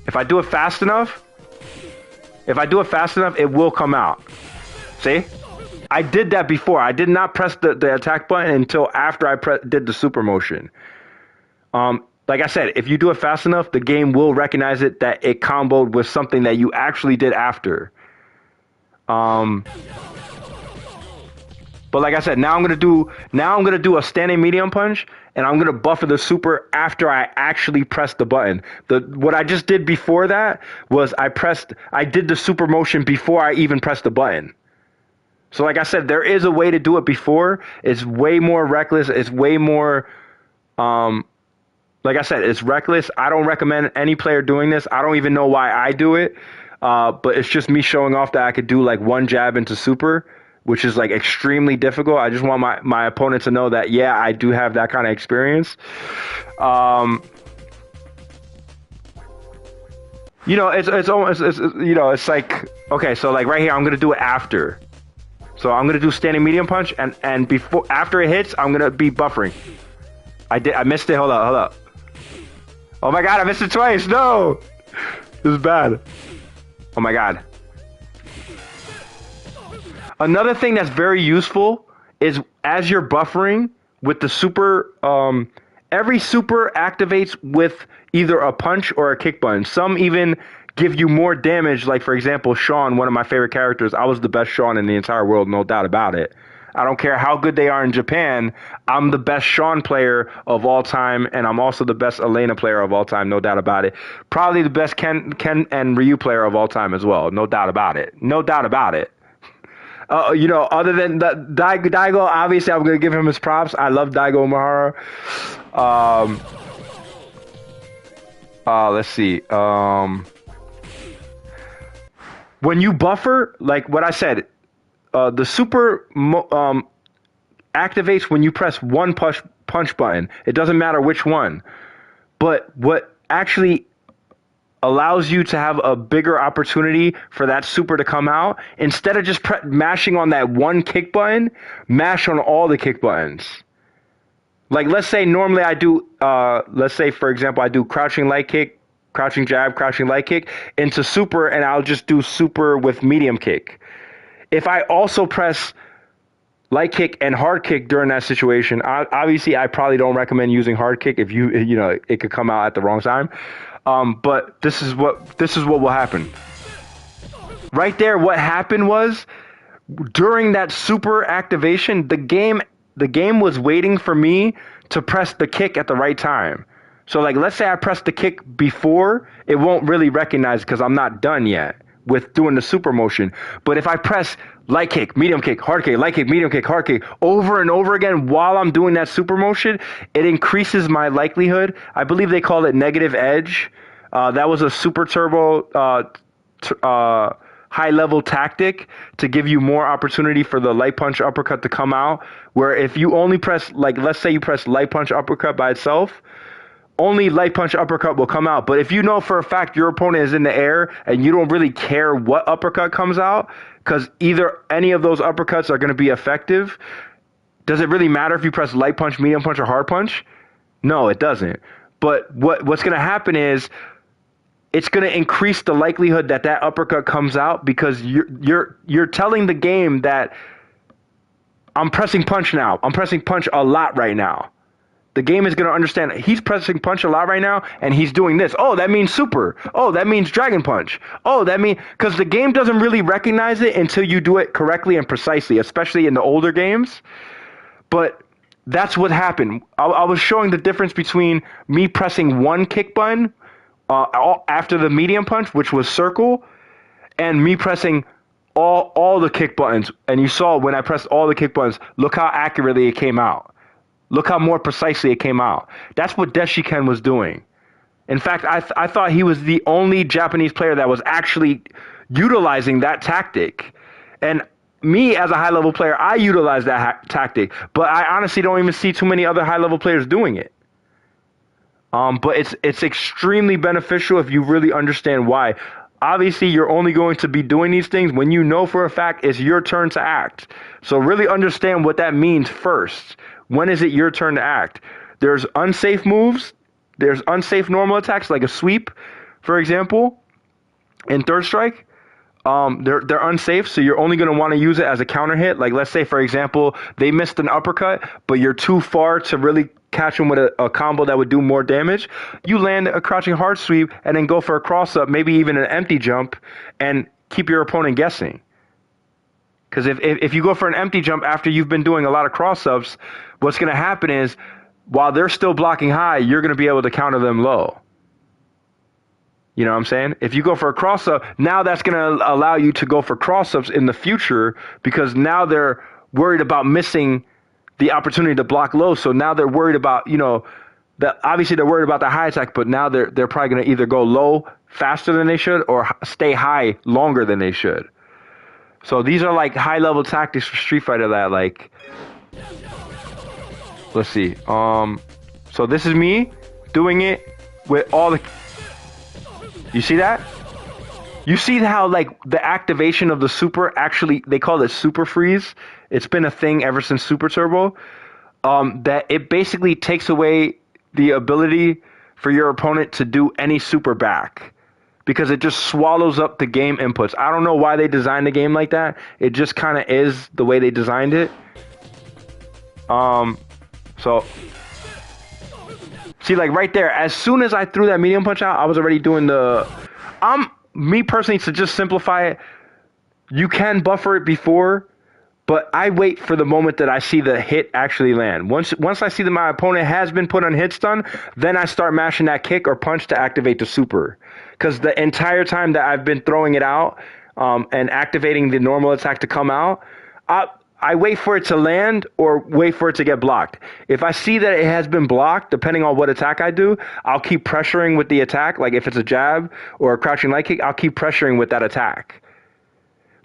If I do it fast enough, it will come out. See? I did that before. I did not press the attack button until after I did the super motion. Like I said, if you do it fast enough, the game will recognize it that it comboed with something that you actually did after. But like I said, now I'm gonna do a standing medium punch, and I'm gonna buffer the super after I actually press the button. What I just did before that was I did the super motion before I even pressed the button. So like I said, there is a way to do it before. It's way more reckless. It's way more, like I said, it's reckless. I don't recommend any player doing this. I don't even know why I do it. But it's just me showing off that I could do like one jab into super, which is like extremely difficult. I just want my opponent to know that, yeah, I do have that kind of experience. It's like, okay, so like right here, I'm going to do it after. So I'm going to do standing medium punch, and after it hits, I'm going to be buffering. I missed it. Hold up. Oh my God, I missed it twice. No, this is bad. Oh my God. Another thing that's very useful is as you're buffering with the super, every super activates with either a punch or a kick button. Some even give you more damage. Like, for example, Sean, one of my favorite characters. I was the best Sean in the entire world, no doubt about it. I don't care how good they are in Japan. I'm the best Sean player of all time, and I'm also the best Elena player of all time, no doubt about it. Probably the best Ken and Ryu player of all time as well, no doubt about it. No doubt about it. Other than Daigo, obviously I'm gonna give him his props. I love Daigo Umehara. Let's see. When you buffer, like what I said, the super activates when you press one punch button. It doesn't matter which one. But what actually allows you to have a bigger opportunity for that super to come out, instead of just mashing on that one kick button, mash on all the kick buttons. Like, let's say normally I do, let's say, for example, I do crouching light kick, crouching jab, crouching light kick into super, and I'll just do super with medium kick. If I also press light kick and hard kick during that situation, obviously I probably don't recommend using hard kick if it could come out at the wrong time. But this is what will happen. Right there, what happened was during that super activation, the game was waiting for me to press the kick at the right time. So like, let's say I press the kick before, it won't really recognize because I'm not done yet with doing the super motion. But if I press light kick, medium kick, hard kick, light kick, medium kick, hard kick over and over again while I'm doing that super motion, it increases my likelihood. I believe they call it negative edge. That was a super turbo high level tactic to give you more opportunity for the light punch uppercut to come out, where if you only press, like, let's say you press light punch uppercut by itself, only light punch uppercut will come out. But if you know for a fact your opponent is in the air and you don't really care what uppercut comes out, because either any of those uppercuts are going to be effective, does it really matter if you press light punch, medium punch, or hard punch? No, it doesn't. But what's going to happen is it's going to increase the likelihood that uppercut comes out, because you're telling the game that I'm pressing punch now. I'm pressing punch a lot right now. The game is going to understand he's pressing punch a lot right now, and he's doing this. Oh, that means super. Oh, that means dragon punch. Oh, that means... Because the game doesn't really recognize it until you do it correctly and precisely, especially in the older games. But that's what happened. I was showing the difference between me pressing one kick button after the medium punch, which was circle, and me pressing all the kick buttons. And you saw when I pressed all the kick buttons, look how accurately it came out. Look how more precisely it came out. That's what Deshiken was doing. In fact, I thought he was the only Japanese player that was actually utilizing that tactic. And me, as a high-level player, I utilize that tactic. But I honestly don't even see too many other high-level players doing it. But it's extremely beneficial if you really understand why. Obviously, you're only going to be doing these things when you know for a fact it's your turn to act. So really understand what that means first. When is it your turn to act? There's unsafe moves. There's unsafe normal attacks, like a sweep, for example, in Third Strike. They're unsafe, so you're only going to want to use it as a counter hit. Like, let's say, for example, they missed an uppercut, but you're too far to really catch them with a combo that would do more damage. You land a crouching hard sweep and then go for a cross-up, maybe even an empty jump, and keep your opponent guessing. Because if you go for an empty jump after you've been doing a lot of cross-ups, what's going to happen is, while they're still blocking high, you're going to be able to counter them low. You know what I'm saying? If you go for a cross-up, now that's going to allow you to go for cross-ups in the future, because now they're worried about missing the opportunity to block low. So now they're worried about, that obviously they're worried about the high attack, but now they're probably going to either go low faster than they should or stay high longer than they should. So these are like high-level tactics for Street Fighter that, like, let's see. So this is me doing it with all the... You see that? You see how, like, the activation of the super, actually, they call it super freeze. It's been a thing ever since Super Turbo. That it basically takes away the ability for your opponent to do any super back, because it just swallows up the game inputs. I don't know why they designed the game like that. It just kind of is the way they designed it. So, see, like right there, as soon as I threw that medium punch out, I was already doing the... Me personally, to just simplify it, you can buffer it before, but I wait for the moment that I see the hit actually land. Once I see that my opponent has been put on hit stun, then I start mashing that kick or punch to activate the super. Because the entire time that I've been throwing it out and activating the normal attack to come out, I wait for it to land or wait for it to get blocked. If I see that it has been blocked, depending on what attack I do, I'll keep pressuring with the attack. Like if it's a jab or a crouching light kick, I'll keep pressuring with that attack.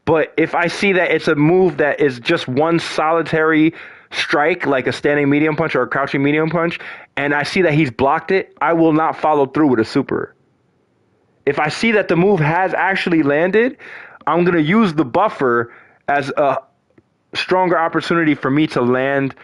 But if I see that it's a move that is just one solitary strike, like a standing medium punch or a crouching medium punch, and I see that he's blocked it, I will not follow through with a super. If I see that the move has actually landed, I'm going to use the buffer as a stronger opportunity for me to land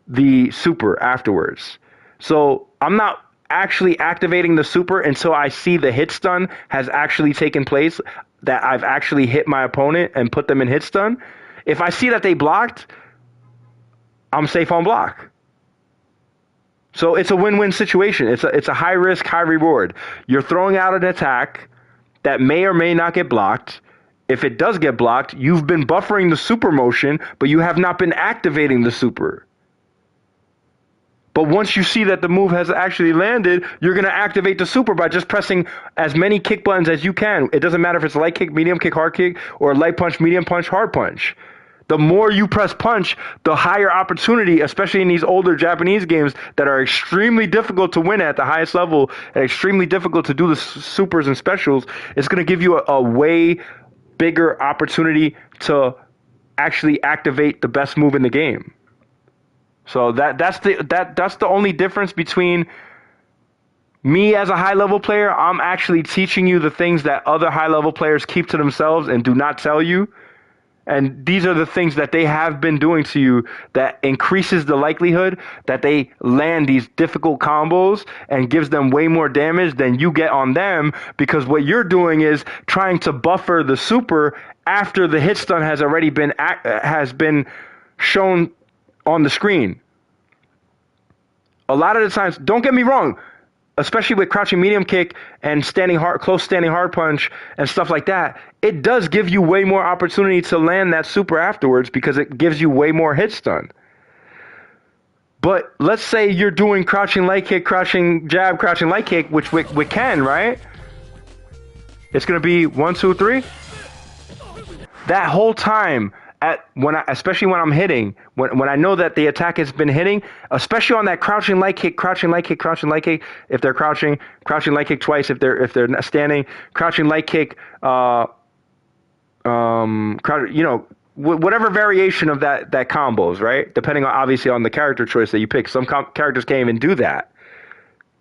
the super afterwards. So I'm not actually activating the super until I see the hit stun has actually taken place, that I've actually hit my opponent and put them in hit stun. If I see that they blocked, I'm safe on block. So it's a win-win situation. It's a high risk, high reward. You're throwing out an attack that may or may not get blocked. If it does get blocked, you've been buffering the super motion, but you have not been activating the super. But once you see that the move has actually landed, you're going to activate the super by just pressing as many kick buttons as you can. It doesn't matter if it's light kick, medium kick, hard kick, or light punch, medium punch, hard punch. The more you press punch, the higher opportunity, especially in these older Japanese games that are extremely difficult to win at the highest level and extremely difficult to do the supers and specials, it's going to give you a way bigger opportunity to actually activate the best move in the game. So that's the only difference between me as a high level player. I'm actually teaching you the things that other high level players keep to themselves and do not tell you. And these are the things that they have been doing to you that increases the likelihood that they land these difficult combos and gives them way more damage than you get on them, because what you're doing is trying to buffer the super after the hit stun has already been shown on the screen. A lot of the times, don't get me wrong, especially with crouching medium kick and close standing hard punch and stuff like that, it does give you way more opportunity to land that super afterwards because it gives you way more hit stun. But let's say you're doing crouching light kick, crouching jab, crouching light kick, which we can, right? It's going to be 1, 2, 3. That whole time, especially when I'm hitting, when I know that the attack has been hitting, especially on that crouching light kick, if they're crouching light kick twice, if they're standing, crouching light kick, whatever variation of that combos, right? Depending on obviously on the character choice that you pick. Some characters can't even do that.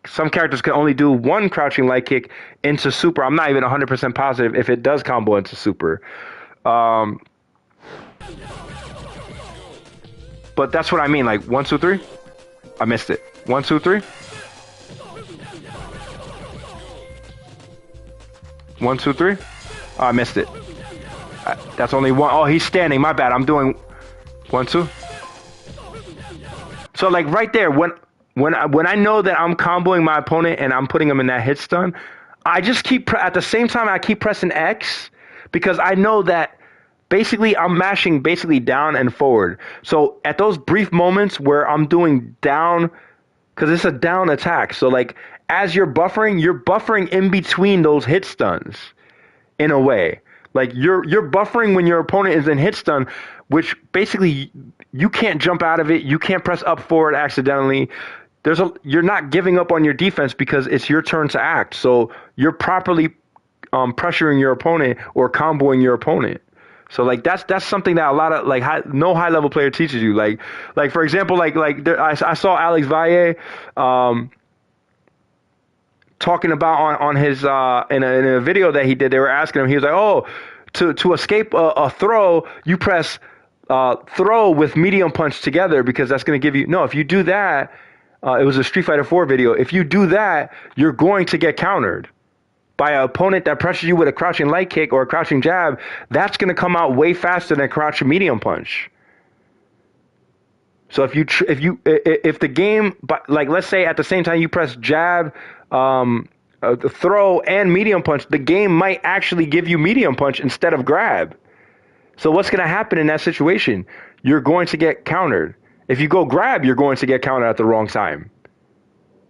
Some characters can only do one crouching light kick into super. I'm not even 100% positive if it does combo into super. But that's what I mean, like 1, 2, 3. I missed it. 1, 2, 3. 1, 2, 3. Oh, I missed it. That's only one. Oh, he's standing. My bad. I'm doing 1, 2. So like right there, when I know that I'm comboing my opponent and I'm putting him in that hit stun, I just keep at the same time I keep pressing X because I know that. Basically, I'm mashing down and forward. So at those brief moments where I'm doing down, because it's a down attack. So like as you're buffering in between those hit stuns in a way. Like you're buffering when your opponent is in hit stun, which basically you can't jump out of it. You can't press up forward accidentally. You're not giving up on your defense because it's your turn to act. So you're properly pressuring your opponent or comboing your opponent. So like that's something that a lot of no high level player teaches you. Like for example, I saw Alex Valle talking about on his in a video that he did. They were asking him. He was like, "Oh, to escape a throw, you press throw with medium punch together because that's going to give you." No, if you do that, it was a Street Fighter 4 video. If you do that, you're going to get countered by an opponent that pressures you with a crouching light kick or a crouching jab. That's going to come out way faster than a crouching medium punch. So if the game, like let's say at the same time you press jab, the throw and medium punch, the game might actually give you medium punch instead of grab. So what's going to happen in that situation? You're going to get countered. If you go grab, you're going to get countered at the wrong time.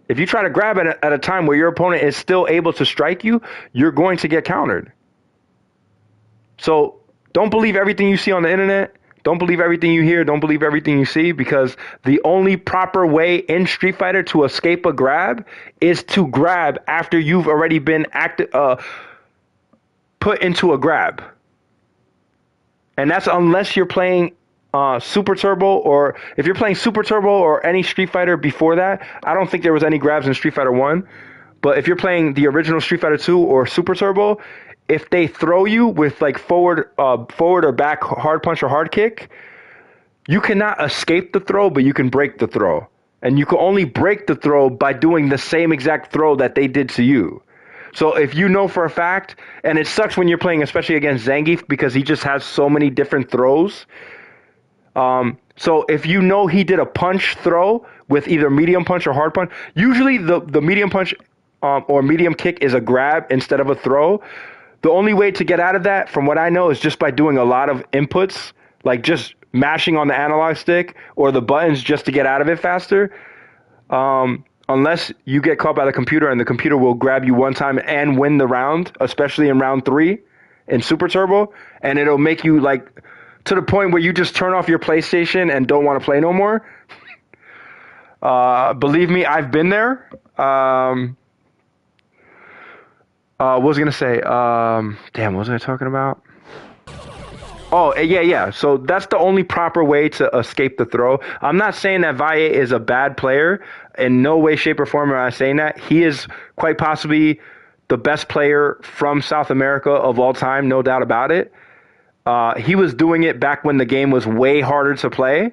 If you try to grab at a time where your opponent is still able to strike you, you're going to get countered. So don't believe everything you see on the internet. Don't believe everything you hear. Don't believe everything you see, because the only proper way in Street Fighter to escape a grab is to grab after you've already been put into a grab. And that's unless you're playing Super Turbo, or if you're playing Super Turbo or any Street Fighter before that. I don't think there was any grabs in Street Fighter 1. But if you're playing the original Street Fighter 2 or Super Turbo, if they throw you with like forward or back hard punch or hard kick, you cannot escape the throw, but you can break the throw. And you can only break the throw by doing the same exact throw that they did to you. So if you know for a fact, and it sucks when you're playing especially against Zangief because he just has so many different throws. So if you know he did a punch throw with either medium punch or hard punch, usually the medium punch or medium kick is a grab instead of a throw. The only way to get out of that, from what I know, is just by doing a lot of inputs, like just mashing on the analog stick or the buttons just to get out of it faster. Unless you get caught by the computer, and the computer will grab you one time and win the round, especially in round 3 in Super Turbo, and it'll make you like to the point where you just turn off your PlayStation and don't want to play no more. Believe me, I've been there. What was I going to say? Damn, what was I talking about? Oh, yeah. So that's the only proper way to escape the throw. I'm not saying that Valle is a bad player. In no way, shape, or form am I saying that. He is quite possibly the best player from South America of all time, no doubt about it. He was doing it back when the game was way harder to play.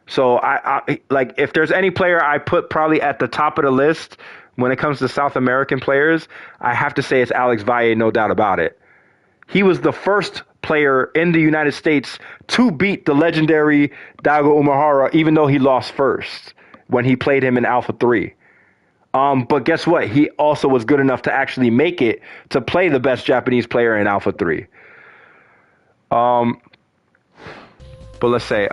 So, I like, if there's any player I put probably at the top of the list when it comes to South American players, I have to say it's Alex Valle, no doubt about it. He was the first player in the United States to beat the legendary Daigo Umehara, even though he lost first when he played him in Alpha 3. But guess what? He also was good enough to actually make it to play the best Japanese player in Alpha 3. But let's see.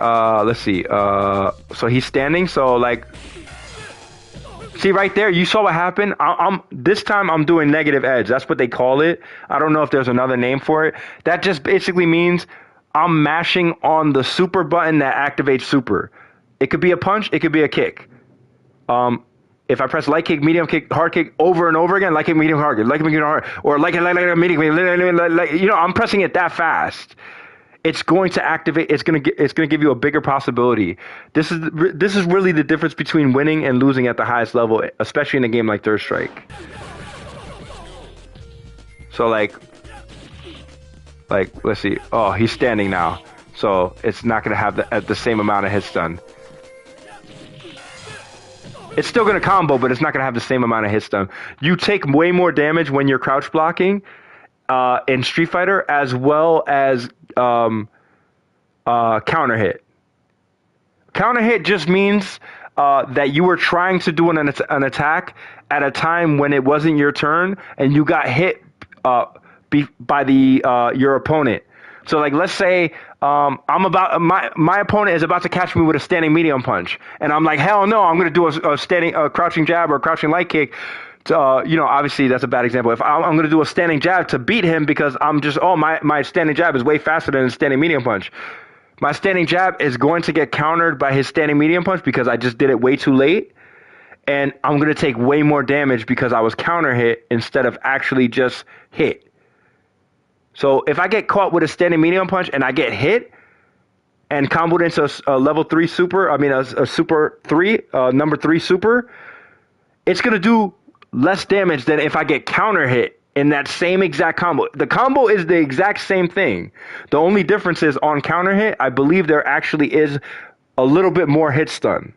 So he's standing. So like, see right there, you saw what happened. This time I'm doing negative edge. That's what they call it. I don't know if there's another name for it. That just basically means I'm mashing on the super button that activates super. It could be a punch. It could be a kick. If I press light kick, medium kick, hard kick over and over again, light kick, medium, hard kick, light kick, medium, hard, or light kick, medium, you know, I'm pressing it that fast. It's going to activate. It's going to give you a bigger possibility. This is really the difference between winning and losing at the highest level, especially in a game like Third Strike. So like let's see. Oh, he's standing now, so it's not going to have the same amount of hits done. It's still going to combo, but it's not going to have the same amount of hits done. You take way more damage when you're crouch blocking in Street Fighter, as well as counter hit. Counter hit just means that you were trying to do an attack at a time when it wasn't your turn, and you got hit by your opponent. So like, let's say my opponent is about to catch me with a standing medium punch, and I'm like, hell no, I'm going to do a standing crouching jab or a crouching light kick. Obviously that's a bad example. If I'm going to do a standing jab to beat him because I'm just, my standing jab is way faster than his standing medium punch. My standing jab is going to get countered by his standing medium punch because I just did it way too late. And I'm going to take way more damage because I was counter hit instead of actually just hit. So if I get caught with a standing medium punch and I get hit and comboed into a level 3 super, a super 3, number 3 super, it's going to do less damage than if I get counter hit in that same exact combo. The combo is the exact same thing. The only difference is on counter hit, I believe there actually is a little bit more hit stun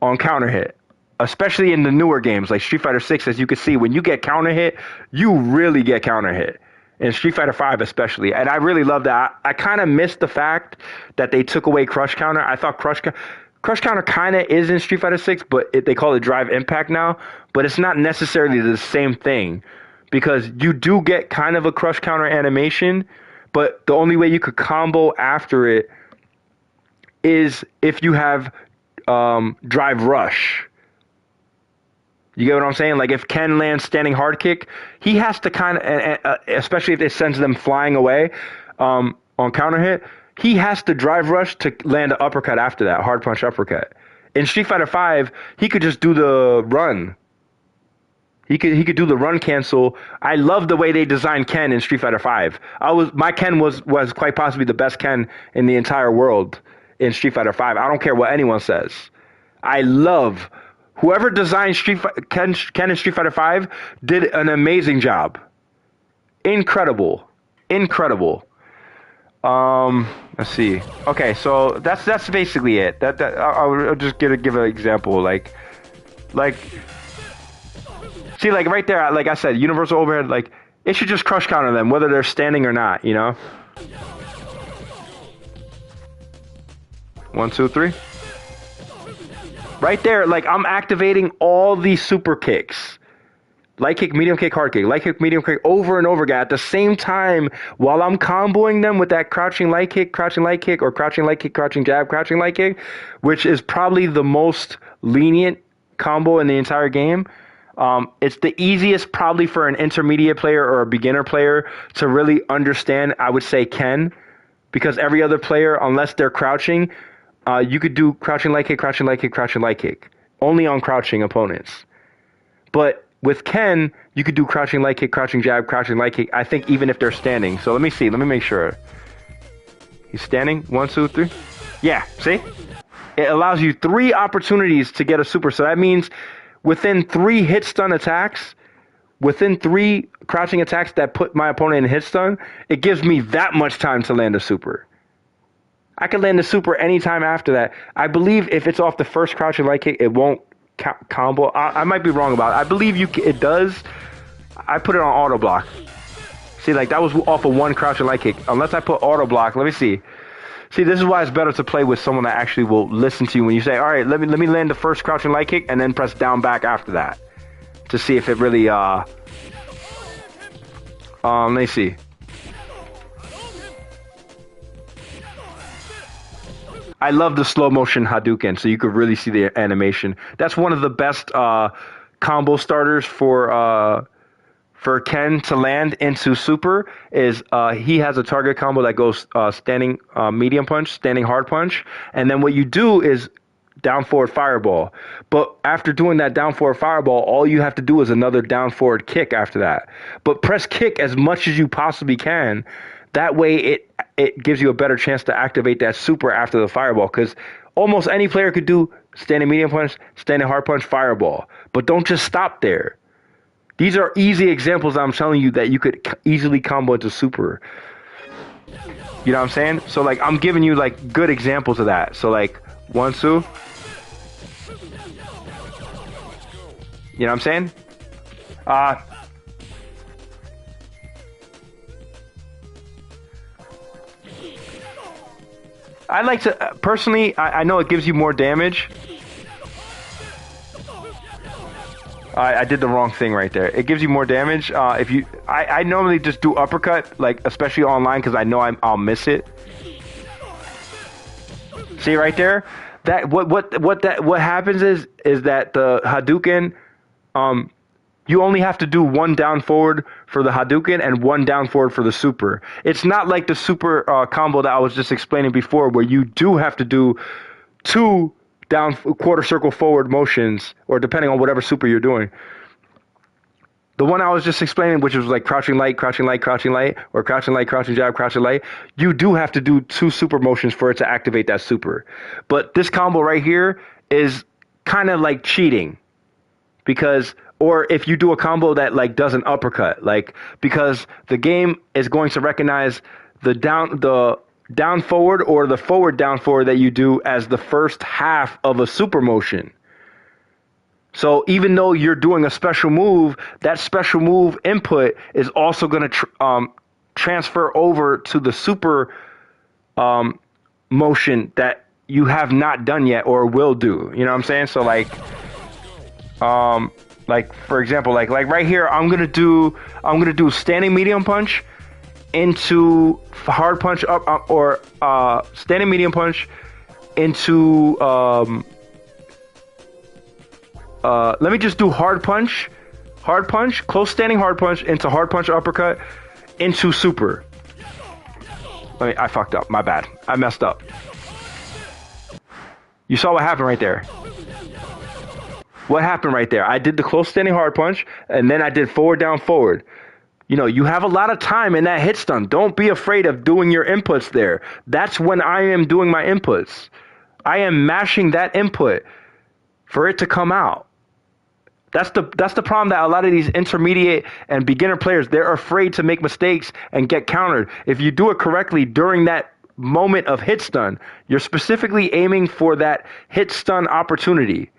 on counter hit, especially in the newer games like Street Fighter 6. As you can see, when you get counter hit, you really get counter hit. In Street Fighter 5 especially. And I really love that. I kind of missed the fact that they took away Crush Counter. I thought Crush Counter kind of is in Street Fighter 6, but they call it Drive Impact now. But it's not necessarily the same thing, because you do get kind of a Crush Counter animation, but the only way you could combo after it is if you have Drive Rush. You get what I'm saying? Like if Ken lands standing hard kick, he has to kind of, especially if it sends them flying away on counter hit, he has to drive rush to land an uppercut after that, hard punch uppercut. In Street Fighter V, he could just do the run. He could do the run cancel. I love the way they designed Ken in Street Fighter V. My Ken was quite possibly the best Ken in the entire world in Street Fighter V. I don't care what anyone says. I love whoever designed Ken in Street Fighter V did an amazing job. Incredible. Let's see. Okay, so that's basically it. I'll just give an example. Like, see, like right there, like I said, universal overhead. Like, it should just crush counter them, whether they're standing or not. You know. 1, 2, 3. Right there, like I'm activating all these super kicks. Light kick, medium kick, hard kick. Light kick, medium kick, over and over again. At the same time, while I'm comboing them with that crouching light kick, or crouching light kick, crouching jab, crouching light kick, which is probably the most lenient combo in the entire game. It's the easiest probably for an intermediate player or a beginner player to really understand, I would say, Ken. Because every other player, unless they're crouching, you could do crouching light kick, crouching light kick, crouching light kick. Only on crouching opponents. But with Ken, you could do crouching light kick, crouching jab, crouching light kick, I think even if they're standing. So let me see. Let me make sure. He's standing. 1, 2, 3. Yeah, see? It allows you 3 opportunities to get a super. So that means within 3 hit stun attacks, within 3 crouching attacks that put my opponent in hit stun, it gives me that much time to land a super. I can land a super anytime after that. I believe if it's off the first crouching light kick, it won't combo. I might be wrong about it. I believe it does. I put it on auto block. See, like that was off of 1 crouching light kick. Unless I put auto block, let me see. See, this is why it's better to play with someone that actually will listen to you when you say, "All right, let me land the first crouching light kick," and then press down back after that to see if it really. Let me see. I love the slow motion Hadouken, so you could really see the animation. That's one of the best combo starters for Ken to land into super. Is he has a target combo that goes standing medium punch, standing hard punch, and then what you do is down forward fireball. But after doing that down forward fireball, all you have to do is another down forward kick after that. But press kick as much as you possibly can. That way it gives you a better chance to activate that super after the fireball, because almost any player could do standing medium punch, standing hard punch, fireball. But don't just stop there. These are easy examples I'm telling you that you could easily combo into super. You know what I'm saying? So like I'm giving you like good examples of that. So like 1, 2. You know what I'm saying? I like to, personally, I know it gives you more damage. I did the wrong thing right there. It gives you more damage. I normally just do uppercut, like especially online, because I know I'll miss it. See right there? That what happens is that the Hadouken, you only have to do 1 down forward for the Hadouken and 1 down forward for the super. It's not like the super combo that I was just explaining before, where you do have to do 2 down quarter circle forward motions, or depending on whatever super you're doing. The one I was just explaining, which was like crouching light, crouching light, crouching light, or crouching light, crouching jab, crouching light, you do have to do 2 super motions for it to activate that super. But this combo right here is kind of like cheating, because, or if you do a combo that like does an uppercut, like, because the game is going to recognize the down forward or the forward down forward that you do as the first half of a super motion. So even though you're doing a special move, that special move input is also going to transfer over to the super motion that you have not done yet or will do. You know what I'm saying? So like for example, like right here, I'm gonna do standing medium punch into hard punch up, or standing medium punch into let me just do hard punch, close standing hard punch into hard punch uppercut into super. I fucked up. My bad. I messed up. You saw what happened right there. What happened right there? I did the close standing hard punch, and then I did forward, down, forward. You know, you have a lot of time in that hit stun. Don't be afraid of doing your inputs there. That's when I am doing my inputs. I am mashing that input for it to come out. That's the problem that a lot of these intermediate and beginner players, they're afraid to make mistakes and get countered. If you do it correctly during that moment of hit stun, you're specifically aiming for that hit stun opportunity.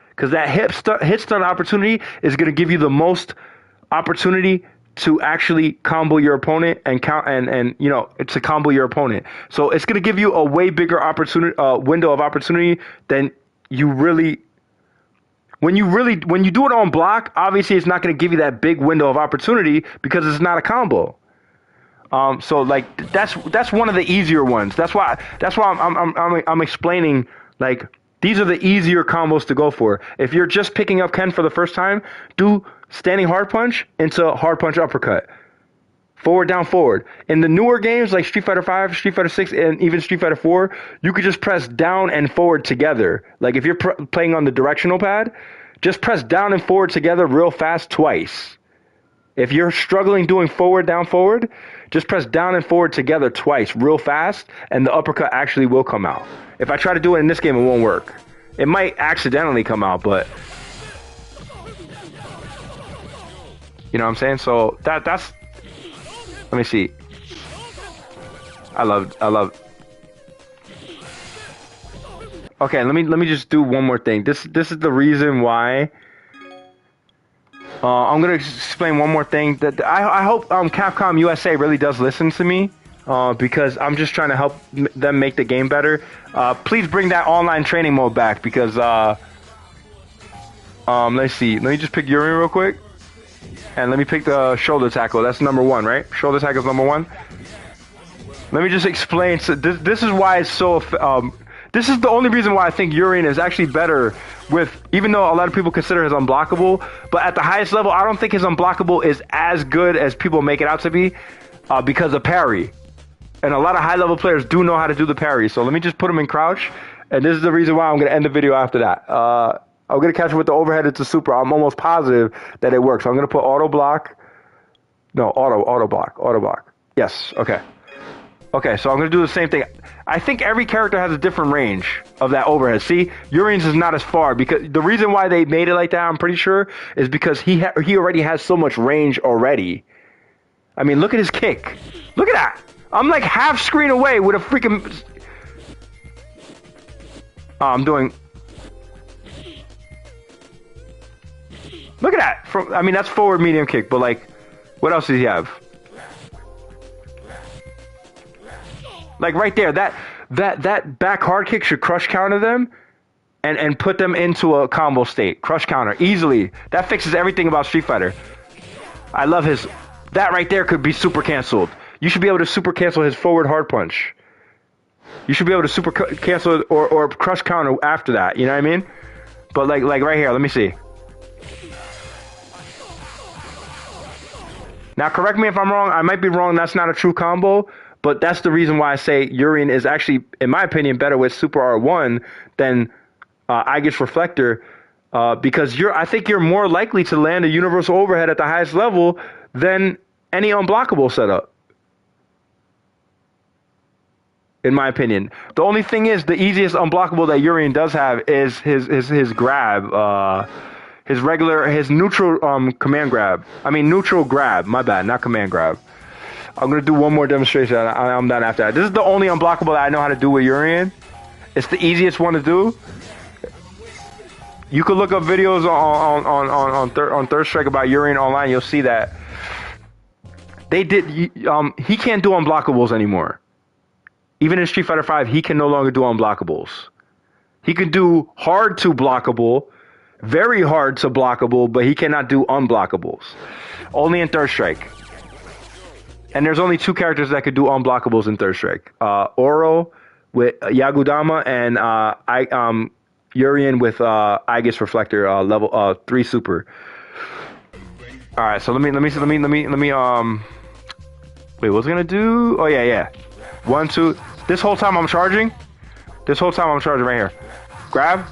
Because that hit stun opportunity is going to give you the most opportunity to actually combo your opponent and count and you know, to combo your opponent. So it's going to give you a way bigger opportunity window of opportunity than you really. When you do it on block, obviously it's not going to give you that big window of opportunity because it's not a combo. So like that's one of the easier ones. That's why I'm explaining, like, these are the easier combos to go for. If you're just picking up Ken for the first time, do standing hard punch into hard punch uppercut. Forward, down, forward. In the newer games like Street Fighter V, Street Fighter 6, and even Street Fighter 4, you could just press down and forward together. Like if you're playing on the directional pad, just press down and forward together real fast twice. If you're struggling doing forward, down, forward, just press down and forward together twice real fast, and the uppercut actually will come out. If I try to do it in this game, it won't work. It might accidentally come out, but you know what I'm saying? So that's let me see. I love Okay, let me just do one more thing. This is the reason why I'm gonna explain one more thing. That I hope Capcom USA really does listen to me, because I'm just trying to help them make the game better. Please bring that online training mode back, because let's see. Let me just pick Yuri real quick, and let me pick the shoulder tackle. That's number 1, right? Shoulder tackle is number 1. Let me just explain. So this is why it's so. This is the only reason why I think Urien is actually better with, even though a lot of people consider his unblockable, but at the highest level, I don't think his unblockable is as good as people make it out to be, because of parry. And a lot of high-level players do know how to do the parry. So let me just put him in crouch, and this is the reason why I'm going to end the video after that. I'm going to catch him with the overhead into super. I'm almost positive that it works. So I'm going to put auto block. No, auto block. Yes, okay. Okay, so I'm going to do the same thing. I think every character has a different range of that overhead. See, Urien's is not as far, because the reason why they made it like that, I'm pretty sure, is because he already has so much range already. I mean, look at his kick. Look at that. I'm like half screen away with a freaking... I'm doing... Look at that. I mean, that's forward medium kick, but like, what else does he have? Like right there, that back hard kick should crush counter them and put them into a combo state. Crush counter, easily. That fixes everything about Street Fighter. I love his... That right there could be super canceled. You should be able to super cancel his forward hard punch. You should be able to super cancel it or crush counter after that, you know what I mean? But like right here, let me see. Now correct me if I'm wrong, I might be wrong, that's not a true combo. But that's the reason why I say Urien is actually, in my opinion, better with Super R1 than Aegis Reflector, because I think you're more likely to land a universal overhead at the highest level than any unblockable setup. In my opinion, the only thing is the easiest unblockable that Urien does have is his grab, his neutral command grab. I mean neutral grab. My bad, not command grab. I'm going to do one more demonstration. I'm done after that. This is the only unblockable that I know how to do with Urien. It's the easiest one to do. You could look up videos on Third Strike about Urien online. You'll see that he can't do unblockables anymore. Even in Street Fighter V, he can no longer do unblockables. He can do hard to blockable, very hard to blockable, but he cannot do unblockables. Only in Third Strike. And there's only 2 characters that could do unblockables in Third Strike. Oro with Yagudama and Urien with Aegis Reflector level 3 super. All right, so let me wait, what was I gonna do? Oh yeah. 1, 2. This whole time I'm charging. This whole time I'm charging right here. Grab.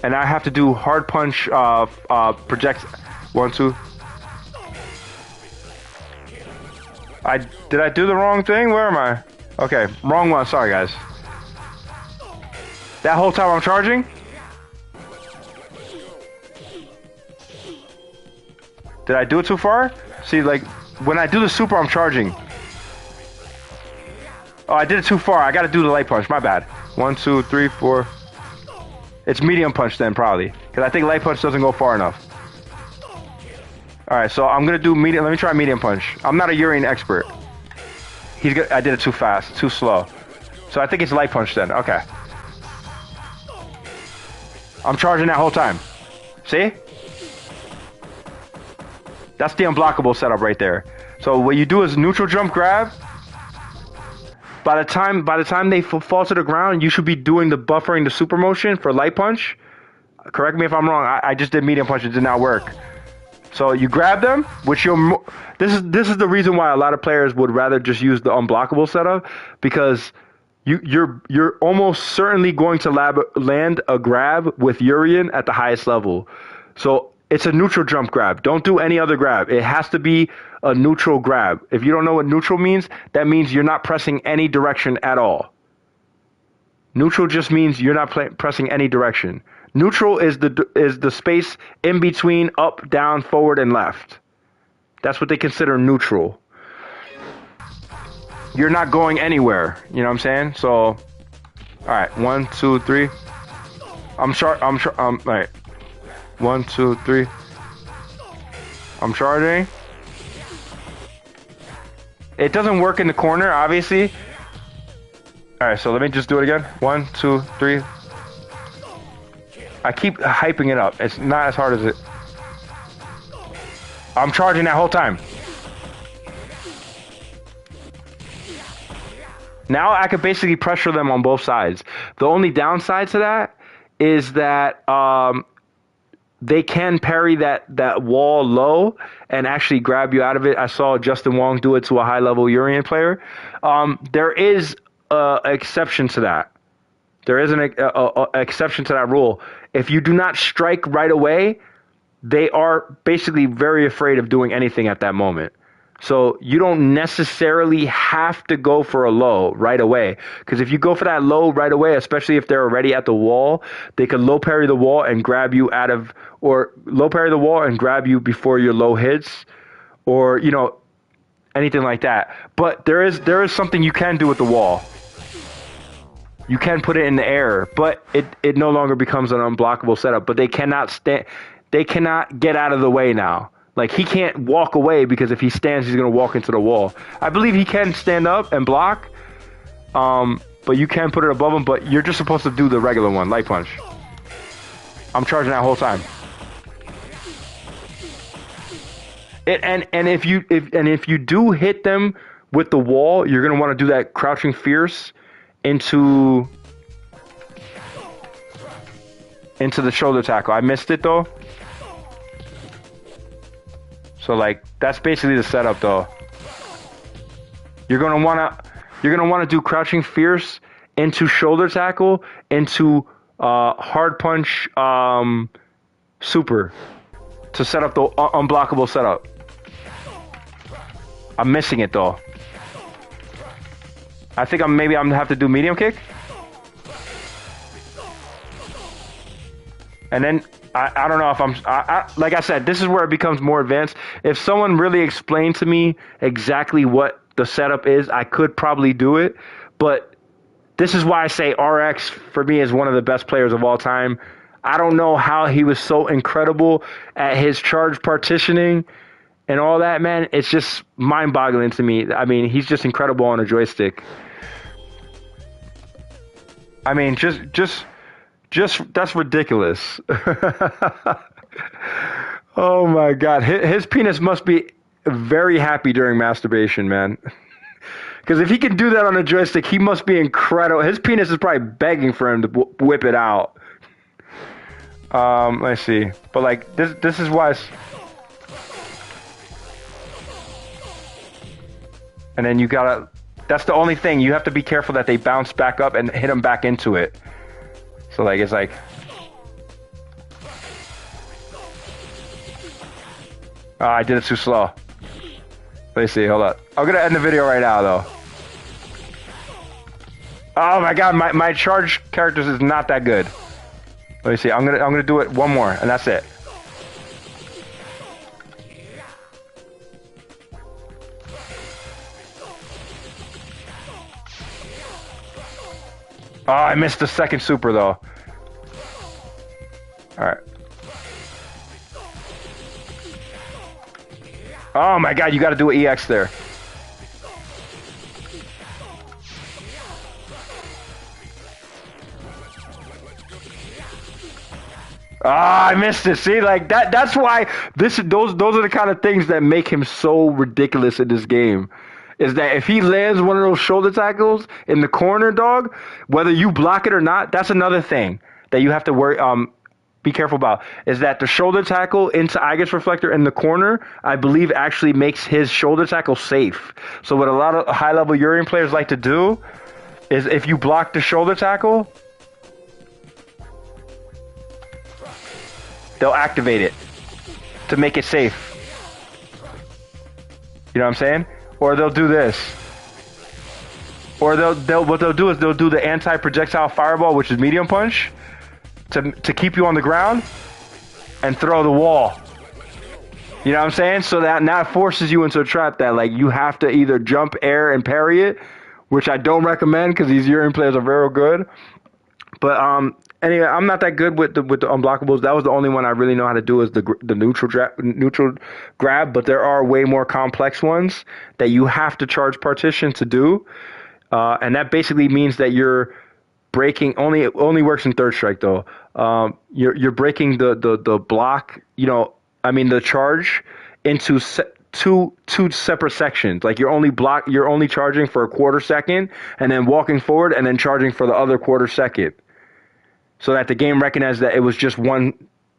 And I have to do hard punch, project. 1, 2. Did I do the wrong thing? Where am I? Okay, wrong one. Sorry, guys. That whole time I'm charging. Did I do it too far? See, like, when I do the super, I'm charging. Oh, I did it too far. I gotta do the light punch. My bad. 1, 2, 3, 4. It's medium punch then, probably. Because I think light punch doesn't go far enough. Alright, so I'm gonna do medium. Let me try medium punch. I'm not a Urian expert. I did it too fast, too slow. So I think it's light punch then. Okay. I'm charging that whole time. See? That's the unblockable setup right there. So what you do is neutral jump grab. By the time they fall to the ground, you should be doing the buffering the super motion for light punch. Correct me if I'm wrong. I just did medium punch. It did not work. So you grab them, which this is the reason why a lot of players would rather just use the unblockable setup, because you're almost certainly going to land a grab with Urian at the highest level. So it's a neutral jump grab. Don't do any other grab. It has to be a neutral grab. If you don't know what neutral means, that means you're not pressing any direction at all. Neutral just means you're not pressing any direction. Neutral is the space in between up, down, forward, and left. That's what they consider neutral. You're not going anywhere. You know what I'm saying? So, all right, 1, 2, 3. All right. 1, 2, 3. I'm charging. It doesn't work in the corner, obviously. All right, so let me just do it again. 1, 2, 3. I keep hyping it up. It's not as hard as it. I'm charging that whole time. Now I could basically pressure them on both sides. The only downside to that is that they can parry that wall low and actually grab you out of it. I saw Justin Wong do it to a high-level Urian player. There is an exception to that. There is an exception to that rule. If you do not strike right away, they are basically very afraid of doing anything at that moment. So you don't necessarily have to go for a low right away. Because if you go for that low right away, especially if they're already at the wall, they could low parry the wall and grab you out of, or low parry the wall and grab you before your low hits, or, you know, anything like that. But there is something you can do with the wall. You can put it in the air, but it no longer becomes an unblockable setup. But they cannot get out of the way now. Like, he can't walk away, because if he stands, he's going to walk into the wall. I believe he can stand up and block, but you can put it above him, but you're just supposed to do the regular one, light punch. I'm charging that whole time. And if you do hit them with the wall, you're going to want to do that crouching fierce into the shoulder tackle. I missed it though. So like, that's basically the setup though. You're gonna wanna do crouching fierce into shoulder tackle into hard punch super to set up the unblockable setup. I'm missing it though. I think I'm gonna have to do medium kick. And then I don't know if like I said, this is where it becomes more advanced. If someone really explained to me exactly what the setup is, I could probably do it. But this is why I say RX for me is one of the best players of all time. I don't know how he was so incredible at his charge partitioning and all that, man. It's just mind-boggling to me. I mean, he's just incredible on a joystick. I mean, just that's ridiculous. Oh my God, his penis must be very happy during masturbation, man. Because if he can do that on a joystick, he must be incredible. His penis is probably begging for him to whip it out. Let's see, but like this is why. And then you gotta, that's the only thing. You have to be careful that they bounce back up and hit them back into it. So like, it's like, oh, I did it too slow. Let me see, hold up. I'm gonna end the video right now though. Oh my god, my charge characters is not that good. Let me see, I'm gonna do it one more and that's it. Oh, I missed the second super though. Alright. Oh my god, you gotta do an EX there. Ah, I missed it. See, like that's why those are the kind of things that make him so ridiculous in this game. Is that if he lands one of those shoulder tackles in the corner, dog, whether you block it or not, that's another thing that you have to be careful about. Is that the shoulder tackle into Aegis Reflector in the corner, I believe actually makes his shoulder tackle safe. So what a lot of high-level Urian players like to do is if you block the shoulder tackle, they'll activate it to make it safe. You know what I'm saying? Or they'll do this. Or what they'll do is they'll do the anti-projectile fireball, which is medium punch, to keep you on the ground and throw the wall. You know what I'm saying? So that now forces you into a trap that like you have to either jump, air, and parry it, which I don't recommend because these Urian players are very good. But anyway, I'm not that good with the unblockables. That was the only one I really know how to do is the neutral grab. But there are way more complex ones that you have to charge partition to do, and that basically means that you're breaking. Only works in third strike though. You're breaking the block. The charge into two separate sections. Like you're only charging for a quarter second, and then walking forward, and then charging for the other quarter second. So that the game recognized that it was just one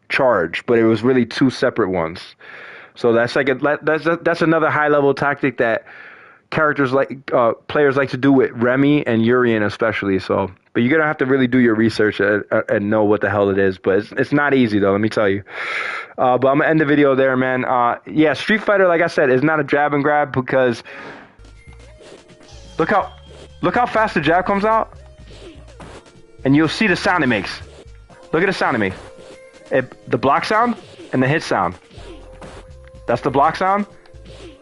charge, but it was really two separate ones. So that's like that's another high level tactic that players like to do with Remy and Urian especially. So, but you're gonna have to really do your research and know what the hell it is. But it's not easy though. Let me tell you. But I'm gonna end the video there, man. Yeah, Street Fighter, like I said, is not a jab and grab because look how fast the jab comes out. And you'll see the sound it makes. Look at the sound it makes. The block sound and the hit sound. That's the block sound.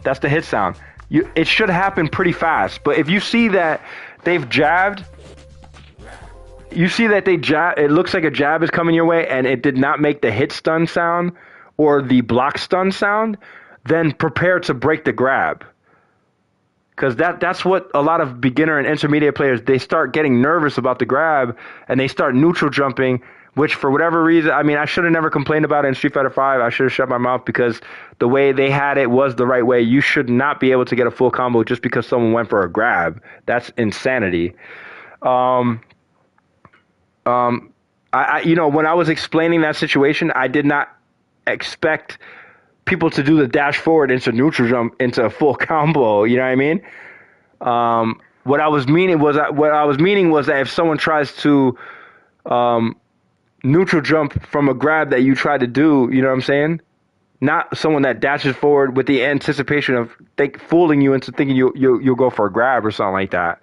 That's the hit sound. It should happen pretty fast. But if you see that they've jabbed, it looks like a jab is coming your way and it did not make the hit stun sound or the block stun sound, then prepare to break the grab. Because that's what a lot of beginner and intermediate players, they start getting nervous about the grab and they start neutral jumping, which for whatever reason, I should have never complained about it in Street Fighter V. I should have shut my mouth because the way they had it was the right way. You should not be able to get a full combo just because someone went for a grab. That's insanity. When I was explaining that situation, I did not expect people to do the dash forward into neutral jump into a full combo. You know what I mean? What I was meaning was that if someone tries to neutral jump from a grab that you try to do, you know what I'm saying? Not someone that dashes forward with the anticipation of fooling you into thinking you'll go for a grab or something like that.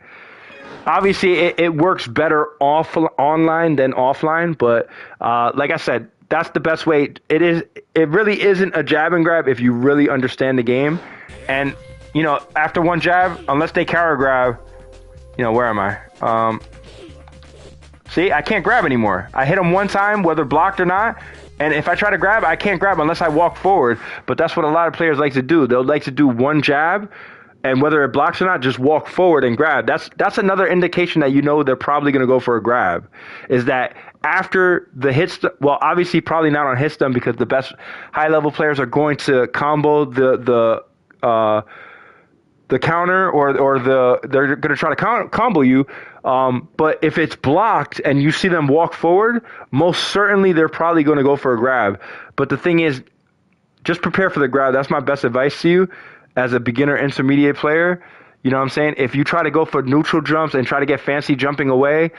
Obviously, it works better online than offline, but like I said, that's the best way. It really isn't a jab and grab if you really understand the game. And, after one jab, unless they counter grab, where am I? See, I can't grab anymore. I hit them one time, whether blocked or not. And if I try to grab, I can't grab unless I walk forward. But that's what a lot of players like to do. They'll like to do one jab, and whether it blocks or not, just walk forward and grab. That's another indication that they're probably going to go for a grab. Is that after the hit, well, obviously probably not on hit stun because the best high level players are going to combo the counter or they're going to try to combo you. But if it's blocked and you see them walk forward, most certainly they're probably going to go for a grab. But the thing is, just prepare for the grab. That's my best advice to you as a beginner intermediate player. You know what I'm saying? If you try to go for neutral jumps and try to get fancy jumping away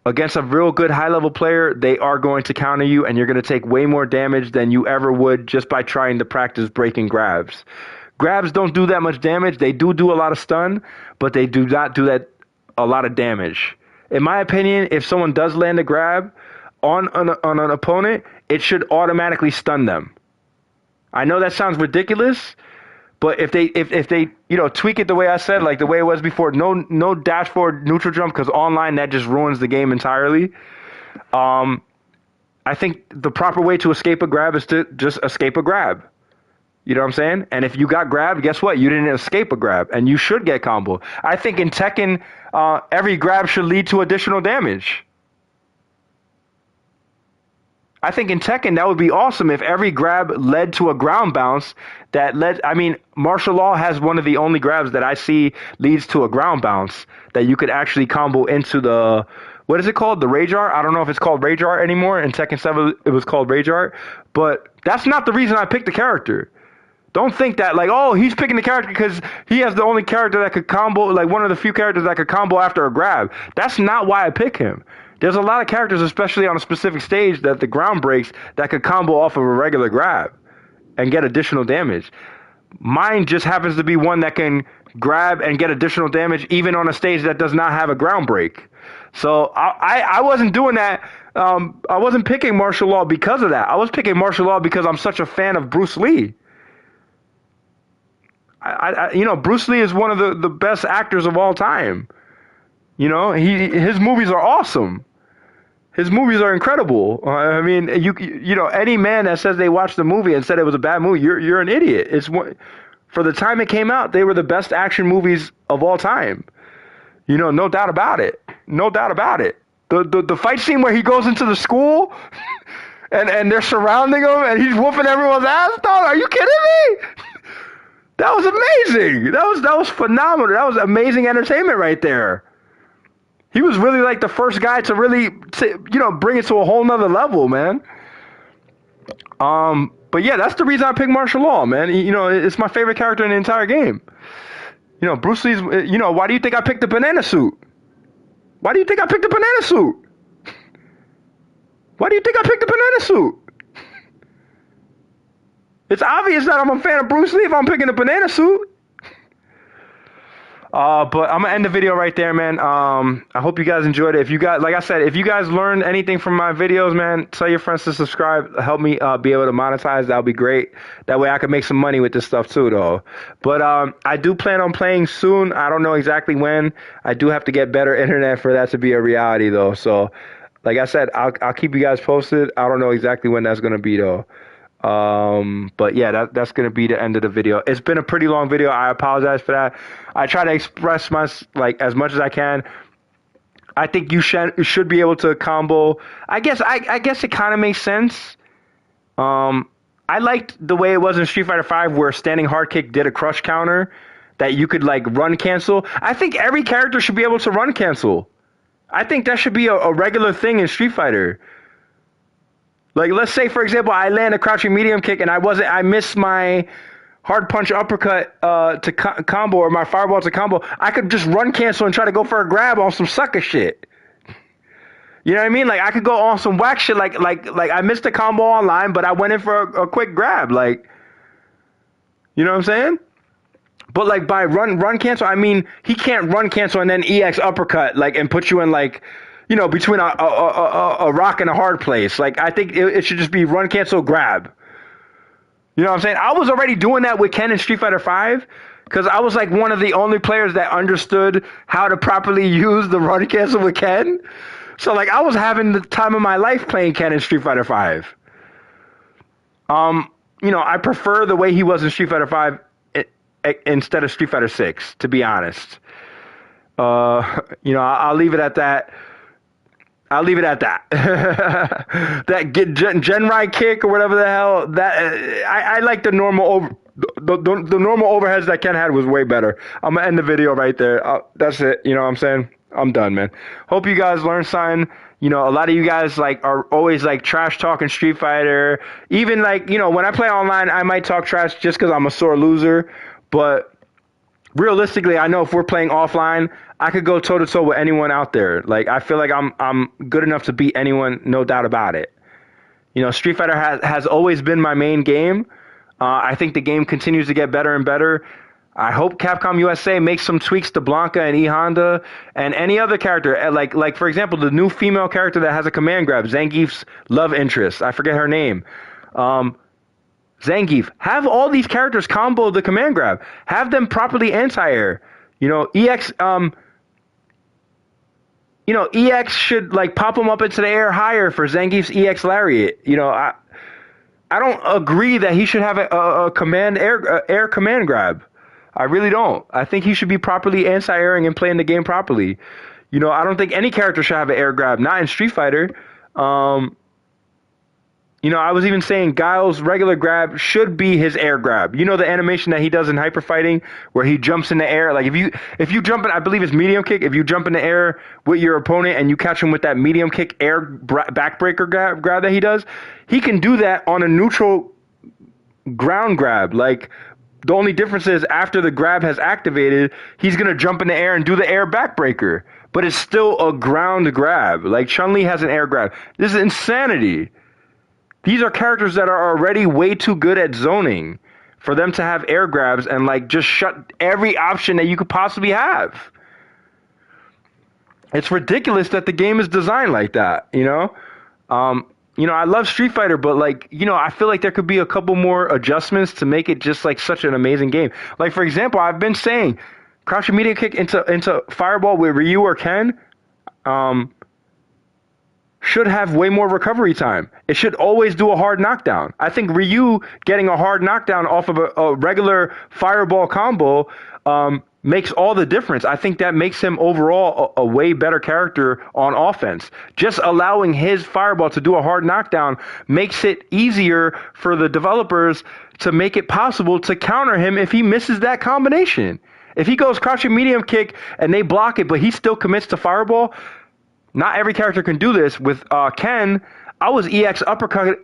against a real good high-level player, they are going to counter you, and you're going to take way more damage than you ever would just by trying to practice breaking grabs. Grabs don't do that much damage. They do a lot of stun, but they do not do that a lot of damage. In my opinion, if someone does land a grab on an opponent, it should automatically stun them. I know that sounds ridiculous, but if they tweak it the way I said, like the way it was before, no dash forward neutral jump, because online that just ruins the game entirely. I think the proper way to escape a grab is to just escape a grab. You know what I'm saying? And if you got grabbed, guess what? You didn't escape a grab, and you should get combo. I think in Tekken, every grab should lead to additional damage. I think in Tekken, that would be awesome if every grab led to a ground bounce martial law has one of the only grabs that I see leads to a ground bounce that you could actually combo into the, what is it called? The Rage Art? I don't know if it's called Rage Art anymore. In Tekken 7, it was called Rage Art. But that's not the reason I picked the character. Don't think that, like, oh, he's picking the character because he has the only character that could combo, like one of the few characters that could combo after a grab. That's not why I pick him. There's a lot of characters, especially on a specific stage, that the ground breaks that could combo off of a regular grab and get additional damage. Mine just happens to be one that can grab and get additional damage even on a stage that does not have a ground break. So I wasn't doing that. I wasn't picking martial law because of that. I was picking martial law because I'm such a fan of Bruce Lee. Bruce Lee is one of the best actors of all time. You know, his movies are awesome. His movies are incredible. I mean, any man that says they watched the movie and said it was a bad movie, you're an idiot. For the time it came out, they were the best action movies of all time. You know, no doubt about it. No doubt about it. The fight scene where he goes into the school and they're surrounding him and he's whooping everyone's ass, dog. Are you kidding me? That was amazing. That was phenomenal. That was amazing entertainment right there. He was really like the first guy to really, bring it to a whole nother level, man. But yeah, that's the reason I picked martial law, man. It's my favorite character in the entire game. Bruce Lee's, why do you think I picked the banana suit? Why do you think I picked the banana suit? Why do you think I picked the banana suit? It's obvious that I'm a fan of Bruce Lee if I'm picking the banana suit. But I'm gonna end the video right there, man. I hope you guys enjoyed it. If you guys, like I said, if you guys learned anything from my videos, man, tell your friends to subscribe. Help me be able to monetize. That'll be great. That way I can make some money with this stuff too, though. But I do plan on playing soon. I don't know exactly when. I do have to get better internet for that to be a reality, though. So, like I said, I'll keep you guys posted. I don't know exactly when that's gonna be, though. But yeah, that's gonna be the end of the video. It's been a pretty long video. I apologize for that. I try to express as much as I can. I think you should be able to combo. I guess it kind of makes sense. I liked the way it was in Street Fighter V where standing hard kick did a crush counter that you could like run cancel. I think every character should be able to run cancel. I think that should be a regular thing in Street Fighter. Like, let's say, for example, I land a crouching medium kick and I missed my hard punch uppercut to combo or my fireball to combo. I could just run cancel and try to go for a grab on some sucker shit. You know what I mean? Like, I could go on some whack shit. Like I missed a combo online, but I went in for a quick grab. Like, you know what I'm saying? But like by run cancel, I mean he can't run cancel and then EX uppercut and put you in between a rock and a hard place. Like, I think it should just be run, cancel, grab. You know what I'm saying? I was already doing that with Ken in Street Fighter V because I was like one of the only players that understood how to properly use the run cancel with Ken. So like I was having the time of my life playing Ken in Street Fighter V. I prefer the way he was in Street Fighter V instead of Street Fighter 6, to be honest. I'll leave it at that. I'll leave it at that. That Genrai kick or whatever the hell. That I like the normal the normal overheads that Ken had was way better. I'm gonna end the video right there. That's it. You know what I'm saying? I'm done, man. Hope you guys learned something. A lot of you guys are always trash talking Street Fighter. Even when I play online, I might talk trash just because I'm a sore loser. But realistically, I know if we're playing offline, I could go toe to toe with anyone out there. Like I feel like I'm good enough to beat anyone, no doubt about it. You know, Street Fighter has always been my main game. I think the game continues to get better and better. I hope Capcom USA makes some tweaks to Blanca and E Honda and any other character. Like for example, the new female character that has a command grab, Zangief's love interest. I forget her name. Zangief. Have all these characters combo the command grab. Have them properly anti-air. You know, EX should like pop them up into the air higher for Zangief's EX Lariat. You know, I don't agree that he should have a command air command grab. I really don't. I think he should be properly anti-airing and playing the game properly. You know, I don't think any character should have an air grab, not in Street Fighter. You know, I was even saying Guile's regular grab should be his air grab. You know the animation that he does in Hyper Fighting where he jumps in the air? Like if you jump in, I believe it's medium kick, if you jump in the air with your opponent and you catch him with that medium kick air backbreaker grab that he does, he can do that on a neutral ground grab. Like the only difference is after the grab has activated, he's going to jump in the air and do the air backbreaker. But it's still a ground grab. Like Chun-Li has an air grab. This is insanity. These are characters that are already way too good at zoning for them to have air grabs and like just shut every option that you could possibly have. It's ridiculous that the game is designed like that, you know? I love Street Fighter, but like, you know, I feel like there could be a couple more adjustments to make it just like such an amazing game. Like, for example, I've been saying crouch immediate kick into Fireball with Ryu or Ken, should have way more recovery time. It should always do a hard knockdown. I think Ryu getting a hard knockdown off of a regular Fireball combo makes all the difference. I think that makes him overall a way better character on offense. Just allowing his Fireball to do a hard knockdown makes it easier for the developers to make it possible to counter him if he misses that combination. If he goes crouching medium kick and they block it, but he still commits to Fireball, not every character can do this. With Ken, I was EX uppercutting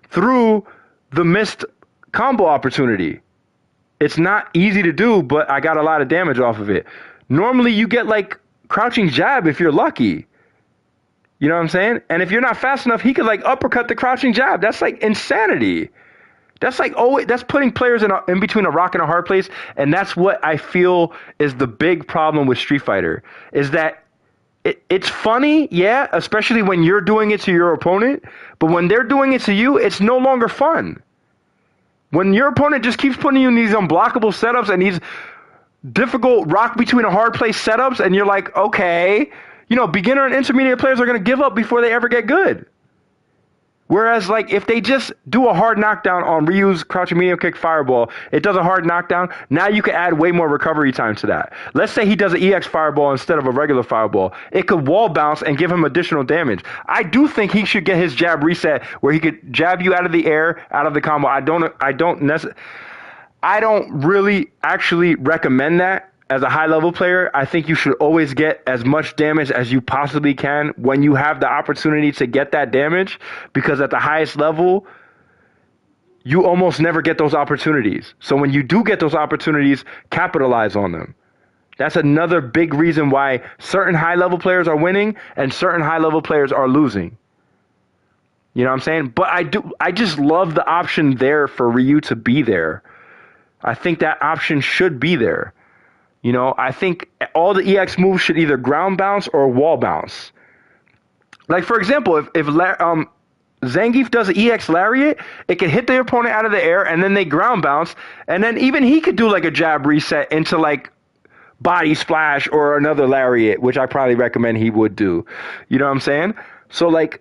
through the missed combo opportunity. It's not easy to do, but I got a lot of damage off of it. Normally, you get like crouching jab if you're lucky. You know what I'm saying? And if you're not fast enough, he could like uppercut the crouching jab. That's like insanity. That's like that's putting players in between a rock and a hard place. And that's what I feel is the big problem with Street Fighter, is that it's funny, yeah, especially when you're doing it to your opponent, but when they're doing it to you, it's no longer fun. When your opponent just keeps putting you in these unblockable setups and these difficult rock between a hard place setups, and you're like, okay, you know, beginner and intermediate players are going to give up before they ever get good. Whereas, like, if they just do a hard knockdown on Ryu's crouching medium kick Fireball, it does a hard knockdown. Now you can add way more recovery time to that. Let's say he does an EX Fireball instead of a regular Fireball. It could wall bounce and give him additional damage. I do think he should get his jab reset where he could jab you out of the air, out of the combo. I don't really actually recommend that. As a high-level player, I think you should always get as much damage as you possibly can when you have the opportunity to get that damage, because at the highest level, you almost never get those opportunities. So when you do get those opportunities, capitalize on them. That's another big reason why certain high-level players are winning and certain high-level players are losing. You know what I'm saying? But I just love the option there for Ryu to be there. I think that option should be there. You know, I think all the EX moves should either ground bounce or wall bounce. Like, for example, if Zangief does an EX Lariat, it can hit the opponent out of the air, and then they ground bounce, and then even he could do, like, a jab reset into, like, body splash or another Lariat, which I probably recommend he would do. You know what I'm saying? So, like,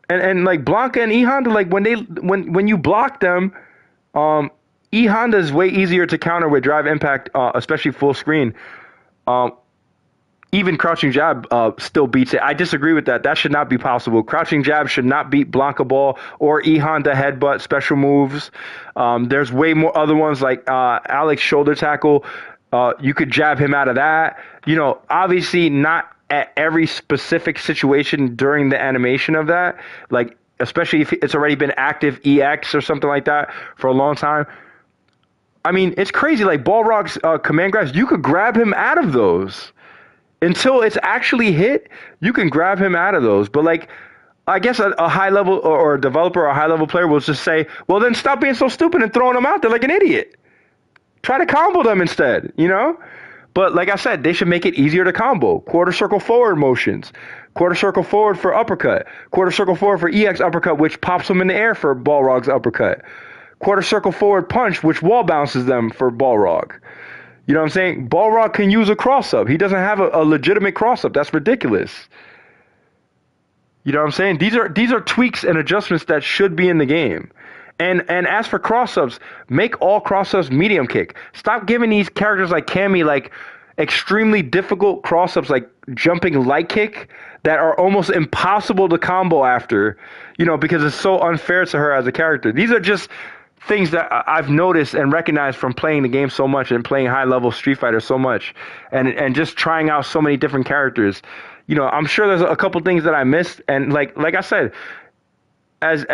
and like, Blanca and E Honda, like, when you block them, E Honda is way easier to counter with drive impact, especially full screen. Even crouching jab still beats it. I disagree with that. That should not be possible. Crouching jab should not beat Blanca Ball or E Honda headbutt special moves. There's way more other ones like Alex shoulder tackle. You could jab him out of that. You know, obviously not at every specific situation during the animation of that. Like, especially if it's already been active EX or something like that for a long time. I mean, it's crazy. Like Balrog's command grabs, you could grab him out of those. Until it's actually hit, you can grab him out of those. But like, I guess a high level or a developer or a high level player will just say, well, then stop being so stupid and throwing them out there like an idiot. Try to combo them instead, you know? But like I said, they should make it easier to combo. Quarter circle forward motions. Quarter circle forward for uppercut. Quarter circle forward for EX uppercut, which pops them in the air for Balrog's uppercut. Quarter circle forward punch, which wall bounces them for Balrog. You know what I'm saying? Balrog can use a cross-up. He doesn't have a legitimate cross-up. That's ridiculous. You know what I'm saying? These are tweaks and adjustments that should be in the game. And as for cross-ups, make all cross-ups medium kick. Stop giving these characters like Cammy like extremely difficult cross-ups like jumping light kick that are almost impossible to combo after, you know, because it's so unfair to her as a character. These are just things that I've noticed and recognized from playing the game so much and playing high-level Street Fighter so much and just trying out so many different characters. You know, I'm sure there's a couple things that I missed. And like I said, as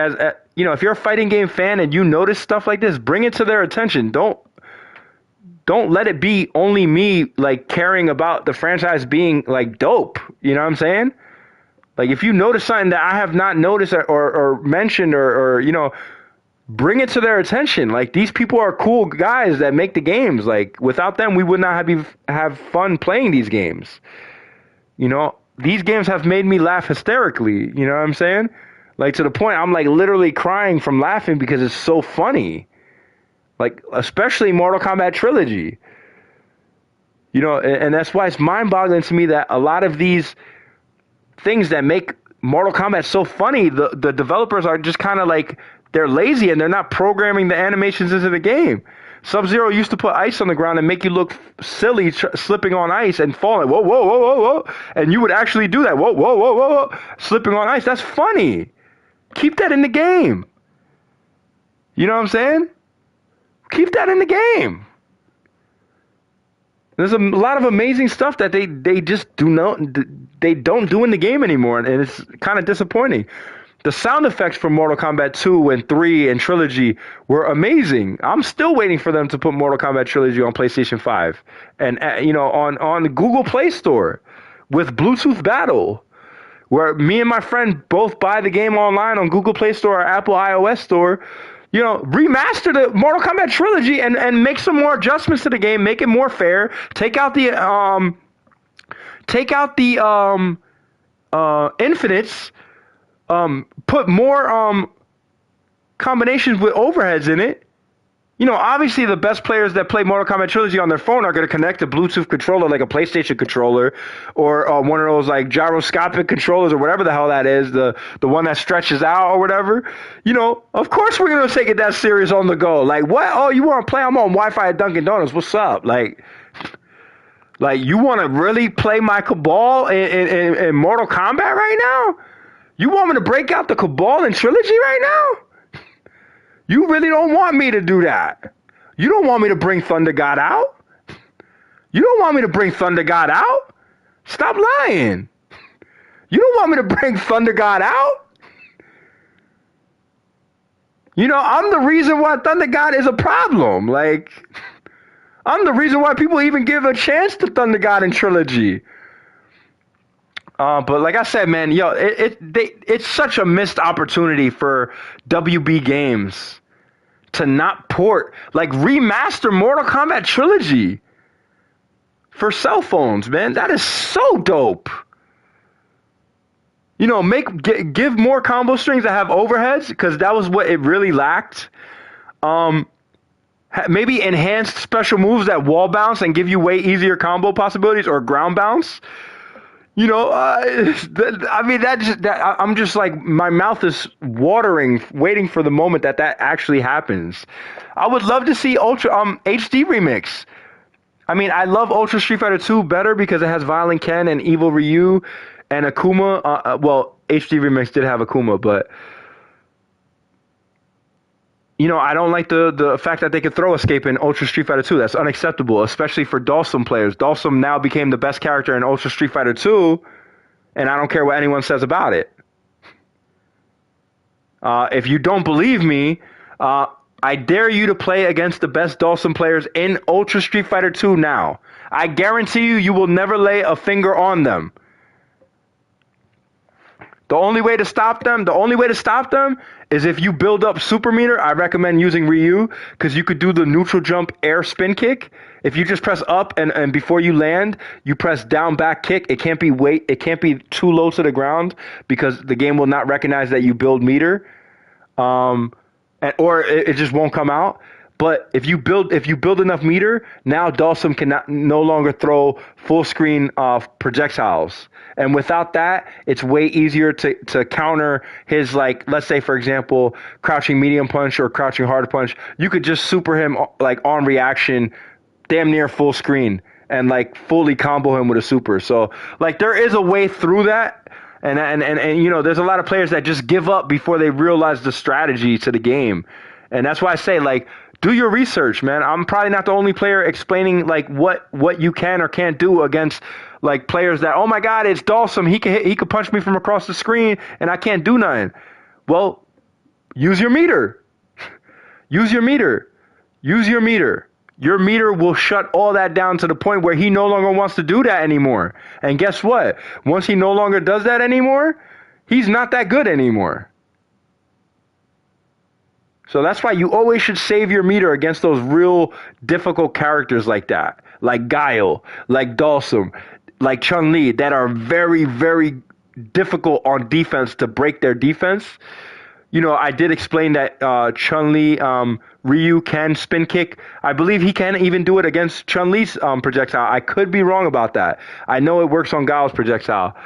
you know, if you're a fighting game fan and you notice stuff like this, bring it to their attention. Don't let it be only me like caring about the franchise being like dope. You know what I'm saying? Like if you notice something that I have not noticed or mentioned or you know, bring it to their attention. Like these people are cool guys that make the games. Like without them, we would not have fun playing these games. You know, these games have made me laugh hysterically. You know what I'm saying? Like to the point I'm like literally crying from laughing because it's so funny. Like especially Mortal Kombat Trilogy. You know, and that's why it's mind-boggling to me that a lot of these things that make Mortal Kombat so funny, the developers are just kind of like, they're lazy and they're not programming the animations into the game. Sub-Zero used to put ice on the ground and make you look silly slipping on ice and falling. Whoa, whoa, whoa, whoa, whoa. And you would actually do that. Whoa, whoa, whoa, whoa, whoa. Slipping on ice. That's funny. Keep that in the game. You know what I'm saying? Keep that in the game. There's a lot of amazing stuff that they just don't do in the game anymore, and it's kind of disappointing. The sound effects for Mortal Kombat 2 and 3 and Trilogy were amazing. I'm still waiting for them to put Mortal Kombat Trilogy on PlayStation 5 and you know on the Google Play Store with Bluetooth Battle, where me and my friend both buy the game online on Google Play Store or Apple iOS Store. You know, remaster the Mortal Kombat Trilogy and make some more adjustments to the game, make it more fair. Take out the infinites. Put more combinations with overheads in it. You know, obviously the best players that play Mortal Kombat Trilogy on their phone are going to connect a Bluetooth controller like a PlayStation controller or one of those like gyroscopic controllers or whatever the hell that is, the one that stretches out or whatever. You know, of course we're going to take it that serious on the go. Like, what? Oh, you want to play? I'm on Wi-Fi at Dunkin' Donuts. What's up? Like you want to really play my Cabal in Mortal Kombat right now? You want me to break out the Cabal in Trilogy right now? You really don't want me to do that. You don't want me to bring Thunder God out? You don't want me to bring Thunder God out? Stop lying. You don't want me to bring Thunder God out? You know, I'm the reason why Thunder God is a problem. Like, I'm the reason why people even give a chance to Thunder God in Trilogy. But like I said, man, yo, it's such a missed opportunity for WB Games to not port, like remaster Mortal Kombat Trilogy for cell phones, man. That is so dope. You know, give more combo strings that have overheads, because that was what it really lacked. Maybe enhanced special moves that wall bounce and give you way easier combo possibilities, or ground bounce. You know, I mean, I'm just like, my mouth is watering, waiting for the moment that actually happens. I would love to see Ultra HD Remix. I mean, I love Ultra Street Fighter 2 better because it has Violent Ken and Evil Ryu and Akuma. Well, HD Remix did have Akuma, but you know, I don't like the fact that they could throw escape in Ultra Street Fighter 2. That's unacceptable, especially for Dhalsim players. Dhalsim now became the best character in Ultra Street Fighter 2, and I don't care what anyone says about it. If you don't believe me, I dare you to play against the best Dawson players in Ultra Street Fighter 2 now. I guarantee you, you will never lay a finger on them. The only way to stop them is if you build up super meter. I recommend using Ryu because you could do the neutral jump air spin kick. If you just press up and before you land, you press down back kick. It can't be too low to the ground because the game will not recognize that you build meter. Or it just won't come out. But if you build enough meter, now Dawson can no longer throw full screen projectiles. And without that, it's way easier to counter his, like, let's say, for example, crouching medium punch or crouching hard punch. You could just super him, like, on reaction, damn near full screen, and, like, fully combo him with a super. So, like, there is a way through that. And you know, there's a lot of players that just give up before they realize the strategy to the game. And that's why I say, like, do your research, man. I'm probably not the only player explaining, like, what you can or can't do against, like, players that, oh my God, it's Dawson. He could punch me from across the screen and I can't do nothing. Well, use your meter. Use your meter. Use your meter. Your meter will shut all that down to the point where he no longer wants to do that anymore. And guess what? Once he no longer does that anymore, he's not that good anymore. So that's why you always should save your meter against those real difficult characters like that. Like Guile, like Dawson, like Chun-Li, that are very, very difficult on defense to break their defense. You know, I did explain that Chun-Li, Ryu can spin kick. I believe he can even do it against Chun-Li's projectile. I could be wrong about that. I know it works on Guile's projectile.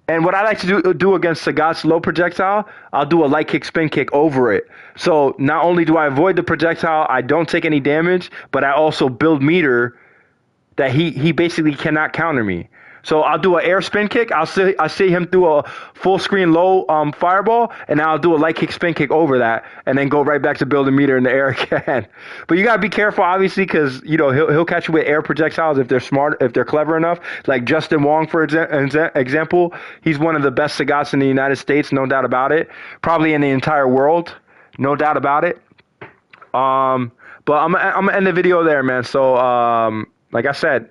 And what I like to do against Sagat's low projectile, I'll do a light kick, spin kick over it. So not only do I avoid the projectile, I don't take any damage, but I also build meter that he basically cannot counter me. So I'll do an air spin kick. I'll see him do a full screen low fireball, and I'll do a light kick spin kick over that, and then go right back to building meter in the air again. But you gotta be careful, obviously, because you know he'll catch you with air projectiles if they're smart, if they're clever enough. Like Justin Wong, for example, he's one of the best Sagats in the United States, no doubt about it. Probably in the entire world, no doubt about it. But I'm gonna end the video there, man. So like I said,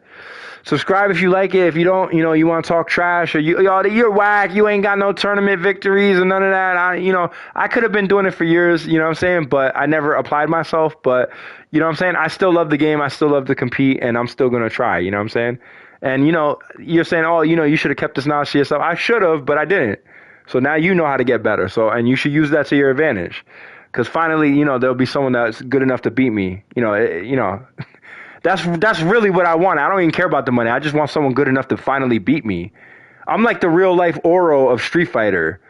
subscribe if you like it. If you don't, you know, you want to talk trash or you're whack, you ain't got no tournament victories and none of that. I could have been doing it for years, you know what I'm saying? But I never applied myself. But, you know what I'm saying? I still love the game. I still love to compete, and I'm still going to try, you know what I'm saying? And, you know, you're saying, oh, you know, you should have kept this knowledge to yourself. I should have, but I didn't. So now you know how to get better. So, and you should use that to your advantage. Because finally, you know, there'll be someone that's good enough to beat me. That's really what I want. I don't even care about the money. I just want someone good enough to finally beat me. I'm like the real life Oro of Street Fighter.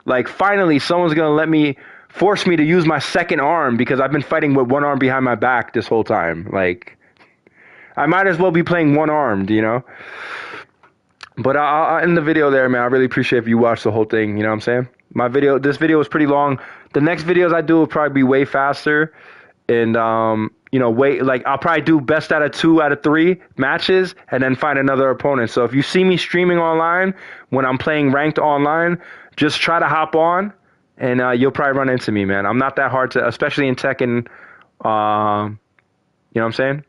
Like, finally, someone's going to force me to use my second arm because I've been fighting with one arm behind my back this whole time. Like, I might as well be playing one-armed, you know? But I'll end the video there, man. I really appreciate if you watch the whole thing, you know what I'm saying? This video was pretty long. The next videos I do will probably be way faster. And, you know, I'll probably do best out of 2 out of 3 matches and then find another opponent. So if you see me streaming online when I'm playing ranked online, just try to hop on and you'll probably run into me, man. I'm not that hard to, especially in Tekken. You know what I'm saying?